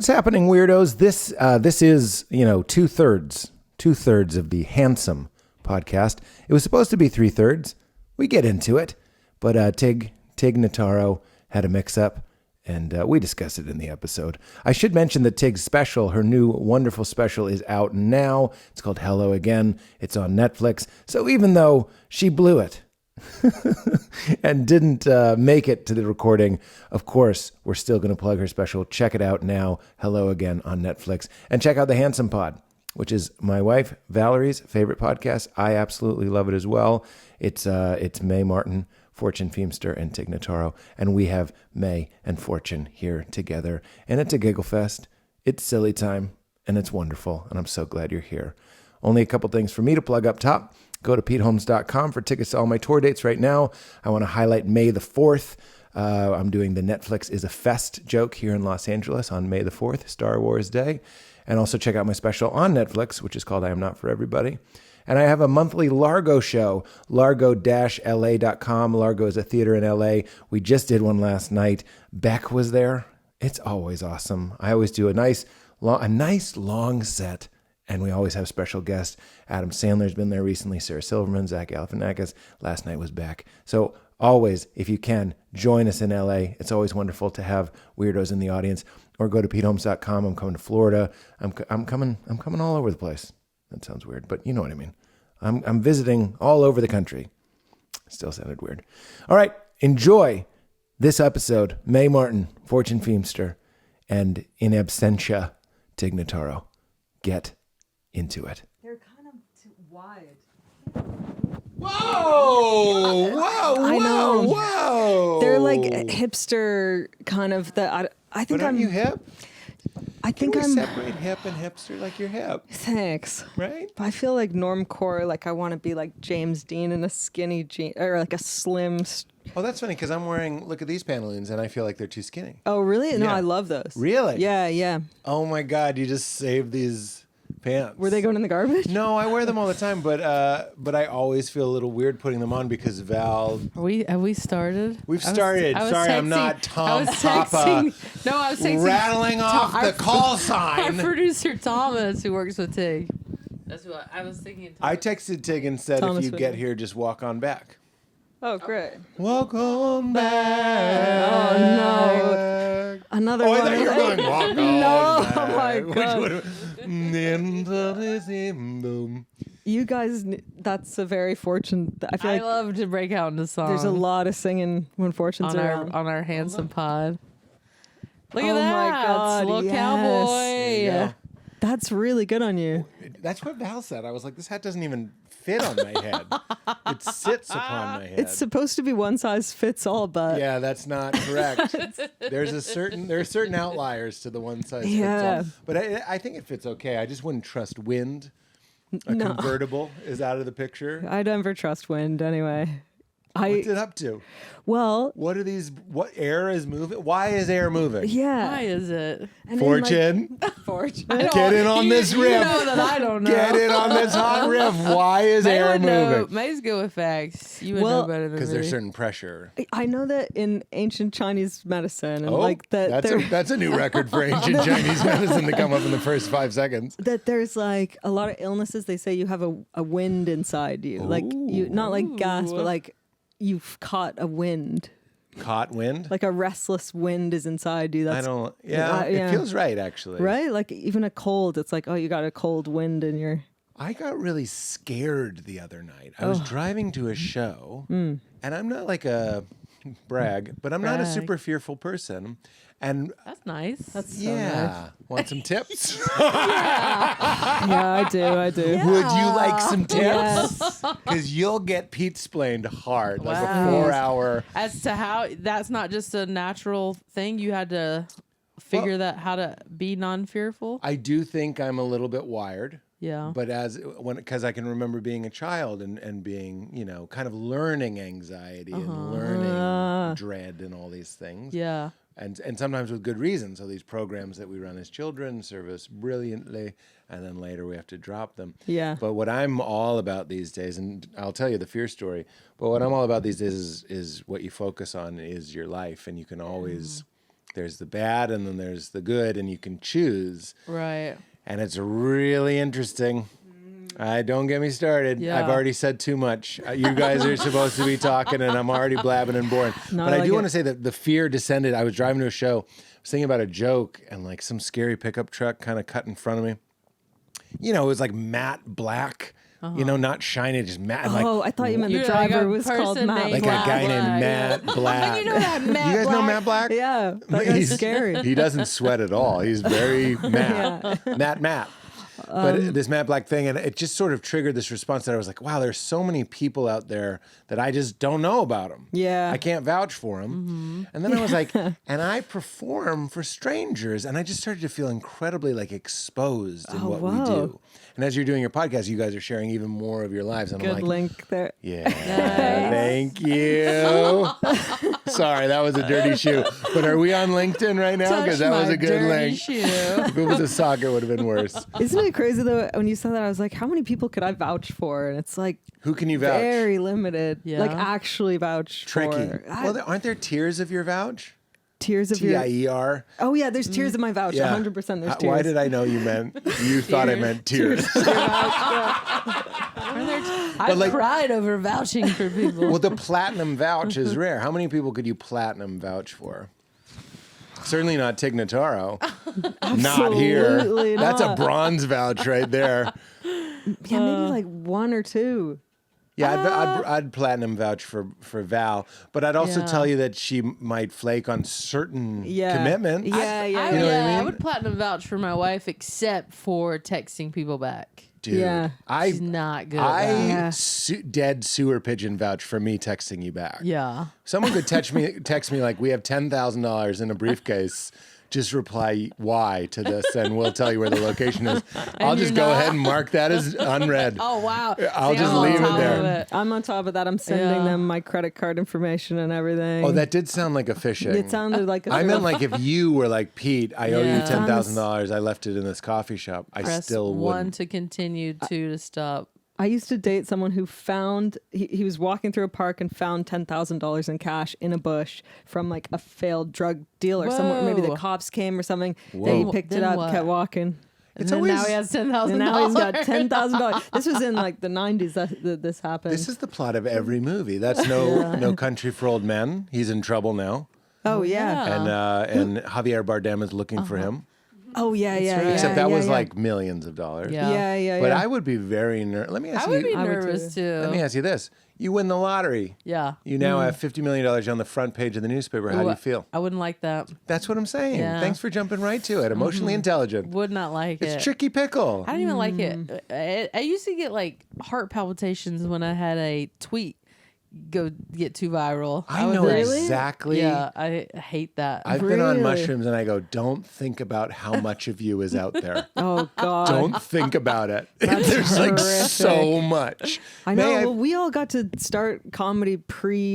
happening, weirdos? This is, two-thirds of the Handsome podcast. It was supposed to be 3/3. We get into it, but Tig Notaro had a mix-up, and we discussed it in the episode. I should mention that Tig's special, her new wonderful special, is out now. It's called Hello Again. It's on Netflix. So even though she blew it and didn't make it to the recording, of course, we're still going to plug her special. Check it out now, Hello Again on Netflix. And check out the Handsome Pod, which is my wife, Valerie's favorite podcast. I absolutely love it as well. It's Mae Martin, Fortune Feimster, and Tig Notaro. And we have Mae and Fortune here together. And it's a giggle fest. It's silly time. And it's wonderful. And I'm so glad you're here. Only a couple things for me to plug up top. Go to PeteHolmes.com for tickets to all my tour dates right now. I want to highlight May the 4th. I'm doing the Netflix is a Fest joke here in Los Angeles on May the 4th, Star Wars Day. And also check out my special on Netflix, which is called I Am Not For Everybody. And I have a monthly Largo show, largo-la.com. Largo is a theater in LA. We just did one last night. Beck was there. It's always awesome. I always do a nice long set. And we always have special guests. Adam Sandler's been there recently, Sarah Silverman, Zach Galifianakis. Last night was back. So always, if you can, join us in LA. It's always wonderful to have weirdos in the audience. Or go to PeteHolmes.com. I'm coming to Florida. I'm coming all over the place. That sounds weird, but you know what I mean. I'm visiting all over the country. Still sounded weird. All right, enjoy this episode. Mae Martin, Fortune Feimster, and in absentia, Tig Notaro. Get into it. They're kind of too wide. Whoa! They're like hipster kind of. I think But aren't you hip? I think Can we I'm. separate hip and hipster like you're hip, Thanks. right? But I feel like normcore. Like I want to be like James Dean in a skinny jean or like a slim. Oh, that's funny because I'm wearing, look at these pantaloons and I feel like they're too skinny. Oh, really? No, Yeah. I love those. Really? Yeah. Oh my God, you just saved these pants. Were they going in the garbage? No, I wear them all the time, but I always feel a little weird putting them on because Val. Have we started? We've started. I was Sorry, I'm texting- not Tom I was Papa. No, I was texting. Rattling off the call sign. Our producer Thomas, who works with Tig. That's what I was thinking. I texted Tig and said, Thomas if you get Whitman. here, just walk on back. Oh, great. Walk on back. Oh no. Another Oh, I one. thought you were going walk on No, back. oh my Which God. would boom. You guys, that's a very fortunate. I feel I like love to break out into song. there's a lot of singing when Fortune's on around. our handsome pod. Look at Oh that, my God, little yes. cowboy. There you go. That's really good on you. That's what Val said. I was like, this hat doesn't even fit on my head. It sits upon my head. It's supposed to be one size fits all, but Yeah, that's not correct. There are certain outliers to the one size Yeah. fits all. But I think it fits okay. I just wouldn't trust wind. A No. convertible is out of the picture. I never trust wind anyway. What's it up to? Well, What are these? What air is moving? Why is air moving? yeah. Why is it? And then, Fortune, Fortune. get in on this You riff. know that I don't know. Get in on this hot riff. Why is May air would know. moving? May's good with facts. You would Well, know better than me. Because there's certain pressure. I know that in ancient Chinese medicine, and Oh, like that, that's a new record for ancient Chinese medicine to come up in the first 5 seconds. that there's like a lot of illnesses. They say you have a wind inside you, like you not like gas, but like you've caught a wind, Caught wind? like a restless wind is inside you. That's I don't. Yeah, yeah. it feels right actually. right. Like even a cold, it's like, oh, you got a cold wind in your. I got really scared the other night. I Oh. was driving to a show, Mm. and I'm not like a brag, but I'm not a Brag. super fearful person. And That's nice. That's so yeah, want some tips? Yeah, I do. Would you like some tips? Yes. Because you'll get Pete splained hard, like a Wow. 4-hour. As to how that's not just a natural thing. You had to figure that how to be non-fearful. I do think I'm a little bit wired. Yeah. But because I can remember being a child and being, kind of learning anxiety and learning dread and all these things. Yeah. And sometimes with good reason. So these programs that we run as children serve us brilliantly, and then later we have to drop them. Yeah. But what I'm all about these days, and I'll tell you the fear story, but what I'm all about these days is what you focus on is your life, and you can always There's the bad, and then there's the good, and you can choose. Right. And it's really interesting. Don't get me started. Yeah. I've already said too much. You guys are supposed to be talking, and I'm already blabbing and boring. No, but I I like do it. want to say that the fear descended. I was driving to a show, I was thinking about a joke, and like some scary pickup truck kind of cut in front of me. You know, it was like matte black. You know, not shiny, just matte. And Oh, I thought you meant the You're like driver a was called person Matt. named like a guy Black. named Matt Black. You know that Matt You guys know Black? Matt Black? Yeah, that guy's scary. He doesn't sweat at all. He's very Matt. Matt. But this Matt Black thing, and it just sort of triggered this response that I was like, wow, there's so many people out there that I just don't know about them. Yeah. I can't vouch for them. And then I was like, and I perform for strangers, and I just started to feel incredibly like exposed in what we whoa. do. And as you're doing your podcast, you guys are sharing even more of your lives. And I'm Good like, link there. yeah, thank you. Sorry, that was a dirty shoe. But are we on LinkedIn right now? Because that was a good link. Shoe. If it was a sock, it would have been worse. Isn't it crazy though? When you said that, I was like, how many people could I vouch for? And it's like Who can you vouch? very limited. Yeah. Like actually vouch Tricky. for. Well, aren't there tiers of your vouch? Tiers of your. TIER. Oh yeah, there's tiers of my vouch. 100%. There's tiers. Why did I know you meant? You thought I meant tears. I like- cried over vouching for people. Well, the platinum vouch is rare. How many people could you platinum vouch for? Certainly not Tig Notaro. Not here. Absolutely That's a not. bronze vouch right there. Yeah, maybe like one or two. Yeah, I'd platinum vouch for Val, but I'd also Yeah. tell you that she might flake on certain Yeah. commitments. Yeah, yeah. You know what I mean? I would platinum vouch for my wife, except for texting people back. Dude, Yeah. She's not good at that. Yeah. Dead sewer pigeon vouch for me texting you back. Yeah. Someone could text me like, we have $10,000 in a briefcase. Just reply Y to this, and we'll tell you where the location is. I'll just go ahead and mark that as unread. Oh, wow. I'll just I'm on leave it top there. of it. I'm on top of that. I'm sending Yeah. them my credit card information and everything. Oh, that did sound like a phishing. It sounded like a I meant like if you were like, Pete, I owe you Yeah. $10,000. I left it in this coffee shop. I Press still 1 wouldn't. to continue, 2 to stop. I used to date someone who found he was walking through a park and found $10,000 in cash in a bush from like a failed drug dealer somewhere. Maybe the Whoa. cops came or something. Whoa. Then he picked it Then up, what? kept walking. It's And then now always- he has $10,000. And now he's got $10,000. This was in like the 90s that this happened. This is the plot of every movie. That's no Country for Old Men. He's in trouble now, oh yeah. and Javier Bardem is looking for him. Oh yeah, yeah, right. yeah. Except that yeah, was yeah. like millions of dollars. Yeah. Yeah, yeah, But yeah. I would be very nervous. Let me ask I would you. be I would nervous too. Let me ask you this: you win the lottery. Yeah. You now have $50 million on the front page of the newspaper. How do you feel? I wouldn't like that. That's what I'm saying. Yeah. Thanks for jumping right to it. Emotionally intelligent. Would not like it. It's tricky pickle. I don't even like it. I used to get like heart palpitations when I had a tweet go get too viral. I would know like- exactly. Yeah, I hate that. I've been on Really? mushrooms and I go, don't think about how much of you is out there. Oh god. Don't think about it. There's like horrific. so much. I know. May Well, we all got to start comedy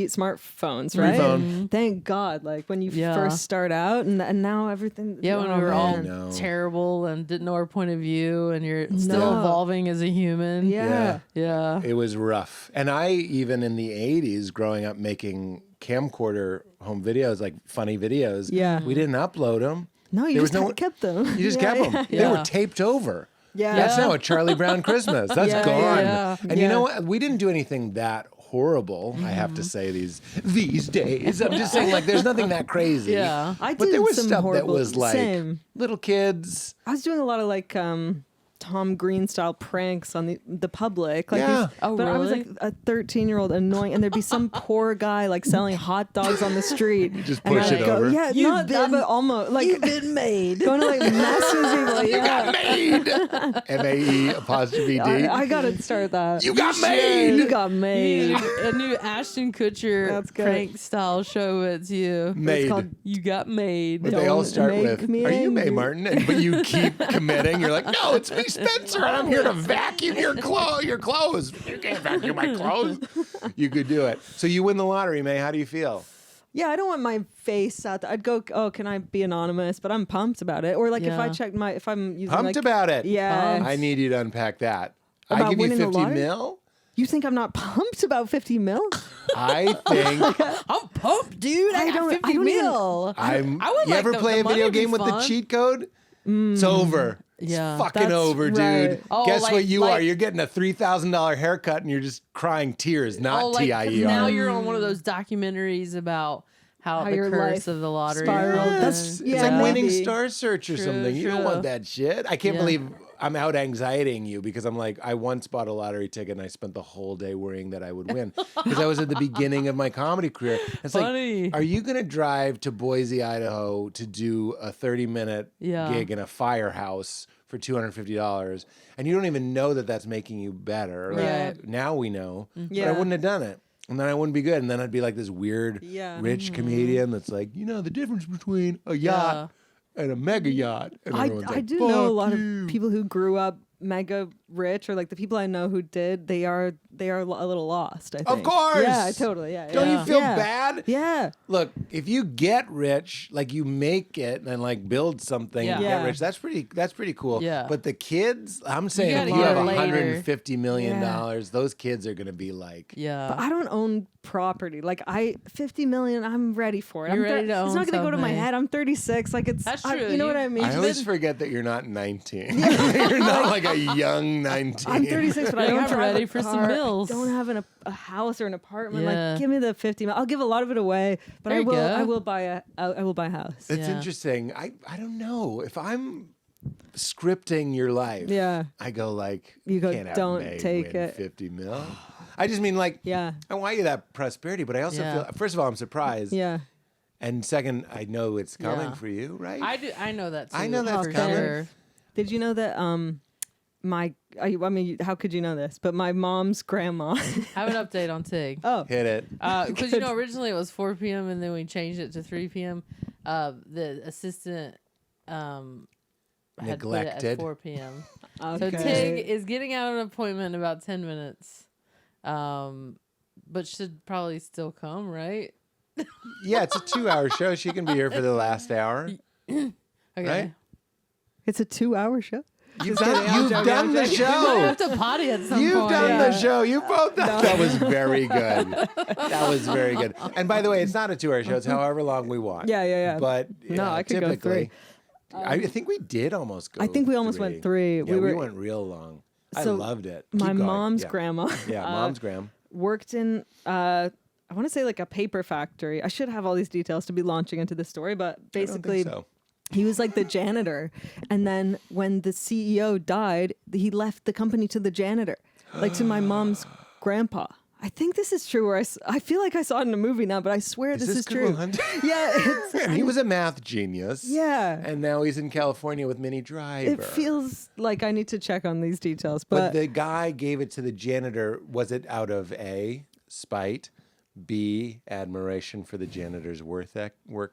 pre-smartphones, right? Pre-phone. Thank God. Like when you Yeah. first start out, and now everything. Yeah, when oh, we were all man. No. terrible and didn't know our point of view, and you're still No. evolving as a human. Yeah. Yeah. It was rough. And I, even in the 80s, growing up making camcorder home videos, like funny videos, Yeah. we didn't upload them. No, you There just was no- kept them. You just Yeah, kept them. yeah. They Yeah. were taped over. Yeah. That's now a Charlie Brown Christmas. That's Yeah, gone. yeah. And you Yeah. know what? We didn't do anything that horrible, I have to say, these days. I'm just saying, like, there's nothing that crazy. Yeah. I But did there was some stuff horrible, that was like same. little kids. I was doing a lot of like Tom Green style pranks on the public. Like Yeah. these, Oh, but I was really? like a 13-year-old annoying, and there'd be some poor guy like selling hot dogs on the street. just and push I'd it go, over. Yeah, You've not that, been- but almost like You've been made. going to like mess with people. You Yeah. got made. MAE''D. I gotta start that. You got made. You got made. A new Ashton Kutcher That's good. prank style show. It's you. Made. It's called You got made. But they all Don't start make with, me "Are you Mae angry." Martin?" But you keep committing. You're like, "No, it's me, Spencer, and I'm here to vacuum your clothes. You can't vacuum my clothes." You could do it. So you win the lottery, Mae. How do you feel? Yeah, I don't want my face out there. I'd go, oh, can I be anonymous? But I'm pumped about it. Or like if I Yeah. checked Pumped like, about it. Yeah. I need you to unpack that. I About give you winning the 50 lottery? mil. You think I'm not pumped about 50 mil? I think I'm pumped, dude. I got 50 mil. I would you like ever the play a money video would be game with the fun. cheat code? It's over. Yeah. It's fucking That's over, dude. right. Oh, Guess like- what you like- are? You're getting a $3,000 haircut and you're just crying tears, not Like, 'cause TIER. now you're on one of those documentaries about how the your curse life of the lottery spiraled. happened. That's- It's yeah, like winning maybe. Star Search or True, something. You don't true. want that shit. I can't Yeah. believe I'm out anxietying you because I'm like, I once bought a lottery ticket and I spent the whole day worrying that I would win because I was at the beginning of my comedy career. It's Funny. like, are you going to drive to Boise, Idaho to do a 30-minute Yeah. gig in a firehouse for $250 and you don't even know that that's making you better? Like, Right. now we know, but I Yeah. wouldn't have done it. And then I wouldn't be good. And then I'd be like this weird, Yeah. rich comedian that's like, the difference between a yacht and a mega yacht. And everyone's I like, do know a "Fuck lot you." of people who grew up mega rich, or like the people I know who did. They are a little lost. I think. Of course. Yeah, totally. Yeah. Don't yeah. you feel Yeah. bad? Yeah. Look, if you get rich, like you make it and like build something, and Yeah. get rich. That's pretty cool. Yeah. But the kids, I'm saying, gotta if you have get it later. $150 million, Yeah. those kids are gonna be like, Yeah. But I don't own property. Like 50 million, I'm ready for it. You're I'm ready to It's own not gonna go to my something. head. I'm 36. Like it's That's true. you know what I mean? I always forget that you're not 19. You're not like a young 19. I'm 36, but I Like, don't I'm drive ready a for some car. bills. I don't have a house or an apartment. Yeah. Like, give me the 50 mil. I'll give a lot of it away, but There you go. I will buy a house. It's Yeah. interesting. I don't know if I'm scripting your life. Yeah. I go like, You go, can't have "Don't Meg take win it." 50 mil. I just mean like, Yeah. I want you that prosperity, but I also Yeah. feel, first of all, I'm surprised. Yeah. And second, I know it's coming Yeah. for you, right? I do. I know that too. I know that's for coming. sure. Did you know that I mean, how could you know this? But my mom's grandma. I have an update on Tig. Oh. Hit it. Because originally it was 4 p.m. and then we changed it to 3 p.m. The assistant had put it Neglected. at 4 p.m. So Okay. Tig is getting out an appointment in about 10 minutes, but should probably still come, right? Yeah, it's a 2-hour show. She can be here for the last hour. Okay. Right? It's a 2-hour show. You've kidding, I'm done joking, I'm the joking. I show. have to potty at some You've point. done Yeah. the show. You both done. That was very good. That was very good. And by the way, it's not a 2-hour show. It's however long we want. Yeah, yeah, yeah. But No, I could go typically, 3. I think we did almost go. I think we almost went 3. Yeah, we went real long. I So loved it. My Keep going. mom's Yeah. grandma. Yeah, mom's gram. worked in I want to say like a paper factory. I should have all these details to be launching into the story, but I don't basically think so. he was like the janitor. And then when the CEO died, he left the company to the janitor, like to my mom's grandpa. I think this is true. Or I feel like I saw it in a movie now, but I swear this is Google true. Hunter? Yeah, it's, And he was a math genius. yeah. And now he's in California with Minnie Driver. It feels like I need to check on these details, But but the guy gave it to the janitor. Was it out of A, spite, B, admiration for the janitor's work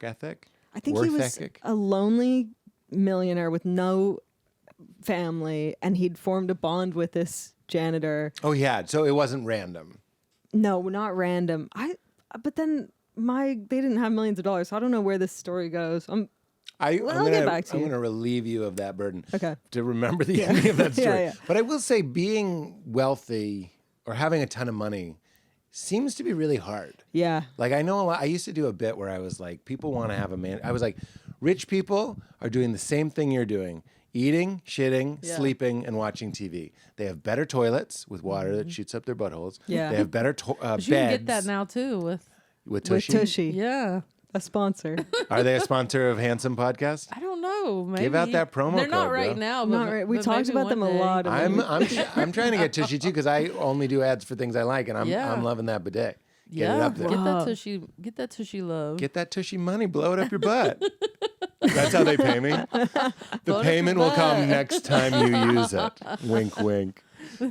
ethic? I think Worth he was ethic? a lonely millionaire with no family, and he'd formed a bond with this janitor. Oh, he had. So it wasn't random. No, not random. But then they didn't have millions of dollars, so I don't know where this story goes. I'll get back to I'm you. going to relieve you of that burden. Okay. To remember the ending of that story. Yeah, yeah. But I will say being wealthy or having a ton of money seems to be really hard. Yeah. Like I know a lot. I used to do a bit where I was like, people want to have a man. I was like, rich people are doing the same thing you're doing: eating, shitting, Yeah. sleeping, and watching TV. They have better toilets with water that shoots up their buttholes. Yeah. They have better But beds. you can get that now too with with With Tushy. Tushy, yeah. a sponsor. Are they a sponsor of Handsome Podcast? I don't know. Maybe. Give out that promo They're not code, right bro. now. But, Not right. We but talked maybe about them one a day. lot. I'm trying to get Tushy too because I only do ads for things I like, and Yeah. I'm loving that bidet. Get Yeah, it up there. get Wow. that tushy. Get that tushy love. Get that Tushy money, blow it up your butt. That's how they pay me. The Blow it up payment your will come butt. next time you use it. Wink, wink.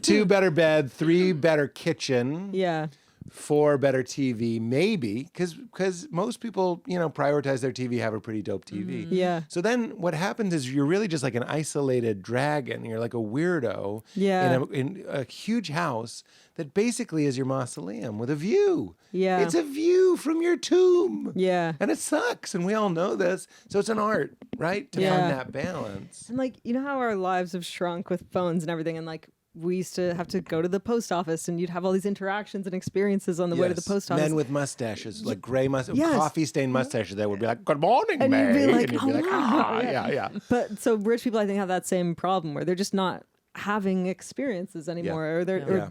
2 better bed, 3 better kitchen, Yeah. 4 better TV, maybe, because most people, prioritize their TV, have a pretty dope TV. Yeah. So then what happens is you're really just like an isolated dragon. You're like a weirdo Yeah. in a huge house that basically is your mausoleum with a view. Yeah. It's a view from your tomb. Yeah. And it sucks, and we all know this. So it's an art, right? To Yeah. find that balance. And like, you know how our lives have shrunk with phones and everything, and like we used to have to go to the post office, and you'd have all these interactions and experiences on the way to the Yes. post office. Men with mustaches, like gray mustaches, Yes. coffee-stained mustaches that would be like, "Good morning, And May," you'd be like, and you'd be like, "Oh, "Ah, yeah." yeah." But so rich people, I think, have that same problem where they're just not having experiences anymore, or they're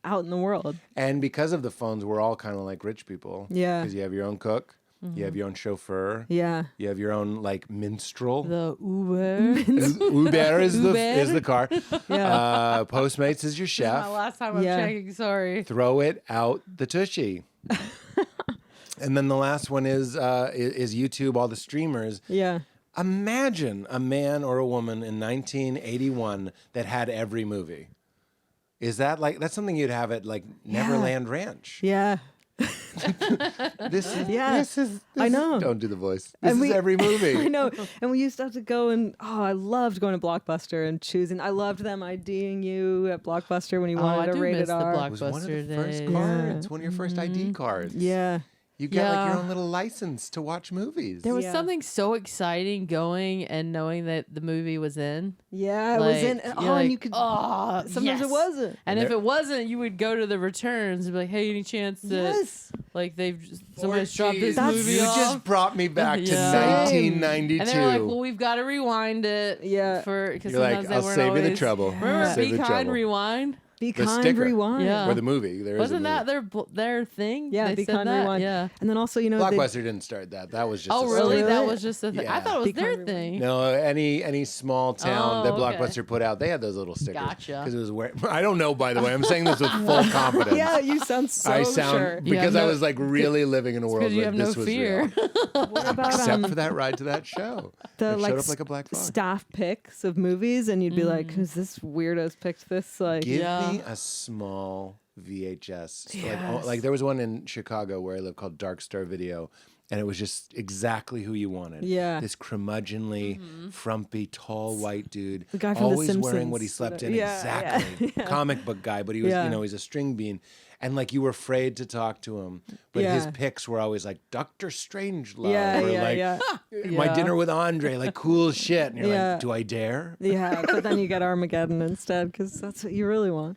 out in the world. And because of the phones, we're all kind of like rich people. Yeah. Because you have your own cook, you have your own chauffeur, Yeah. you have your own like minstrel. The Uber. Uber is the car. Yeah. Postmates is your My chef. last time I'm Yeah. checking. Sorry. Throw it out the tushy. And then the last one is YouTube, all the streamers. Yeah. Imagine a man or a woman in 1981 that had every movie. Is that like, that's something you'd have at like Neverland Ranch. Yeah. This is, Yeah. this is, I know. Don't do the voice. This And is every movie. I know. And we used to have to go and, I loved going to Blockbuster and choosing. I loved them IDing you at Blockbuster when you I wanted a do rated miss the R. It was one of the Blockbuster first days. cards, one of your first ID cards. Yeah. You get like your Yeah. own little license to watch movies. There was Yeah. something so exciting going and knowing that the movie was in. Yeah, it was in. Like, Oh, you're and like, you could. Oh, Sometimes it yes." wasn't. And And if there- it wasn't, you would go to the returns and be like, "Hey, any chance that Yes. like somebody's dropped this That's- movie You off?" just brought me back to Yeah. 1992. And they're like, "Well, we've got to rewind it." Yeah. because You're like, sometimes they I'll weren't save you the always- trouble. Remember, Save Be the Kind, trouble. Rewind. Be The kind, sticker. rewind. Yeah. Or the movie. There is Wasn't a movie. that their thing? Yeah, They Be said Kind, that? Rewind. Yeah. And then also, they- Blockbuster didn't start that. That was just Oh, a really? starter. That Really? was just a thing. Yeah. I thought it was Be their Kind, thing. No, any small town that Oh, okay. Blockbuster put out, they had those little stickers. Gotcha. Because it was where I don't know. By the way, I'm saying this with full confidence. yeah, you sound so I sound sure. You have because I no- was like really living in a world Because you where have no this was fear. real. What about Except for that ride to that show. the It like showed up like a black fog. staff picks of movies, and you'd be like, "Who's this weirdo's picked this?" Like, Give Yeah. me a small VHS. Yes. Like there was one in Chicago where I live called Dark Star Video, and it was just exactly who you wanted. Yeah. This curmudgeonly, frumpy, tall white dude, The guy from The always wearing what he Simpsons. slept in. Yeah, Exactly. yeah. Comic book guy, but he was, Yeah. he's a string bean. And like you were afraid to talk to him, but his Yeah. picks were always like Dr. Strangelove yeah, or yeah, like yeah, My Yeah. Dinner with Andre, like cool shit. And you're Yeah. like, do I dare? yeah. But then you get Armageddon instead because that's what you really want,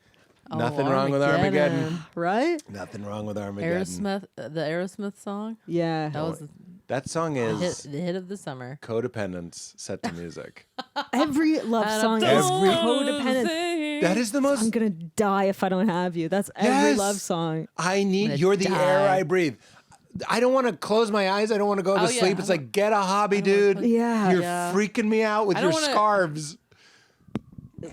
Nothing wrong with Armageddon. right? Nothing wrong with Armageddon. The Aerosmith song. Yeah. That was That song is the hit of the summer. codependence set to music. Every love And song I is don't wanna codependent. sing. That is the most. I'm gonna die if I don't have you. That's every Yes. love song. I need. gonna You're the air die. I breathe. I don't want to close my eyes. I don't want to go to Oh, yeah. sleep. It's like get a hobby, dude. Yeah. You're Yeah. freaking me out with I your don't wanna- scarves.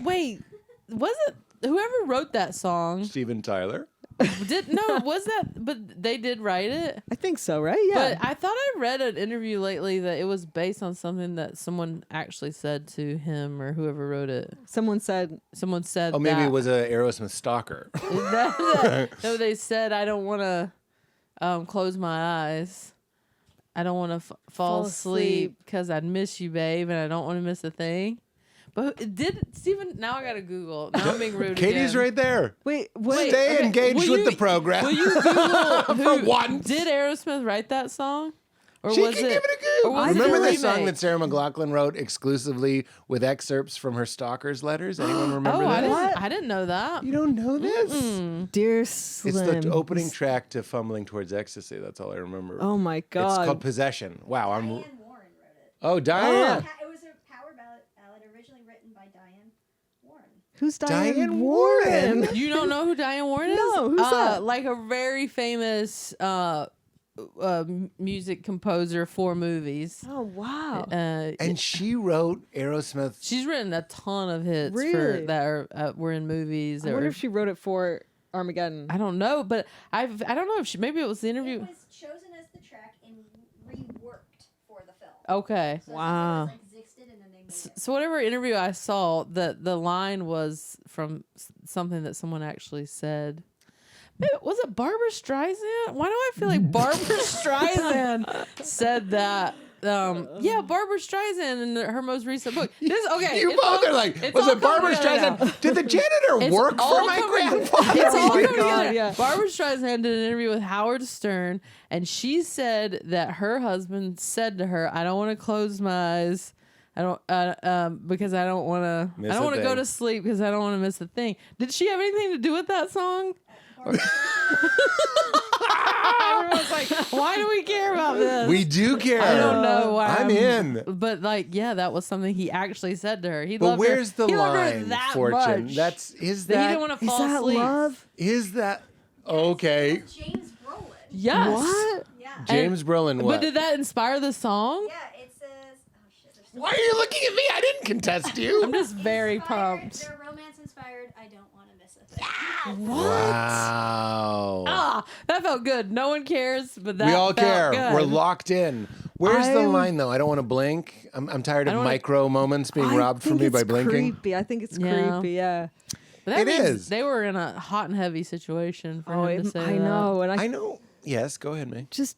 Wait, was it whoever wrote that song? Steven Tyler. Was that? But they did write it. I think so, right? Yeah. But I thought I read an interview lately that it was based on something that someone actually said to him or whoever wrote it. Someone said, Someone said, Oh, maybe that, it was a Aerosmith stalker. No, they said, "I don't want to close my eyes. I don't want to fall Fall asleep because I'd miss you, babe, and I don't want to miss a thing." But did Stephen? Now I gotta Google. Now I'm being rude. Katie's again. right there. "Wait, what?" Stay okay, engaged will with you- the program. Will you Google For who once. did Aerosmith write that song? Or She was can it? give it a go. or was it Remember a the song remake? that Sarah McLachlan wrote exclusively with excerpts from her stalker's letters? Anyone remember Oh, that? I didn't know that. You don't know this? Dear It's Slim. the opening track to Fumbling Towards Ecstasy. That's all I remember. Oh my It's God. called Possession. Wow. Diane Warren wrote it. Oh, Diane. It was a power ballad originally written by Diane Warren. Who's Diane, Diane Warren? Warren. You don't know who Diane Warren is? No, who's that? Like a very famous music composer for movies. Oh wow. And she wrote Aerosmith. She's written a ton of hits Really? that were in movies. I wonder if she wrote it for Armageddon. I don't know, but I don't know if she. Maybe it was the It interview. was chosen as the track and reworked for the film. Okay. So Wow. it was existed and then they made it. So whatever interview I saw, the line was from something that someone actually said. Maybe, was it Barbara Streisand? Why do I feel like Barbara Streisand said that? Yeah, Barbara Streisand in her most recent book. Okay, You it's both all- are like, it's was all it Barbara coming together now. Streisand? Did the janitor It's work all for my coming- grandfather? It's all Oh my coming God. together. yeah. Barbara Streisand did an interview with Howard Stern, and she said that her husband said to her, "I don't want to close my eyes. I don't because I don't want to. Miss I don't a want to go thing. to sleep because I don't want to miss a thing. Did she have anything to do with that song? Everyone's like, why do we care about this? We do care. I don't know why. I'm in. But like, yeah, that was something he actually said to her. He But loved where's her. the He loved her line, that Fortune? much That's that he didn't want to Is fall that asleep. love? is that okay? James Brolin. Yes. What? Yeah. James Brolin. What? But did that inspire the song? Yeah, it says. Oh shit. There's Why are you looking at me? I didn't contest you. I'm just very Inspired- pumped. They're romance inspired. I don't want to miss a thing. Wow. Ah, that felt good. No one cares, but that We all felt care. good. We're locked in. Where's the I'm- line, though? I don't want to blink. I'm tired of don't wanna- micro moments being I robbed from think me it's by blinking. Creepy. I think it's Yeah. creepy. Yeah. But that It means is. They were in a hot and heavy situation for Oh, him to say I that. know, and I I know. Yes, go ahead, May. just.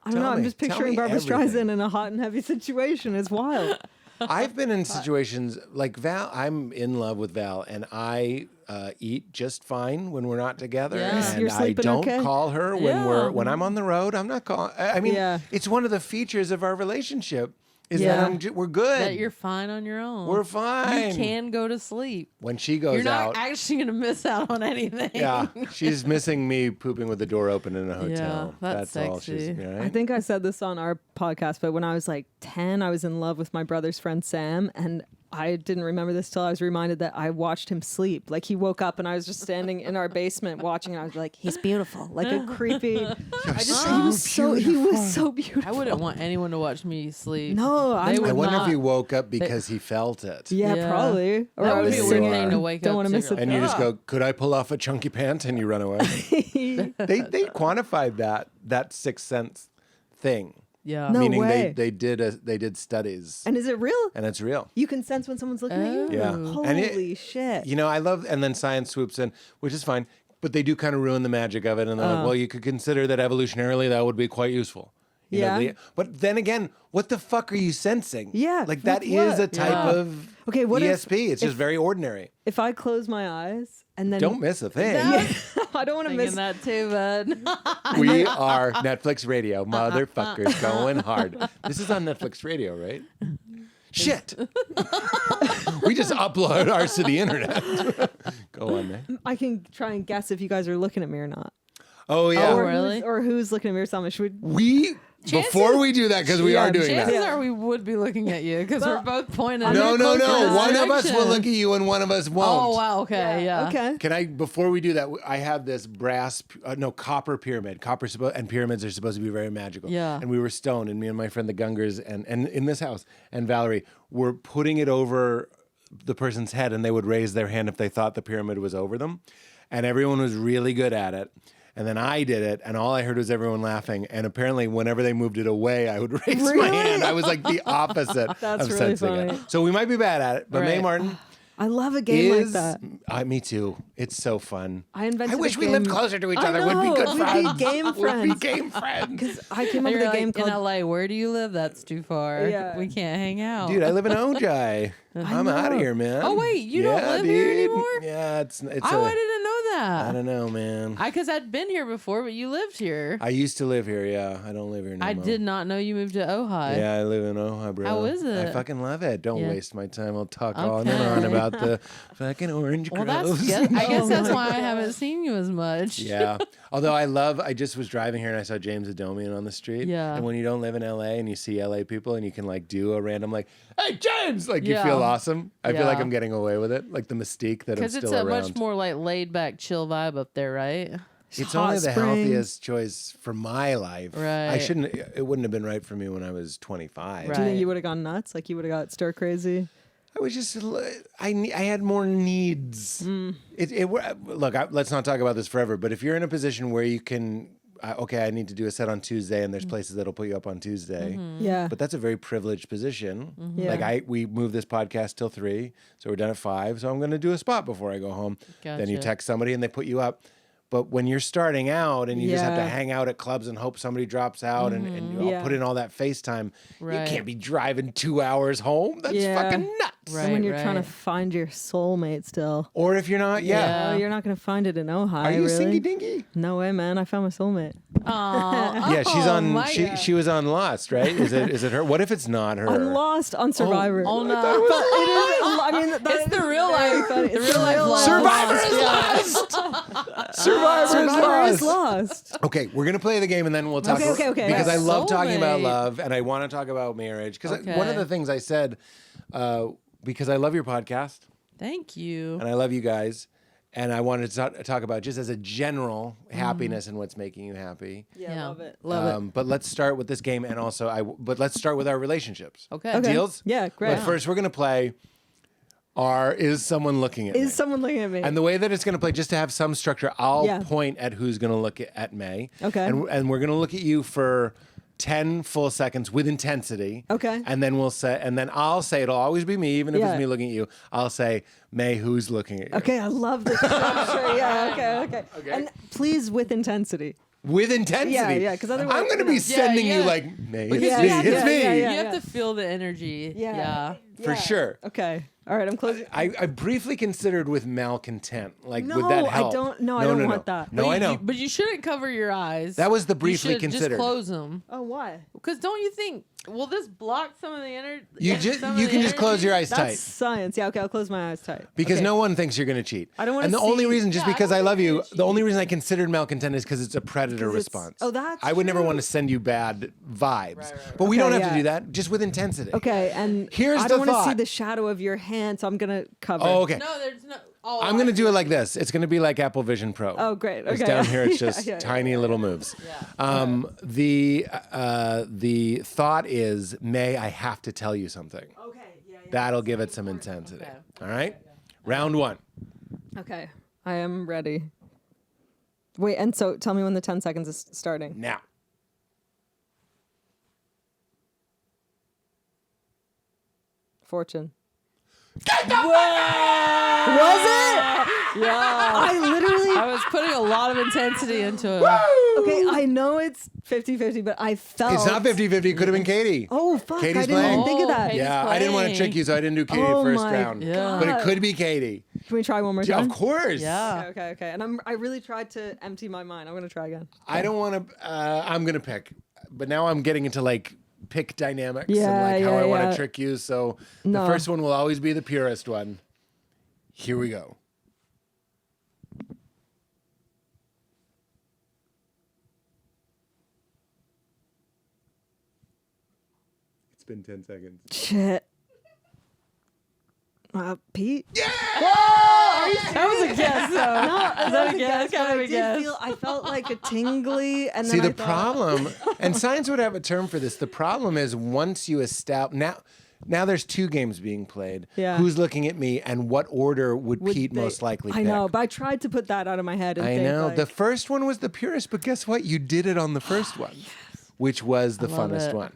I Tell don't know. me. I'm just Tell picturing me Barbara everything. Streisand in a hot and heavy situation. It's wild. I've been in situations like Val. I'm in love with Val, and I eat just fine when we're not together. Yeah. And You're I sleeping don't okay? call her when Yeah. when I'm on the road. I'm not calling. I mean, Yeah. it's one of the features of our relationship is Yeah. that we're good. That you're fine on your own. We're fine. You can go to sleep. When she goes You're not out. actually going to miss out on anything. Yeah, she's missing me pooping with the door open in a hotel. Yeah, that's all she's. sexy. Right? I think I said this on our podcast, but when I was like 10, I was in love with my brother's friend Sam, and I didn't remember this till I was reminded that I watched him sleep. Like he woke up and I was just standing in our basement watching, and I was like, he's beautiful, like a creepy. He was so beautiful. I wouldn't want anyone to watch me sleep. No, They I would I wonder not. if he woke up because he felt it. Yeah, Yeah. probably. Or That I would was be a weird singing. thing to wake Don't up want to to. miss a Like, And you just Ah. go, could I pull off a chunky pant? And you run away. they quantified that sixth sense thing. Yeah. No Meaning way. they did studies, And is it real? and it's real. You can sense when someone's looking at you? Yeah. Holy And it- shit. You know, I love, and then science swoops in, which is fine, but they do kind of ruin the magic of it. And they're like, well, you could consider that evolutionarily that would be quite useful. You know, Yeah. but then again, what the fuck are you sensing? Yeah, Like that with is what? a type Yeah. of Okay, what if- ESP. It's just very ordinary. If I close my eyes and then. Don't miss a thing. I don't want to miss. Thinking that too, bud. We are Netflix radio, motherfuckers, going hard. This is on Netflix radio, right? Shit. We just upload ours to the internet. Go on, man. I can try and guess if you guys are looking at me or not. Oh, yeah. Oh, really? Who's looking at me or something. Should we? We, before we do that, because we Yeah, are doing Chances that. are we would be looking at you because we're both pointing. No, no, closer no. to One the of us will direction. look at you and one of us won't. Oh, wow. Okay. Yeah. Okay. Can I, before we do that, I have this copper pyramid. And pyramids are supposed to be very magical. Yeah. And we were stoned, and me and my friend the Gungers, and in this house, and Valerie were putting it over the person's head, and they would raise their hand if they thought the pyramid was over them. And everyone was really good at it. And then I did it, and all I heard was everyone laughing. And apparently, whenever they moved it away, I would raise my Really? hand. I was like the opposite That's of really sensing funny. it. So we might be bad at it, but Mae Right. Martin I love a game is. like that. Me too. It's so fun. I invented. I wish a we game. lived closer to each I other. We'd be know, good we'd friends. be game We'd friends. be game friends. I came And up you're with a game like, called. in LA, where do you live? That's too far. Yeah. We can't hang out. Dude, I live in Ojai. I'm out of know. here, man. Oh, wait, you don't Yeah, live here dude. anymore? Yeah, it's Oh, I didn't know that. I don't know, man. Because I'd been here before, but you lived here. I used to live here, yeah. I don't live here anymore. I did not know you moved to Ojai. Yeah, I live in Ojai, bro. How is it? I fucking love it. Don't Yeah. waste my time. I'll talk on and Okay. on about the fucking orange Well, groves. that's good. I guess Oh that's my why I haven't seen you as much. Yeah. Although I just was driving here and I saw James Adomian on the street. Yeah. And when you don't live in LA and you see LA people and you can like do a random like, hey James, like you Yeah. feel awesome. I feel like Yeah. I'm getting away with it. Like the mystique that I'm Because still it's a around. much more like laid back, chill vibe up there, right? It's Hot only the springs. healthiest choice for my life. I Right. shouldn't. It wouldn't have been right for me when I was 25. Right. Do you think you would have gone nuts? Like you would have got stir crazy? I was just. I had more needs. Look. Let's not talk about this forever. But if you're in a position where you can, okay, I need to do a set on Tuesday, and there's places that'll put you up on Tuesday. Yeah. But that's a very privileged position. Yeah. Like we moved this podcast till 3, so we're done at 5. So I'm going to do a spot before I go home. Then you Gotcha. text somebody and they put you up. But when you're starting out and you just have to Yeah. hang out at clubs and hope somebody drops out and you all Yeah. put in all that FaceTime, Right. you can't be driving 2 hours home. That's Yeah. fucking nuts. Right. And when you're trying to find your soulmate still. Or if you're not, yeah. Oh, you're not going to find it in Ojai, Are you really? singy dingy? No way, man. I found my soulmate. Yeah, she's Oh, on. my She God. she was on Lost, right? Is it her? What if it's not her? I'm lost on Survivor. Oh, no. I thought it was- But it is, I mean, that It's the is real very life. funny. The It's real life Lost. Survivor is lost. Survivor is lost. Okay, we're gonna play the game and then we'll talk. Okay. Because I love talking about Soulmate. love and I want to talk about marriage. Because one of Okay. the things I said, because I love your podcast Thank you. and I love you guys, and I wanted to talk about just as a general happiness and what's making you happy. Yeah. Love it. Love it. But let's start with this game, and also but let's start with our relationships. Okay. Okay. Deals? Yeah, great. But first, we're gonna play. Is someone looking at me? Is someone looking at me? And the way that it's going to play, just to have some structure, I'll Yeah. point at who's going to look at May. Okay. And we're going to look at you for 10 full seconds with intensity. Okay. And then I'll say, it'll always be me, even if Yeah. it's me looking at you. I'll say, May, who's looking at you? Okay, I love this structure. Yeah, okay. Okay. And please with intensity. With intensity. Yeah, 'cause otherwise, I'm going to you know. be sending you yeah. like, May, it's Yeah, me, yeah, it's me. yeah, You have to feel the energy. Yeah. For sure. Okay. All right, I'm closing. I briefly considered with malcontent. Like, No, would that I help? don't- no, I don't want that. No, I know. But you shouldn't cover your eyes. That was the You briefly should considered. Just close them. Oh, why? Because don't you think? Will this block some of the energy? You can just close your eyes That's tight. science. Yeah, okay, I'll close my eyes tight. Because Okay. no one thinks you're going to cheat. I don't wanna And the only see- reason, just Yeah, I because don't I love think you, you're the only reason I considered malcontent is because it's a predator 'Cause it's- response. oh, that's I would never true. want to send you bad vibes. Right. But we Okay, don't have to yeah. do that, just with intensity. Okay, and Here's I the don't want to see thought. the shadow of your hand, so I'm gonna cover. Oh, okay. No, there's no. Oh, I'm going to do it like this. It's going to be like Apple Vision Pro. Oh, great. It's Okay. down here, it's Yeah, just yeah, tiny little moves. Yeah. The thought is, May, I have to tell you something. Okay. Yeah. That'll give it some intensity. Okay. All right? Round one. Okay. I am ready. Wait, and so tell me when the 10 seconds is starting. Now. Fortune. Was it? Yeah. I literally. I was putting a lot of intensity into it. Okay, I know it's 50-50, but I felt. It's not 50-50. It could have been Katie. Oh, fuck. Katie's I didn't playing. even think of that. Katie's Yeah, I didn't want to playing. trick you, so I didn't do Katie Oh the first my round. God. But it could be Katie. Can we try one more Yeah, time? of course. Yeah. Okay. And I really tried to empty my mind. I'm going to try again. I don't want to. I'm gonna pick, but now I'm getting into like pick dynamics and Yeah, like how I want yeah. to trick you. So No. the first one will always be the purest one. Here we go. It's been 10 seconds. Shit. Pete? That was a guess, though. No, Is that a guess? but Kind of I a did guess. feel, I felt like a tingly, and See, then the I thought, problem, and science would have a term for this. The problem is once you establish now there's two games being played. Yeah. Who's looking at me, and what order would Pete they- most likely I pick? know, but I tried to put that out of my head. And I think, know. like, The first one was the purest, but guess what? You did it on the first one, which was the love funnest it. one.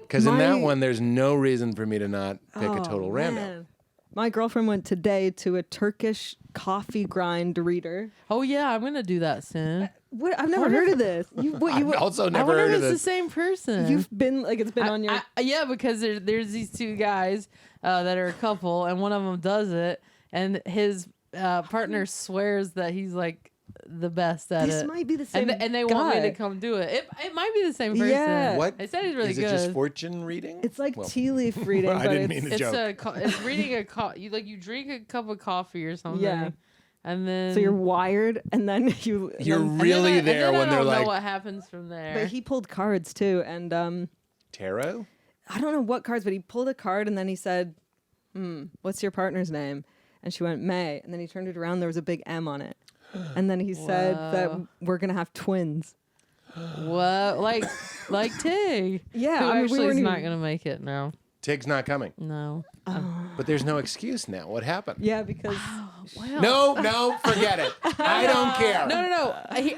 Because in that My- one, there's no reason for me to not pick a oh, total random. man. My girlfriend went today to a Turkish coffee grind reader. Oh yeah, I'm gonna do that soon. What? I've never heard of this. I've also I never wonder heard if of it's the this. same person. You've been like it's been on your. Yeah, because there's these two guys that are a couple, and one of them does it, and his partner swears that he's like the best at This it. might be the same and they want me guy. to come do it. It might be the same person. Yeah. What? They said he's really Is good. it just fortune reading? It's like Well, tea leaf reading, I but didn't it's, mean to It's joke. it's reading a you drink a cup of coffee or something. Yeah. And then so you're wired, and then you. You're and then- really and then there I when they're don't know like, what happens from there. But he pulled cards too, and tarot? I don't know what cards, but he pulled a card, and then he said, "What's your partner's name?" And she went May, and then he turned it around. There was a big M on it, and then he said that Wow. we're gonna have twins. What? Like Tig. Yeah, Who I mean, we actually is weren't not even- gonna make it. No. Tig's not coming. No. But there's no excuse now. What happened? Yeah, because Well, No, forget it. I don't care. No.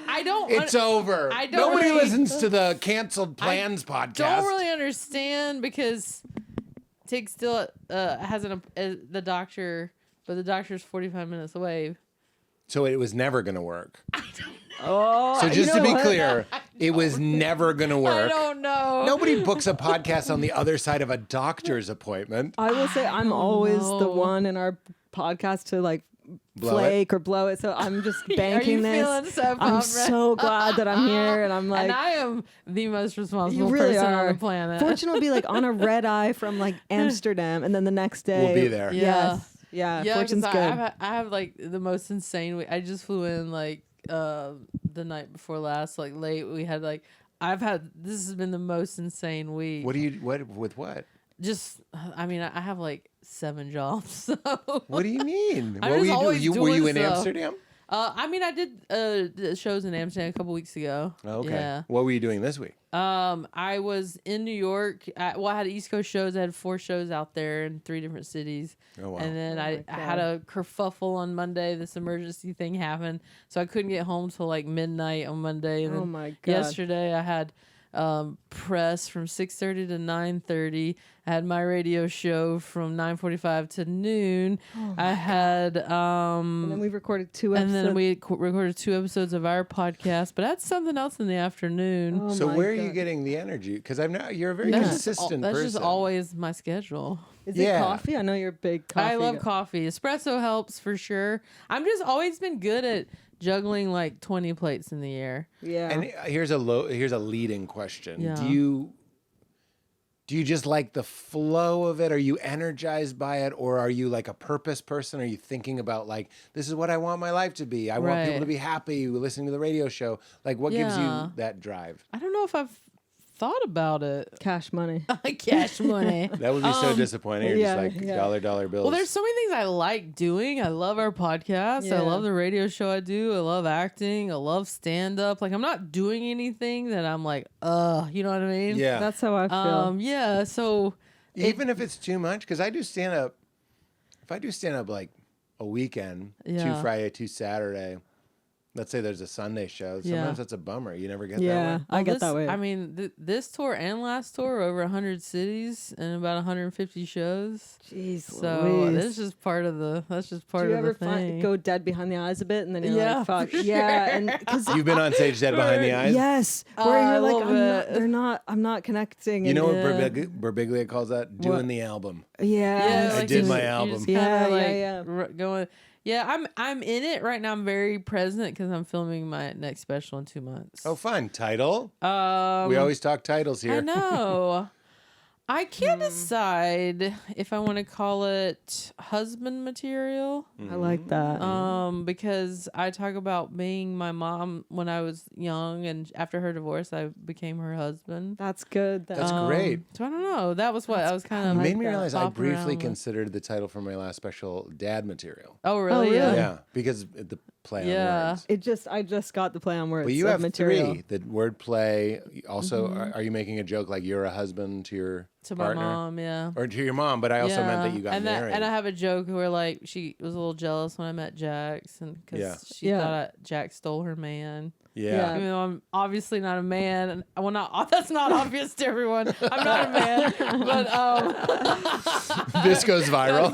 I don't. It's over. I don't Nobody really- listens to the canceled plans podcast. Don't really understand because Tig still has the doctor, but the doctor's 45 minutes away. So it was never going to work. I don't Oh, So you just know to be what? clear, it was never going to I work. don't know. Nobody books a podcast on the other side of a doctor's appointment. I will say I'm don't always the know. one in our podcast to like Blow flake or blow it. So I'm just Are banking you this. feeling so I'm pumped? so glad that I'm here, and I'm like, And I am the most you responsible really person are. on the planet. Fortune will be like on a red eye from like Amsterdam, and then the next day We'll be there. Yeah. Yes, yeah, Yeah, Fortune's 'cause good. I have like the most insane week. I just flew in like the night before last, like late. We had like this has been the most insane week. What? Just I mean I have like 7 jobs. So. What do you mean? I'm What were just you always doing? Were you doing in stuff. Amsterdam? I mean I did shows in Amsterdam a couple weeks ago. Oh, okay. Yeah. What were you doing this week? I was in New York. I had East Coast shows. I had 4 shows out there in 3 different cities. Oh, wow. And then Oh I my had a kerfuffle on Monday. This emergency thing happened, so I couldn't get home till like midnight on Monday. And Oh then my God. yesterday I had press from 6:30 to 9:30. I had my radio show from 9:45 to noon. I had And then we recorded 2 and episodes. then we recorded 2 episodes of our podcast, but I had something else in the afternoon. Oh So my where are you God. getting the energy? Because you're a very That's consistent that's person. just always my schedule. Is Yeah. it coffee? I know you're a big coffee. I love guy. coffee. Espresso helps for sure. I'm just always been good at juggling like 20 plates in the air. Yeah. And here's a leading question. Yeah. Do you just like the flow of it? Are you energized by it? Or are you like a purpose person? Are you thinking about like, this is what I want my life to be. I want people Right. to be happy listening to the radio show. Like what gives Yeah. you that drive? I don't know if I've thought about it. Cash money. Cash money. That would be so disappointing. You're yeah, just like yeah. dollar bills. Well, there's so many things I like doing. I love our podcast. Yeah. I love the radio show I do. I love acting. I love stand up. Like I'm not doing anything that I'm like, you know what I mean? yeah. That's how I feel. Yeah. So Even if it's too much, because I do stand up. If I do stand up like a weekend, 2 Yeah. Friday, 2 Saturday. Let's say there's a Sunday show. Sometimes Yeah. that's a bummer. You never get Yeah. that way. I get this, that way. I mean, this tour and last tour, over 100 cities and about 150 shows. Jeez, So Louise. that's just part of the. That's just part Do you of ever the thing. go dead behind the eyes a bit, and then you're Yeah, like, "Fuck, for yeah," sure. and because You've been on stage dead behind the eyes. yes, where a you're like, little I'm not connecting. You and know what Yeah. Birbiglia calls that? Doing the album. Yeah, I like did you my you album. just Yeah, kinda, yeah, like, going. Yeah, I'm in it right now. I'm very present because I'm filming my next special in 2 months. Oh, fun. Title? Um, We always talk titles here. I know. I can't decide if I want to call it husband material. I like that. Because I talk about being my mom when I was young, and after her divorce, I became her husband. That's good. That's great. So I don't know. That was what I was kind of. You made like me that. realize I Bopping briefly around with. considered the title for my last special dad material. Oh really? really? Yeah, because the play on Yeah. words. I just got the play on words. But you of have material. 3. The word play. Also, are you making a joke like you're a husband to your To my partner? mom, yeah. Or to your mom, but I also meant that you got and married. and I have a joke where like she was a little jealous when I met Jax, and because Yeah. she Yeah. thought Jax stole her man. yeah. Even though I'm obviously not a man, and well, not that's not obvious to everyone. I'm not a man, but This goes viral.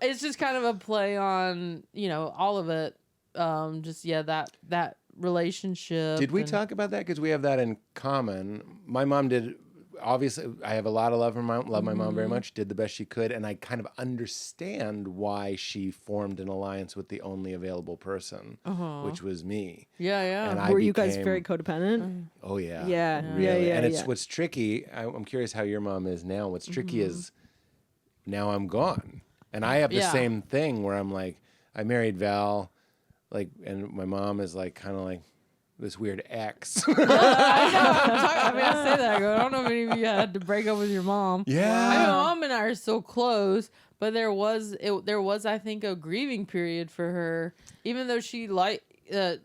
it's just kind of a play on all of it. Just that relationship. Did we and- talk about that? Because we have that in common. My mom did. Obviously, I have a lot of love for my mom. Love my mom very much. Did the best she could, and I kind of understand why she formed an alliance with the only available person, which was me. Yeah, yeah. And I Were you guys became- very codependent? Oh yeah, Yeah, really. yeah, And it's yeah. what's tricky. I'm curious how your mom is now. What's tricky is now I'm gone, and I have the Yeah. same thing where I'm like, I married Val, like, and my mom is like kind of like this weird ex. I say that. I go, I don't know if any of you had to break up with your mom. Yeah. I mean, my mom and I are so close, but there was I think a grieving period for her, even though she liked that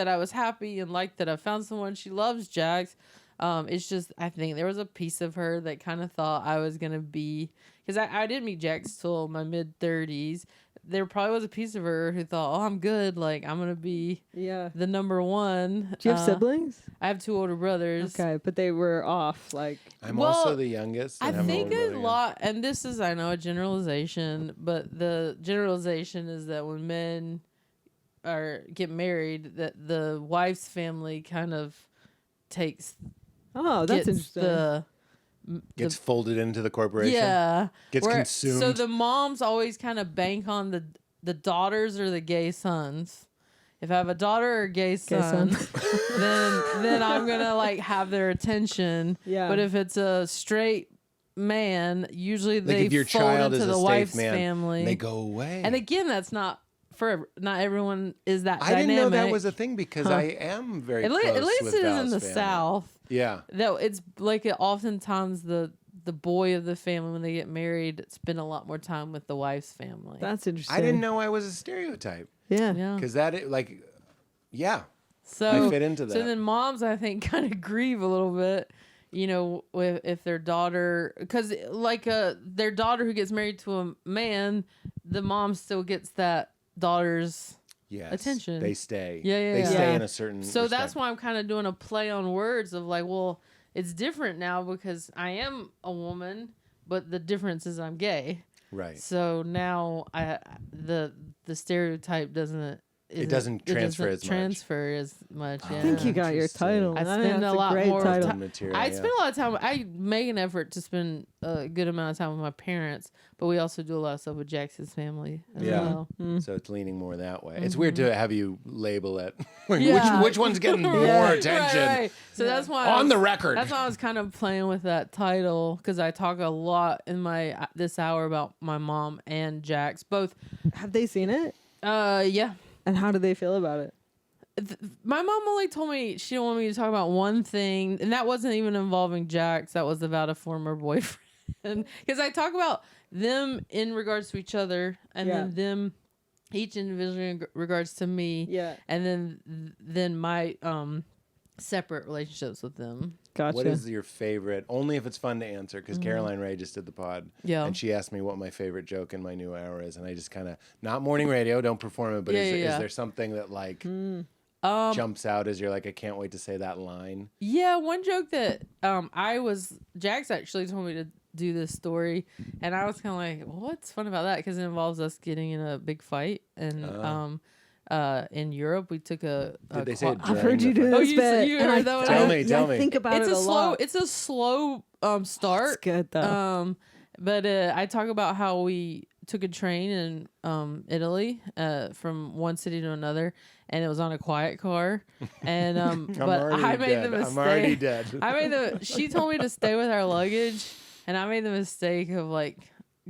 I was happy and liked that I found someone. She loves Jax. It's just I think there was a piece of her that kind of thought I was gonna be, because I didn't meet Jax till my mid-30s. There probably was a piece of her who thought, oh, I'm good. Like, I'm going to be Yeah. the number one. Do you have siblings? I have 2 older brothers. Okay, but they were off. Like, I'm Well, also the youngest. I and have an think older a brother, lot, and this is, I know, a generalization, but the generalization is that when men or get married, that the wife's family kind of takes Oh, that's gets interesting. Gets folded into the corporation. Yeah. Gets consumed. So the moms always kind of bank on the daughters or the gay sons. If I have a daughter or a gay son, then I'm gonna like have their attention. Yeah. But if it's a straight man, usually Like they if your fold child into is a the safe wife's man, family. they go away. And again, that's not not everyone is that I dynamic. didn't know that was a thing because I am very At close least with it is Val's in the family. South. Yeah. Though it's like oftentimes the boy of the family, when they get married, spend a lot more time with the wife's family. That's interesting. I didn't know I was a stereotype Yeah. Yeah. because yeah. So I fit into that. So then moms, I think, kind of grieve a little bit, if their daughter, because like their daughter who gets married to a man, the mom still gets that daughter's attention. They stay. Yeah. They stay in a certain. So respect. that's why I'm kind of doing a play on words of like, well, it's different now because I am a woman, but the difference is I'm gay. Right. So now the stereotype doesn't transfer as much. Transfer as much. I Yeah. think you got your title. I spend That's a lot great more title. time. Material, I yeah. spend a lot of time. I make an effort to spend a good amount of time with my parents, but we also do a lot of stuff with Jackson's family as well. So it's leaning more that way. It's weird to have you label it. Yeah. which one's getting more attention? Right. So that's why On the record. That's why I was kind of playing with that title because I talk a lot in my this hour about my mom and Jax both. Have they seen it? Yeah. And how do they feel about it? My mom only told me she didn't want me to talk about one thing, and that wasn't even involving Jax. That was about a former boyfriend. Because I talk about them in regards to each other, and then them each individually in regards to me. Yeah. And then my separate relationships with them. Gotcha. What is your favorite? Only if it's fun to answer, because Mm-hmm. Caroline Ray just did the pod. Yeah. And she asked me what my favorite joke in my new hour is, and I just kind of not morning radio, don't perform it, but is there something that like jumps out as you're like, I can't wait to say that line? Yeah, one joke that Jax actually told me to do this story, and I was kind of like, well, what's fun about that? Because it involves us getting in a big fight, and in Europe we took a. Did they say it I've heard you do Oh, this bit. you and heard that one? Tell me. I think about It's it a slow. lot. It's a slow start. It's good though. But I talk about how we took a train in Italy from one city to another, and it was on a quiet car. And but I made the mistake. I'm already dead. She told me to stay with our luggage, and I made the mistake of like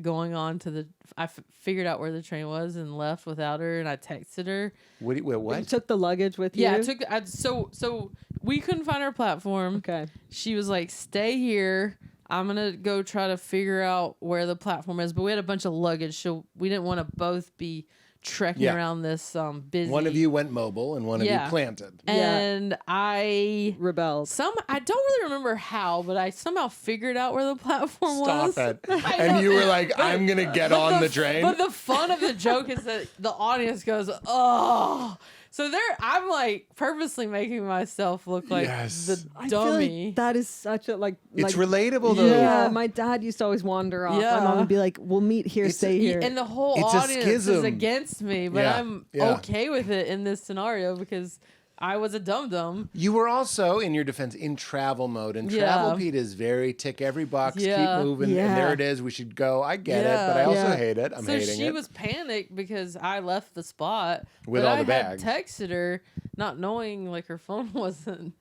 going on to I figured out where the train was and left without her, and I texted her. Wait, You what? took the luggage with you? Yeah, so we couldn't find our platform. Okay. She was like, "Stay here. I'm gonna go try to figure out where the platform is." But we had a bunch of luggage, so we didn't want to both be trekking around this busy. One of you went mobile and one of you planted. And I rebelled. I don't really remember how, but I somehow figured out where the platform was. Stop it. I And know. you were like, I'm going to get on the train. But the fun of the joke is that the audience goes, "Oh." So I'm like purposely making myself look like the I feel dummy. like that is such a It's like, relatable though. Yeah, my dad used to always wander off. Yeah. My mom would be like, "We'll meet here, stay here." And the whole It's a audience is schism. against me, but Yeah, I'm yeah. okay with it in this scenario because I was a dum-dum. You were also, in your defense, in travel mode. And Yeah. travel, Pete, is very tick every box, Yeah. keep moving, and Yeah. there it is. We should go. I get it, but I also hate it. I'm so hating she it. was panicked because I left the spot. With but all the I bags. had texted her, not knowing like her phone wasn't.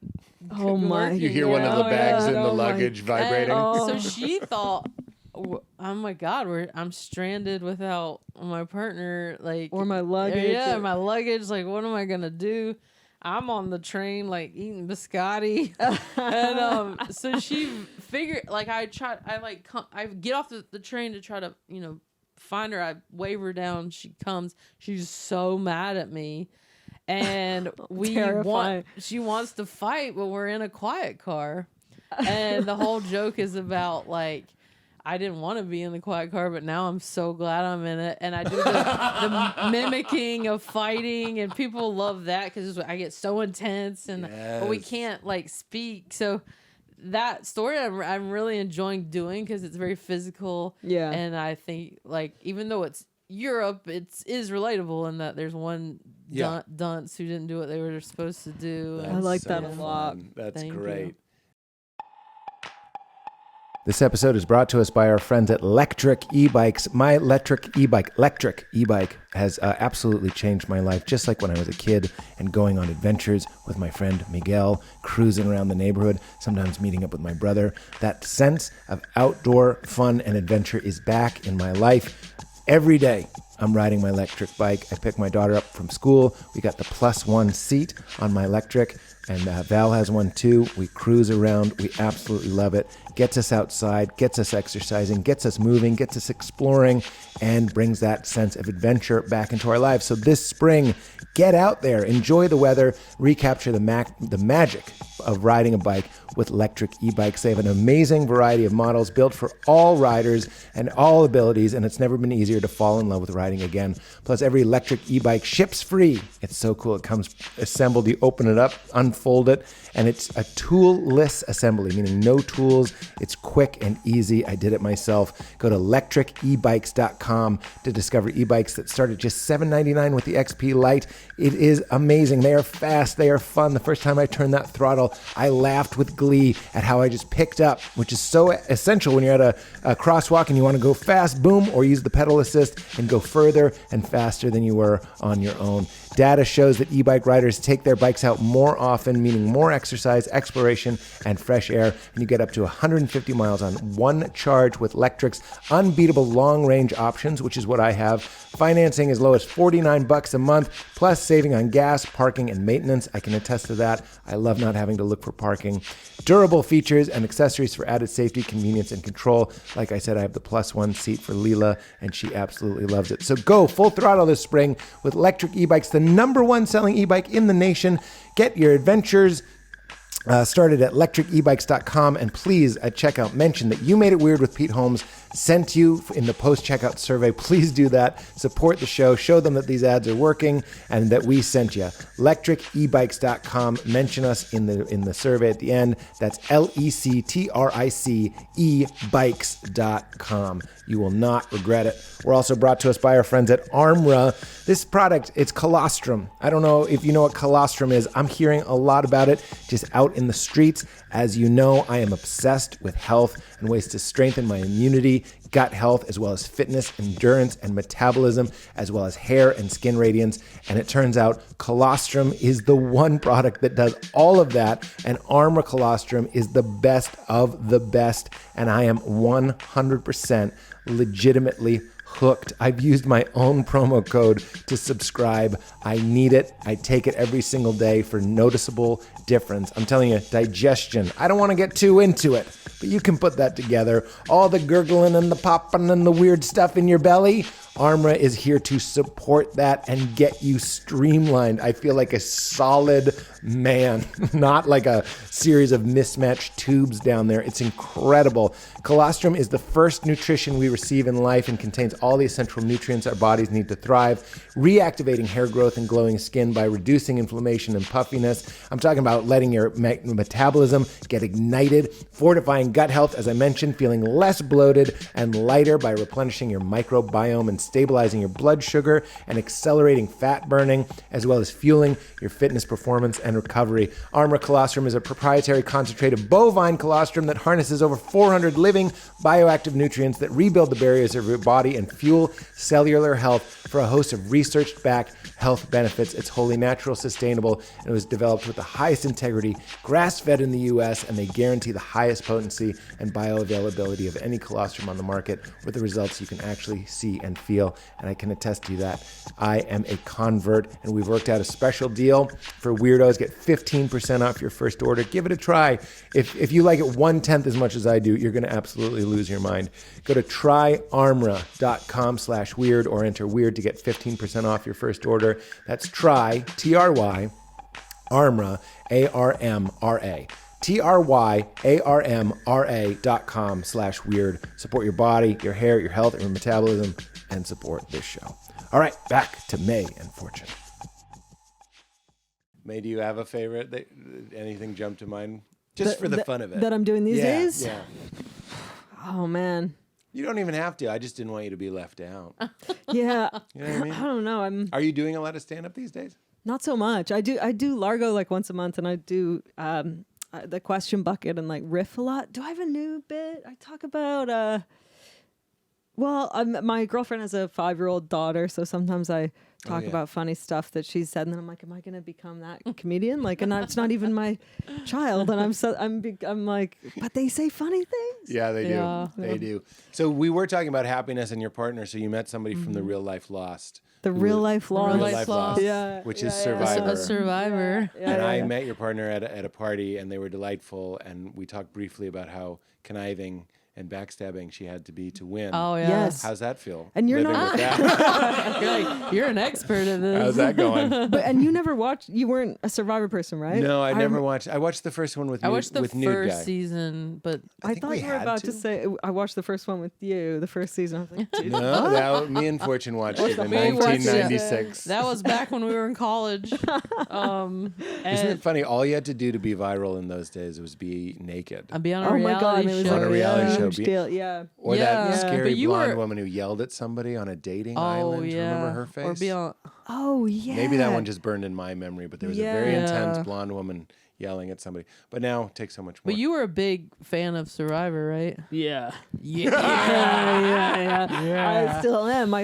Oh my! You hear one of the God. bags in the Oh my- luggage vibrating. So she thought, "Oh my God, I'm stranded without my partner, like Or my luggage. Yeah, or- my luggage. Like, what am I gonna do?" I'm on the train, like eating biscotti, and so she figured, like, I get off the train to try to, find her. I wave her down. She comes. She's so mad at me, and Terrifying. she wants to fight, but we're in a quiet car, and the whole joke is about like, I didn't want to be in the quiet car, but now I'm so glad I'm in it. And I do the mimicking of fighting, and people love that because I get so intense, but we can't like speak. So that story I'm really enjoying doing because it's very physical. Yeah. And I think like even though it's Europe, is relatable in that there's one Yeah. dunce who didn't do what they were supposed to do. I like so that a lot. fun. That's Thank great. you. This episode is brought to us by our friends at Electric E-Bikes. My electric e-bike has absolutely changed my life, just like when I was a kid and going on adventures with my friend Miguel, cruising around the neighborhood, sometimes meeting up with my brother. That sense of outdoor fun and adventure is back in my life. Every day, I'm riding my electric bike. I pick my daughter up from school. We got the +1 seat on my electric, and Val has one too. We cruise around. We absolutely love it. Gets us outside, gets us exercising, gets us moving, gets us exploring, and brings that sense of adventure back into our lives. So this spring, get out there, enjoy the weather, recapture the magic of riding a bike with electric e-bikes. They have an amazing variety of models built for all riders and all abilities, and it's never been easier to fall in love with riding again. Plus, every electric e-bike ships free. It's so cool. It comes assembled. You open it up, unfold it, and it's a tool-less assembly, meaning no tools. It's quick and easy. I did it myself. Go to electricebikes.com to discover e-bikes that start at just $7.99 with the XP Lite. It is amazing. They are fast. They are fun. The first time I turned that throttle, I laughed with glee at how I just picked up, which is so essential when you're at a crosswalk and you want to go fast, boom, or use the pedal assist and go further and faster than you were on your own. Data shows that e-bike riders take their bikes out more often, meaning more exercise, exploration, and fresh air. And you get up to 150 miles on one charge with Lectric's unbeatable long-range options, which is what I have. Financing as low as $49 a month, plus saving on gas, parking, and maintenance. I can attest to that. I love not having to look for parking. Durable features and accessories for added safety, convenience, and control. Like I said, I have the +1 seat for Leela, and she absolutely loves it. So go full throttle this spring with electric e-bikes, the #1 selling e-bike in the nation. Get your adventures started at electricebikes.com, and please at checkout mention that You Made It Weird with Pete Holmes sent you in the post-checkout survey. Please do that. Support the show. Show them that these ads are working and that we sent you. electricebikes.com. Mention us in the survey at the end. That's LECTRICE bikes.com. You will not regret it. We're also brought to us by our friends at Armra. This product, it's colostrum. I don't know if you know what colostrum is. I'm hearing a lot about it just out in the streets. As you know, I am obsessed with health and ways to strengthen my immunity, gut health, as well as fitness, endurance, and metabolism, as well as hair and skin radiance. And it turns out colostrum is the one product that does all of that. And Armra colostrum is the best of the best. And I am 100% legitimately hooked. I've used my own promo code to subscribe. I need it. I take it every single day for noticeable difference. I'm telling you, digestion. I don't want to get too into it, but you can put that together. All the gurgling and the popping and the weird stuff in your belly. Armra is here to support that and get you streamlined. I feel like a solid man, not like a series of mismatched tubes down there. It's incredible. Colostrum is the first nutrition we receive in life and contains all the essential nutrients our bodies need to thrive, reactivating hair growth and glowing skin by reducing inflammation and puffiness. I'm talking about letting your metabolism get ignited, fortifying gut health, as I mentioned, feeling less bloated and lighter by replenishing your microbiome and stabilizing your blood sugar and accelerating fat burning, as well as fueling your fitness performance and recovery. Armra colostrum is a proprietary concentrated bovine colostrum that harnesses over 400 living bioactive nutrients that rebuild the barriers of your body and fuel cellular health for a host of research-backed health benefits. It's wholly natural, sustainable, and it was developed with the highest integrity, grass-fed in the U.S., and they guarantee the highest potency and bioavailability of any colostrum on the market with the results you can actually see and feel. And I can attest to you that I am a convert, and we've worked out a special deal for weirdos. Get 15% off your first order. Give it a try. If you like it 1/10 as much as I do, you're going to absolutely lose your mind. Go to tryarmra.com/weird or enter weird to get 15% off your first order. That's try, T-R-Y, Armra, A-R-M-R-A. tryarmra.com/weird. Support your body, your hair, your health, and your metabolism, and support this show. All right, back to Mae and Fortune. Mae, do you have a favorite? Anything jump to mind? Just for the fun of it. That I'm doing these days? Yeah. Oh, man. You don't even have to. I just didn't want you to be left out. Yeah. You know what I mean? I don't know. Are you doing a lot of stand-up these days? Not so much. I do Largo like once a month, and I do the question bucket and like riff a lot. Do I have a new bit? I talk about my girlfriend has a 5-year-old daughter, so sometimes I talk about funny stuff that she said, and then I'm like, am I going to become that comedian? Like, and it's not even my child, and I'm like, but they say funny things. Yeah, they do. Yeah. They do. So we were talking about happiness and your partner. So you met somebody from the Real Life Lost. The Real Life Lost. Real Life Lost. Yeah, which yeah, is yeah. Survivor. A survivor. Yeah, And yeah, I yeah. met your partner at a party, and they were delightful. And we talked briefly about how conniving and backstabbing she had to be to win. Oh yeah. Yes. How's that feel? And you're living not- with that? You're like, you're an expert at this. How's that going? And you never watched. You weren't a Survivor person, right? No, I never watched. I watched the first one with I nude, watched the with nude first guy. season, but I think thought we you were had about to. to say. I watched the first one with you, the first season. I was like, dude, No, me and Fortune watched it in We watched it. 1996. that was back when we were in college. Isn't it And funny? All you had to do to be viral in those days was be naked. I'd be on a oh my god, reality it was show. On a reality show. huge deal. Yeah. Or Yeah. that scary But you blonde were- woman who yelled at somebody on a dating Oh island. yeah. Remember her face? Or be on. Oh yeah. Maybe that one just burned in my memory, but there was a very Yeah. intense blonde woman yelling at somebody. But now it takes so much more. But you were a big fan of Survivor, right? Yeah. Yeah. I still am.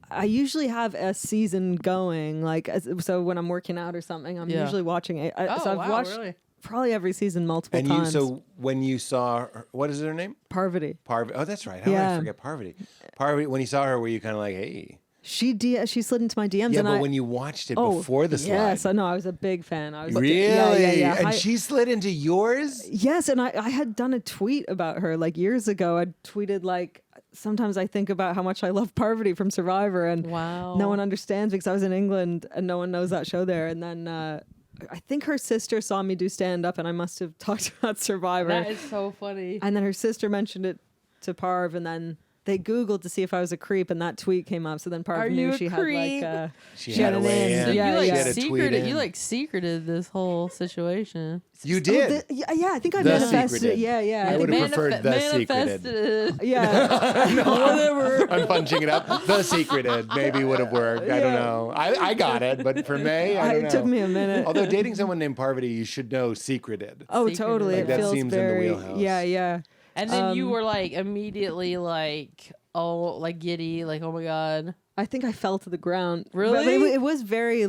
I usually have a season going. Like, so when I'm working out or something, I'm Yeah. usually watching it. Oh, So I've wow, watched really? probably every season multiple and times. so when you saw her, what is her name? Parvati. Parvati. Oh, that's right. How did I Yeah. forget Parvati? Parvati, when you saw her, were you kind of like, hey? She slid into my DMs. Yeah, and but when you watched it oh, before the slide. yes, I know. I was a big fan. I was Really? Yeah. And she slid into yours? Yes, and I had done a tweet about her like years ago. I tweeted like, sometimes I think about how much I love Parvati from Survivor, and Wow. no one understands because I was in England and no one knows that show there. And then I think her sister saw me do stand up, and I must have talked about Survivor. That is so funny. And then her sister mentioned it to Parv, and then they Googled to see if I was a creep, and that tweet came up. So then Parv Are knew you a she creep? had like She she had had a an way in. in. So Yeah, you like She had a tweet secreted. in. You like secreted this whole situation. You did. yeah, I think I The manifested secreted. it. Yeah. I I would think have preferred the secreted. manifested. yeah. Whatever. I'm punching it up. The secreted maybe would have worked. I don't know. I got it, but for May, I don't know. It took me a minute. Although dating someone named Parvati, you should know secreted. Oh, Secreted. totally. Like, It that feels seems in the very. wheelhouse. Yeah. And then you were like immediately like, oh, like giddy, like, oh my God. I think I fell to the ground. Really? But it was very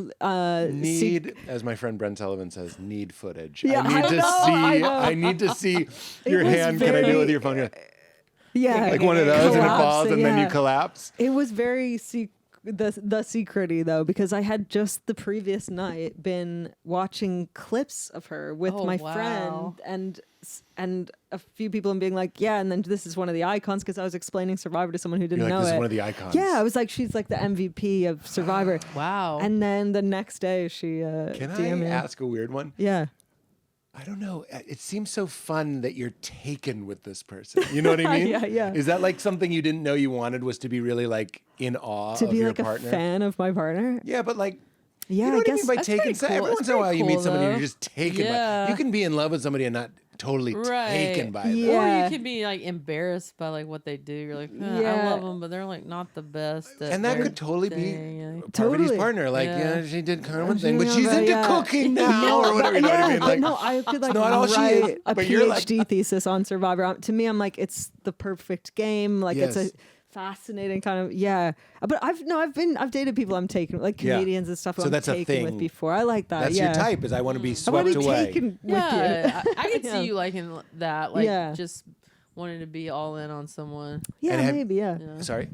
Need, as my friend Brent Sullivan says, need footage. Yeah, I need I to know, see. I know. I need to see your was hand. Can I do it very- with your phone? Yeah. yeah, Like one of those, and it collapse, falls, and then you yeah. collapse. It was very the secrety though, because I had just the previous night been watching clips of her with Oh, my wow. friend and a few people and being like, yeah, and then this is one of the icons because I was explaining Survivor to someone who didn't You're like, know this it. is one of the icons. Yeah, I was like, she's like the MVP of Survivor. Wow. And then the next day she Can DM I me. ask a weird one? Yeah. I don't know. It seems so fun that you're taken with this person. You know what I mean? Yeah. Is that like something you didn't know you wanted, was to be really like in awe To of be your like partner? a fan of my partner. Yeah, but like, Yeah, you know I what I guess mean by That's taken? pretty cool. Every That's once in a while, pretty you meet cool, somebody and though. you're just taken by. Yeah. You can be in love with somebody and not totally Right. taken by them. Yeah. Or you can be like embarrassed by like what they do. You're like, I Yeah. love them, but they're like not the best. at And that their could totally thing. be Parvati's Totally. partner. Like, Yeah. she did kind of one thing, but she's Yeah, into yeah. cooking now or whatever. You know what I mean? but Like, no, I could like not all she write is, a but you're PhD like- thesis on Survivor. To me, I'm like, it's the perfect game. Like it's Yes. a fascinating kind of But I've dated people I'm taken like Yeah. comedians and stuff who So I'm that's a taken thing. with before. I like that. that's yeah. your type, is I want to be I want swept to be away. taken with Yeah, you. I could Yeah. see you liking that. Like Yeah. just wanting to be all in on someone. Yeah, And have- maybe. Yeah. Sorry.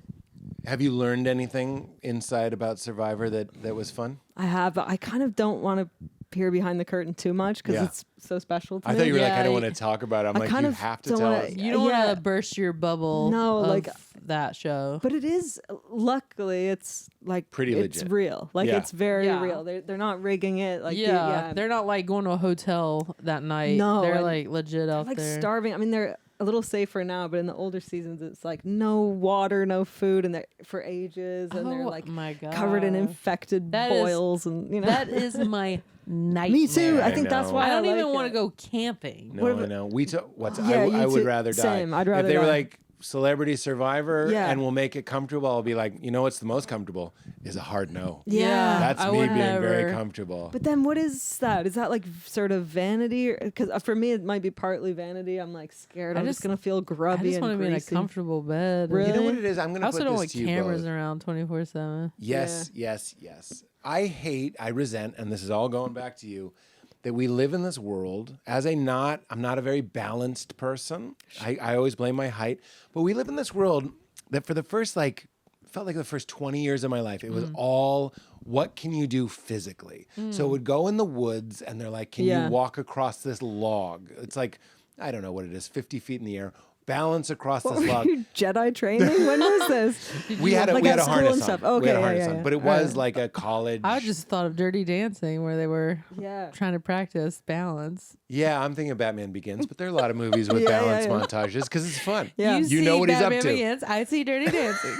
Have you learned anything inside about Survivor that was fun? I have. But I kind of don't want to peer behind the curtain too much because Yeah. it's so special to I me. thought you were like, Yeah, I don't you- want to talk about it. I'm I like, kind you of have to don't tell wanna- us. You don't want Yeah. to burst your bubble. No, of like- that show. But it is, luckily, it's like Pretty it's legit. real. Like Yeah. it's very Yeah. real. They're not rigging it. Like yeah, they're not like going to a hotel that night. No, they're and like legit out like there. starving. I mean, they're a little safer now, but in the older seasons, it's like no water, no food, and they're for ages, and they're Oh like my God. covered in infected That is- boils, and you know. That is my nightmare. Me too. I I think that's know. why I don't even like want it. to go camping. No, What I know. I you would too. rather die. Same. I'd rather If they were die. like, Celebrity Survivor Yeah. and we'll make it comfortable, I'll be like, you know what's the most comfortable? Is a hard no. Yeah. That's I me would being very never. comfortable. But then what is that? Is that like sort of vanity? Because for me, it might be partly vanity. I'm like scared. I'm just going to feel I grubby just and want to be in a greasy. comfortable bed. Really? You know what it is? I'm going I to also put don't this want to you cameras both. around 24/7. Yes, yes, yes. I resent, and this is all going back to you, that we live in this world as I'm not a very balanced person. I always blame my height, but we live in this world that for the first felt like the first 20 years of my life, it was all, what can you do physically? So it would go in the woods and they're like, can Yeah. you walk across this log? It's like, I don't know what it is, 50 feet in the air, balance across this log. You Jedi training? When was this? We had a Like at school harness and on. stuff. We Okay, had a yeah, harness yeah, on, yeah. but it was like a college. I just thought of Dirty Dancing where they were Yeah. trying to practice balance. Yeah, I'm thinking of Batman Begins, but there are a lot of movies with Yeah, balance yeah. montages because it's fun. Yeah. You know see what he's up Batman to. Begins, I see Dirty Dancing.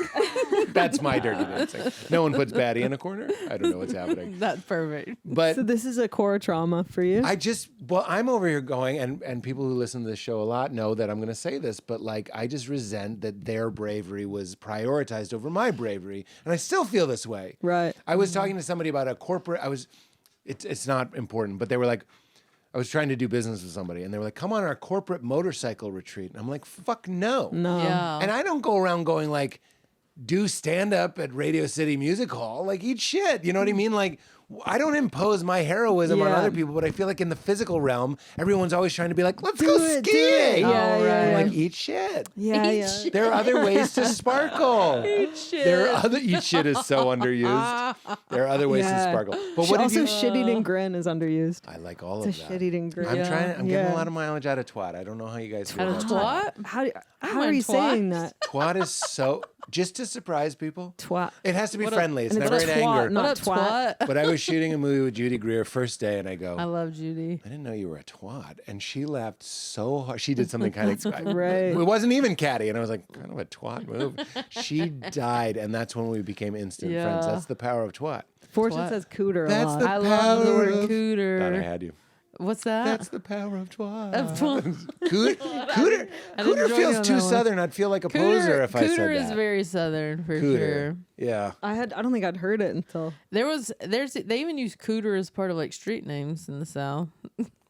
That's my Dirty Dancing. No one puts Batty in a corner. I don't know what's happening. That's perfect. But So this is a core trauma for you? I'm over here going, and people who listen to this show a lot know that I'm going to say this, but like, I just resent that their bravery was prioritized over my bravery. And I still feel this way. Right. I was talking to somebody about a corporate, it's not important, but they were like, I was trying to do business with somebody and they were like, come on our corporate motorcycle retreat. And I'm like, fuck no. No. Yeah. And I don't go around going like, do stand up at Radio City Music Hall, like eat shit. You know what I mean? Like, I don't impose my heroism on Yeah. other people, but I feel like in the physical realm, everyone's always trying to be like, let's Do go it, do skiing. it. Yeah, Oh, yeah, right. yeah. I'm like, eat shit. Yeah, Eat yeah. shit. There are other ways to sparkle. Eat shit. There are other eat shit is so underused. There are other ways to Yeah. sparkle. But what did Also, you? shit-eating grin is underused. I like all It's a of that. shit-eating grin. I'm trying. I'm getting Yeah. a lot of mileage out of twat. I don't know how you guys feel Out of about twat? How are mind you twat. saying that? Twat is so just to surprise people. Twat. It has to be What a- friendly. It's and it's never a in twat, anger. not What up, twat? But I was shooting a movie with Judy Greer first day, and I go, I love Judy. I didn't know you were a twat. And she laughed so hard. She did something kind of great. It wasn't even catty. And I was like, kind of a twat move. She died, and that's when we became instant friends. Yeah. That's the power of twat. Fortune Twat. says cooter That's a lot. the I love the power word of- Thought I cooter. had you. What's that? That's the power of twat. Of twat. Cooter I didn't cooter join feels on too that one. southern. I'd feel like a poser if I said Cooter that. is very southern for Cooter. sure. Yeah. I don't think I'd heard it until. They even use cooter as part of like street names in the South.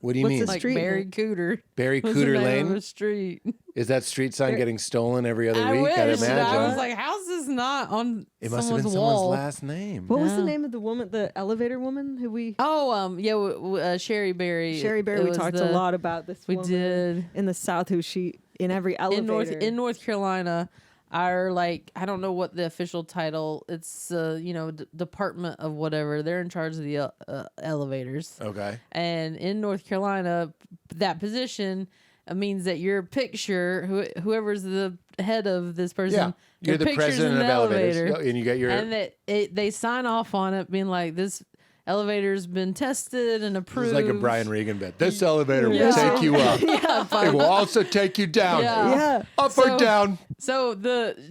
What do you What's mean? the Like street Barry name? Cooter. Barry was the Cooter name of Lane? a street. Is that street sign getting stolen every other I week? wish. I'd I imagine. was like, how's this not on It must have been someone's someone's wall? last name. What was the Yeah. name of the woman, the elevator woman who we? Oh, Sherry Berry. Sherry Berry. It We was talked the- a lot about this. We woman did. in the South, who she in every elevator. in North Carolina. Our I don't know what the official title. It's department of whatever. They're in charge of the elevators. Okay. And in North Carolina, that position means that your picture, whoever's the head of this person, Yeah. You're their the picture's president in of the elevators. elevator. And you get your. And that they sign off on it, being like, this elevator's been tested and It approved. was like a Brian Regan bit. This elevator will Yeah. take you up. Yeah, It will also take you down. Yeah. Yeah. Up So- or down. So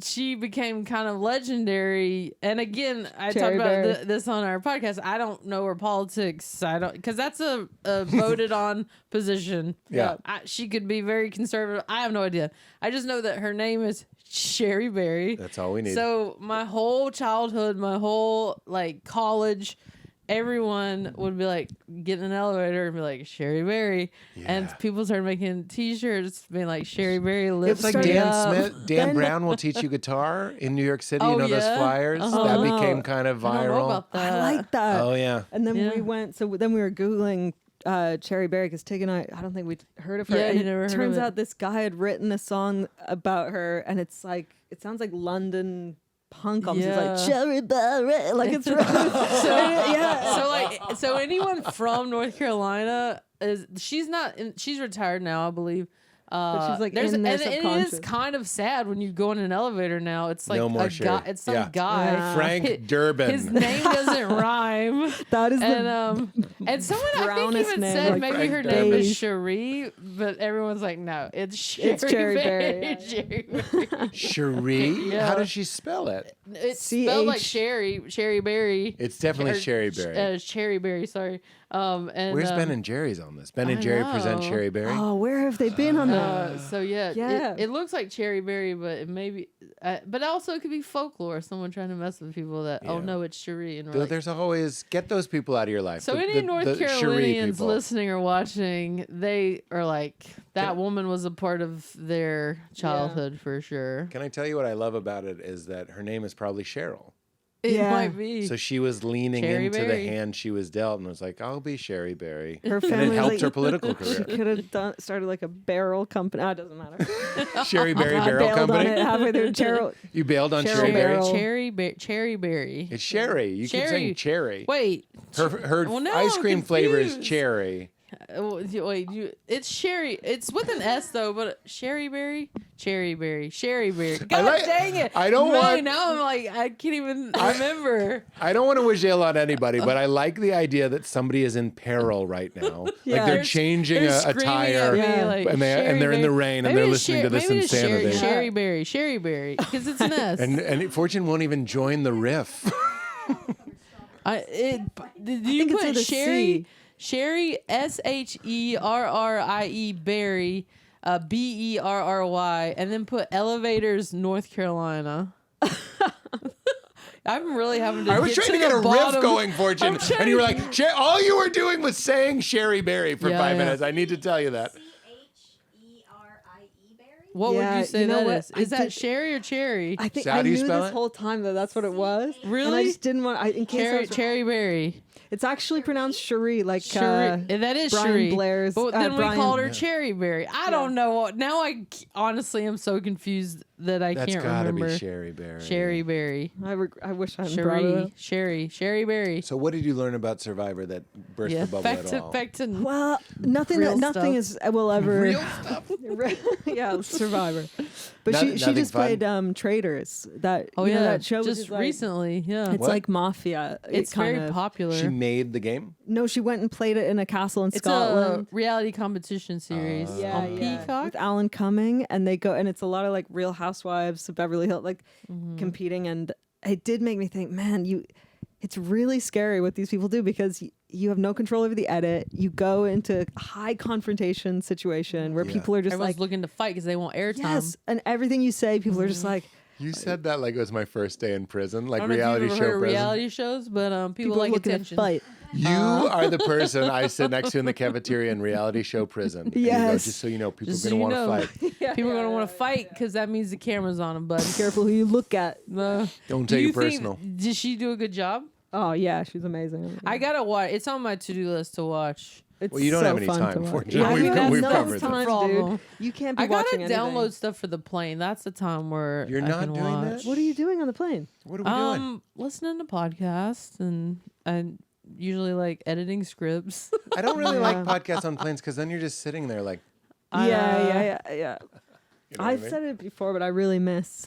she became kind of legendary, and again, I Cherry talked Berry. about this on our podcast. I don't know her politics. I don't, because that's a voted on position. Yeah. She could be very conservative. I have no idea. I just know that her name is Sherry Berry. That's all we need. So my whole childhood, my whole college, everyone would be like, get in an elevator and be like, Sherry Berry. And Yeah. people started making t-shirts being like, Sherry Berry lives It's like straight Dan up. Smith. Dan Then- Brown will teach you guitar in New York City. Oh, You know those yeah? flyers? Uh-huh. That Oh. became kind of I don't know viral. about that. I like that. Oh, yeah. And then Yeah. we went. So then we were googling Cherry Berry because Tig and I don't think we'd heard of her. Yeah, and you never heard of turns it. out this guy had written a song about her, and it sounds like London punk almost. It's Yeah. like Cherry Berry, like it's really, yeah. So anyone from North Carolina she's retired now, I believe. But she's, like, there's- in their and it subconscious. is kind of sad when you go in an elevator now. It's like No more a Sherry. guy. It's some Yeah. guy. Yeah. Frank Hi- Durbin. His name doesn't rhyme. time. That is And someone I think brownest even name, said like maybe Frank her name is Beige. Cherie, but everyone's like, no, it's Cherry It's Cherry Berry. Berry, Cherry Berry. Cherie? Yeah. How does she spell it? It's spelled like CH. cherry berry. It's definitely Or- Cherry Berry. Cherry berry, sorry. And Where's Ben and Jerry's on this? Ben and I Jerry present know. Cherry Berry. Oh, where have they been on that? so yeah, Yeah. it looks like cherry berry, but it maybe, but also it could be folklore. Someone trying to mess with people that oh Yeah. no, it's Cherie. And we're Though like, there's always get those people out of your life. so The- any the- North the Cherie Carolinians people. listening or watching, they are like that Can- woman was a part of their childhood for sure. Can I tell you what I love about it is that her name is probably Cheryl. It Yeah. might be. So she was leaning Cherry into Berry. the hand she was dealt and was like, I'll be Cherry Berry. Her And family it helped like, her political She career. could have started like a barrel company. It doesn't matter. Cherry Berry I Barrel bailed on it Company. halfway through. Cheryl. You bailed on Cheryl Cherry Berry? Barrel. Cherry berry. It's Sherry. You keep saying cherry. Wait. Her Well, now ice I'm cream flavor is confused. cherry. Wait, it's sherry. It's with an S though, but cherry berry. God like- dang it! I don't want- Now I'm like I can't even remember. I don't want to wish ill on anybody, but I like the idea that somebody is in peril right now. Yeah. Like they're changing They're a screaming tire. at me, Yeah. like, And they're in the rain and Maybe they're it's listening to this maybe it's insanity. Sherry berry, because it's an S. And Fortune won't even join the riff. Do you think it's put with a Sherry? C. Sherry Sherrie Berry Berry, and then put Elevators North Carolina. I'm really having to. I was get trying to get the a bottom. riff going, Fortune, I'm trying and you were to- like, all you were doing was saying Sherry Berry for Yeah, 5 yeah. minutes. I need to tell you that. Cherie Berry. What Yeah, would you say you know that what? is? I Is that did- Sherry or Cherry? I think So how I do you knew spell this it? whole time that that's what it was. And I Really? just didn't want. In case I was, Cherry Berry. it's actually pronounced Cherie, like Cherie. That is Brian Cherie. Blair's. But then we Brian- called her Cherry Berry. I don't know. Now I honestly am so confused that I That's can't gotta remember. be Sherry Berry. Cherry Berry. I wish I hadn't brought it up. Sherry Berry. So what did you learn about Survivor that burst the bubble at all? back to Well, nothing Real nothing stuff. is will ever Real stuff. yeah, Survivor. But Nothing- she nothing just fun? played Traitors. That Oh you yeah, know, that show was just just like, recently. Yeah, It's What? like Mafia. it's very popular. She made the game? No, she went and played it in a castle in It's Scotland. a reality competition series Yeah, on yeah. Peacock. With Alan Cumming, and they go, and it's a lot of like Real Housewives of Beverly Hills, like Mm-hmm. competing, and it did make me think, man, it's really scary what these people do because you have no control over the edit. You go into high confrontation situation where Yeah. people are just Everyone's like, looking to fight because they want airtime. yes, and everything you say, people are just like, You said that like it was my first day in prison, I like don't know if reality you've ever show heard of prison. reality shows, but people people like looking attention. to fight. You are the person I sit next to in the cafeteria in reality show prison. And you go, Yes. just so you know, people Just are so going to you want know. to fight. People are gonna want to fight because that means the camera's on them, bud. Careful who you look at. No. Don't Do take you it personal. think? Did she do a good job? Oh yeah, she's amazing. I gotta watch. It's on my to-do list to watch. It's Well, you don't so have any fun time, to watch. fortunately. Yeah, We've you co- have we've no covered time, this. dude. Problem. You can't be I gotta watching anything. download stuff for the plane. That's the time where You're I not can doing watch. that? What are you doing on the plane? What are we doing? Listening to podcasts and usually like editing scripts. I don't really like Yeah. podcasts on planes because then you're just sitting there like, Yeah. you know what I I've mean? said it before, but I really miss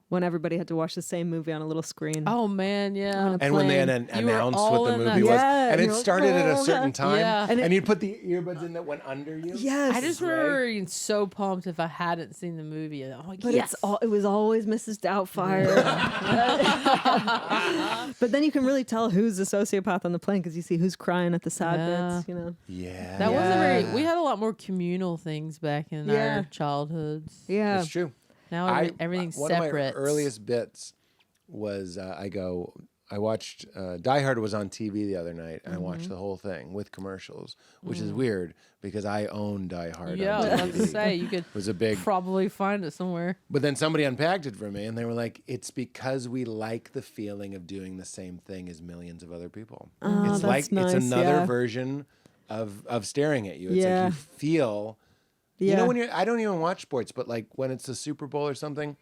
when everybody had to watch the same movie on a little screen. Oh man, yeah. And when they plane. had You were announced all what the in movie that. was, Yeah, and it you're like, started at a "Oh, certain yeah." time, Yeah. and you'd put the earbuds in that went under you. Yes. I just remember being so pumped if I hadn't seen the movie. And I'm like, But yes. it was always Mrs. Doubtfire. But then you can really tell who's the sociopath on the plane because you see who's crying at the sad Yeah. bits, you know. Yeah, That wasn't very. Yeah. We had a lot more communal things back in Yeah. our childhoods. Yeah. That's true. Now everything's one separate. of my earliest bits was I watched Die Hard was on TV the other night, and I watched the whole thing with commercials, which is weird because I own Die Hard. Yeah, on I TV. was to say you could It was a big. probably find it somewhere. But then somebody unpacked it for me, and they were like, "It's because we like the feeling of doing the same thing as millions of other people. Oh, It's that's like nice, it's another yeah. version of staring at you. It's Yeah. like you feel. Yeah. You know when I don't even watch sports, but like when it's the Super Bowl or something,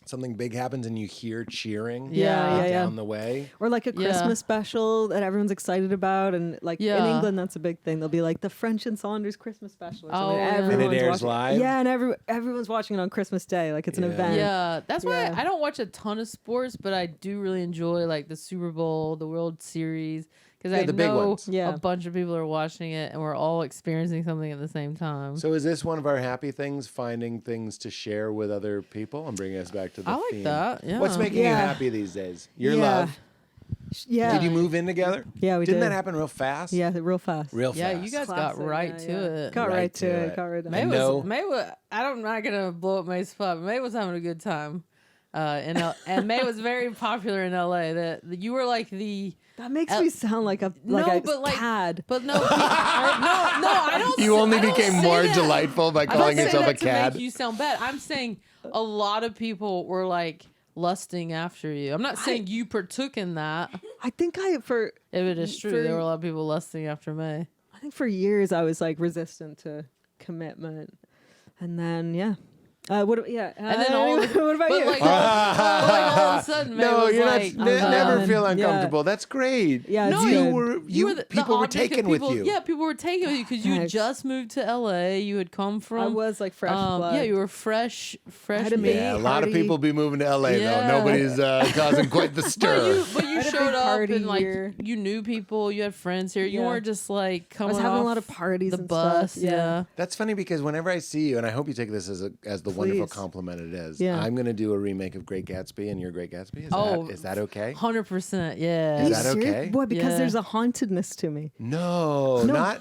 something big happens and you hear cheering Yeah. down the way. Or like a Yeah. Christmas special that everyone's excited about, and like in Yeah. England, that's a big thing. They'll be like the French and Saunders Christmas special. Or something. Oh, yeah. And it Everyone's airs watching live? Yeah, and everyone's watching it on Christmas Day, like it's an Yeah. event. Yeah, that's why Yeah. I don't watch a ton of sports, but I do really enjoy like the Super Bowl, the World Series, because I the big know ones. Yeah. a bunch of people are watching it and we're all experiencing something at the same time. So is this one of our happy things, finding things to share with other people? I'm bringing us back to the I like theme. that. Yeah. What's making you Yeah. happy these days? Your Yeah. love. Yeah. Did you move in together? Yeah, we Didn't did. that happen real fast? Yeah, real fast. Real Yeah, fast. you guys Classic, got right yeah, to yeah. it. Got Right right to to it. it. Got right to May it. know- was May was I'm not gonna blow up May's spot, but May was having a good time. And May was very popular in LA. That you were like the That makes me sound like a cad. but no, I don't. You only I don't became say more that. delightful by I don't calling say yourself a that to cad. make you sound bad. I'm saying a lot of people were like lusting after you. I'm not saying you partook in that. I think If it is true, For- there were a lot of people lusting after May. I think for years I was like resistant to commitment, and then what about you? But like all of a sudden, May No, was you're like, not. Never done. feel Yeah. uncomfortable. That's great. Yeah, No, it's you good. were. You were the people were object of taken with people- you. Yeah, people were taken with you because you had Thanks. just moved to LA. You had come from. I was like fresh blood. Yeah, you were fresh had a meat. big Yeah, a lot of party. people be moving to LA Yeah. though. Nobody's causing quite the stir. But you had a showed big up party and like here. you knew people. You had friends here. You Yeah. weren't just like I coming. was having a off lot of parties the and bus. stuff. Yeah. That's funny because whenever I see you, and I hope you take this as the wonderful Please. compliment it is. Yeah. I'm going to do a remake of Great Gatsby, and you're Great Gatsby. Is that okay? 100%. Are Yeah. you Is that serious? okay? Boy, because Yeah. there's a hauntedness to me. No, not.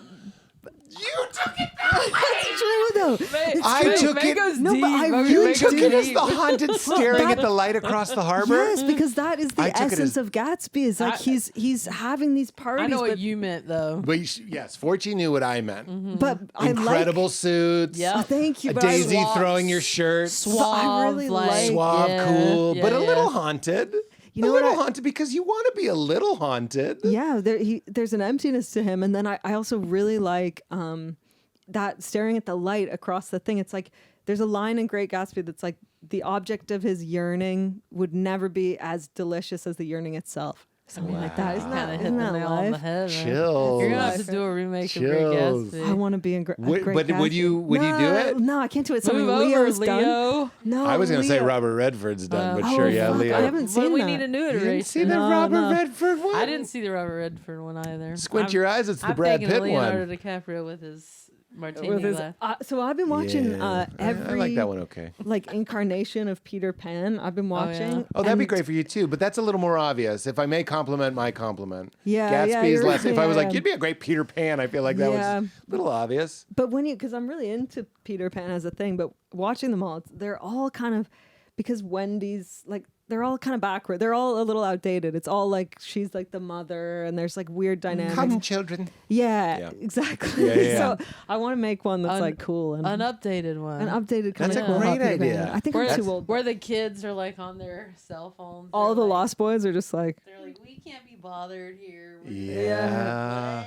You took it. It's true though. I took it. No, but I Maybe You really took it as deep. the haunted staring at the light across the harbor. Yes, because that is I the took it essence as- of Gatsby. Is like he's having these parties. I know but, what you meant though. But yes, Fortune knew what I meant. but I Incredible like. suits. Yeah. Oh, thank you. A but I daisy love- throwing your shirt. Suave, really like, like- Suave, yeah, cool, yeah, but a yeah. little haunted. You know a what little I- haunted because you want to be a little haunted. Yeah, there's an emptiness to him, and then I also really like that staring at the light across the thing. It's like there's a line in Great Gatsby that's like the object of his yearning would never be as delicious as the yearning itself. Something like that. Isn't Kind that, of hit isn't the that nail on the life? head. man. Chills. You're gonna have to do a remake of Great Chills. Gatsby. I want to be in Great Would Gatsby. you do it? No, I can't do it. Something Move over, Leo's Leo. done. No, I was going to say Leo. Robert Redford's done, but Oh, sure, yeah, fuck, Leo. I haven't But seen we that. need a new You didn't iteration. see the No, Robert no. Redford one? I didn't see the Robert Redford one either. Squint your eyes, it's the I'm Brad thinking Pitt Leonardo one. DiCaprio with his martini With his, glass. so I've been watching Yeah. every I like that one okay. like incarnation of Peter Pan. I've been watching. yeah. Oh, that'd be and- great for you too, but that's a little more obvious. If I may compliment my compliment. Yeah, yeah, Gatsby is you're less. right. If I was Yeah, like, yeah. you'd be a great Peter Pan, I feel like that Yeah. was a little obvious. But because I'm really into Peter Pan as a thing, but watching them all, they're all kind of, because Wendy's like, they're all kind of backward. They're all a little outdated. It's all like she's like the mother, and there's like weird dynamics. Come, children. Yeah, Yeah. exactly. Yeah, yeah. So I want to make one that's like cool and An updated one. an updated kind That's of a cool great hot Peter Pan. idea. I think where, I'm too old. where the kids are like on their cell phones. All They're the like, Lost Boys are just like, They're like, we can't be bothered here. Yeah.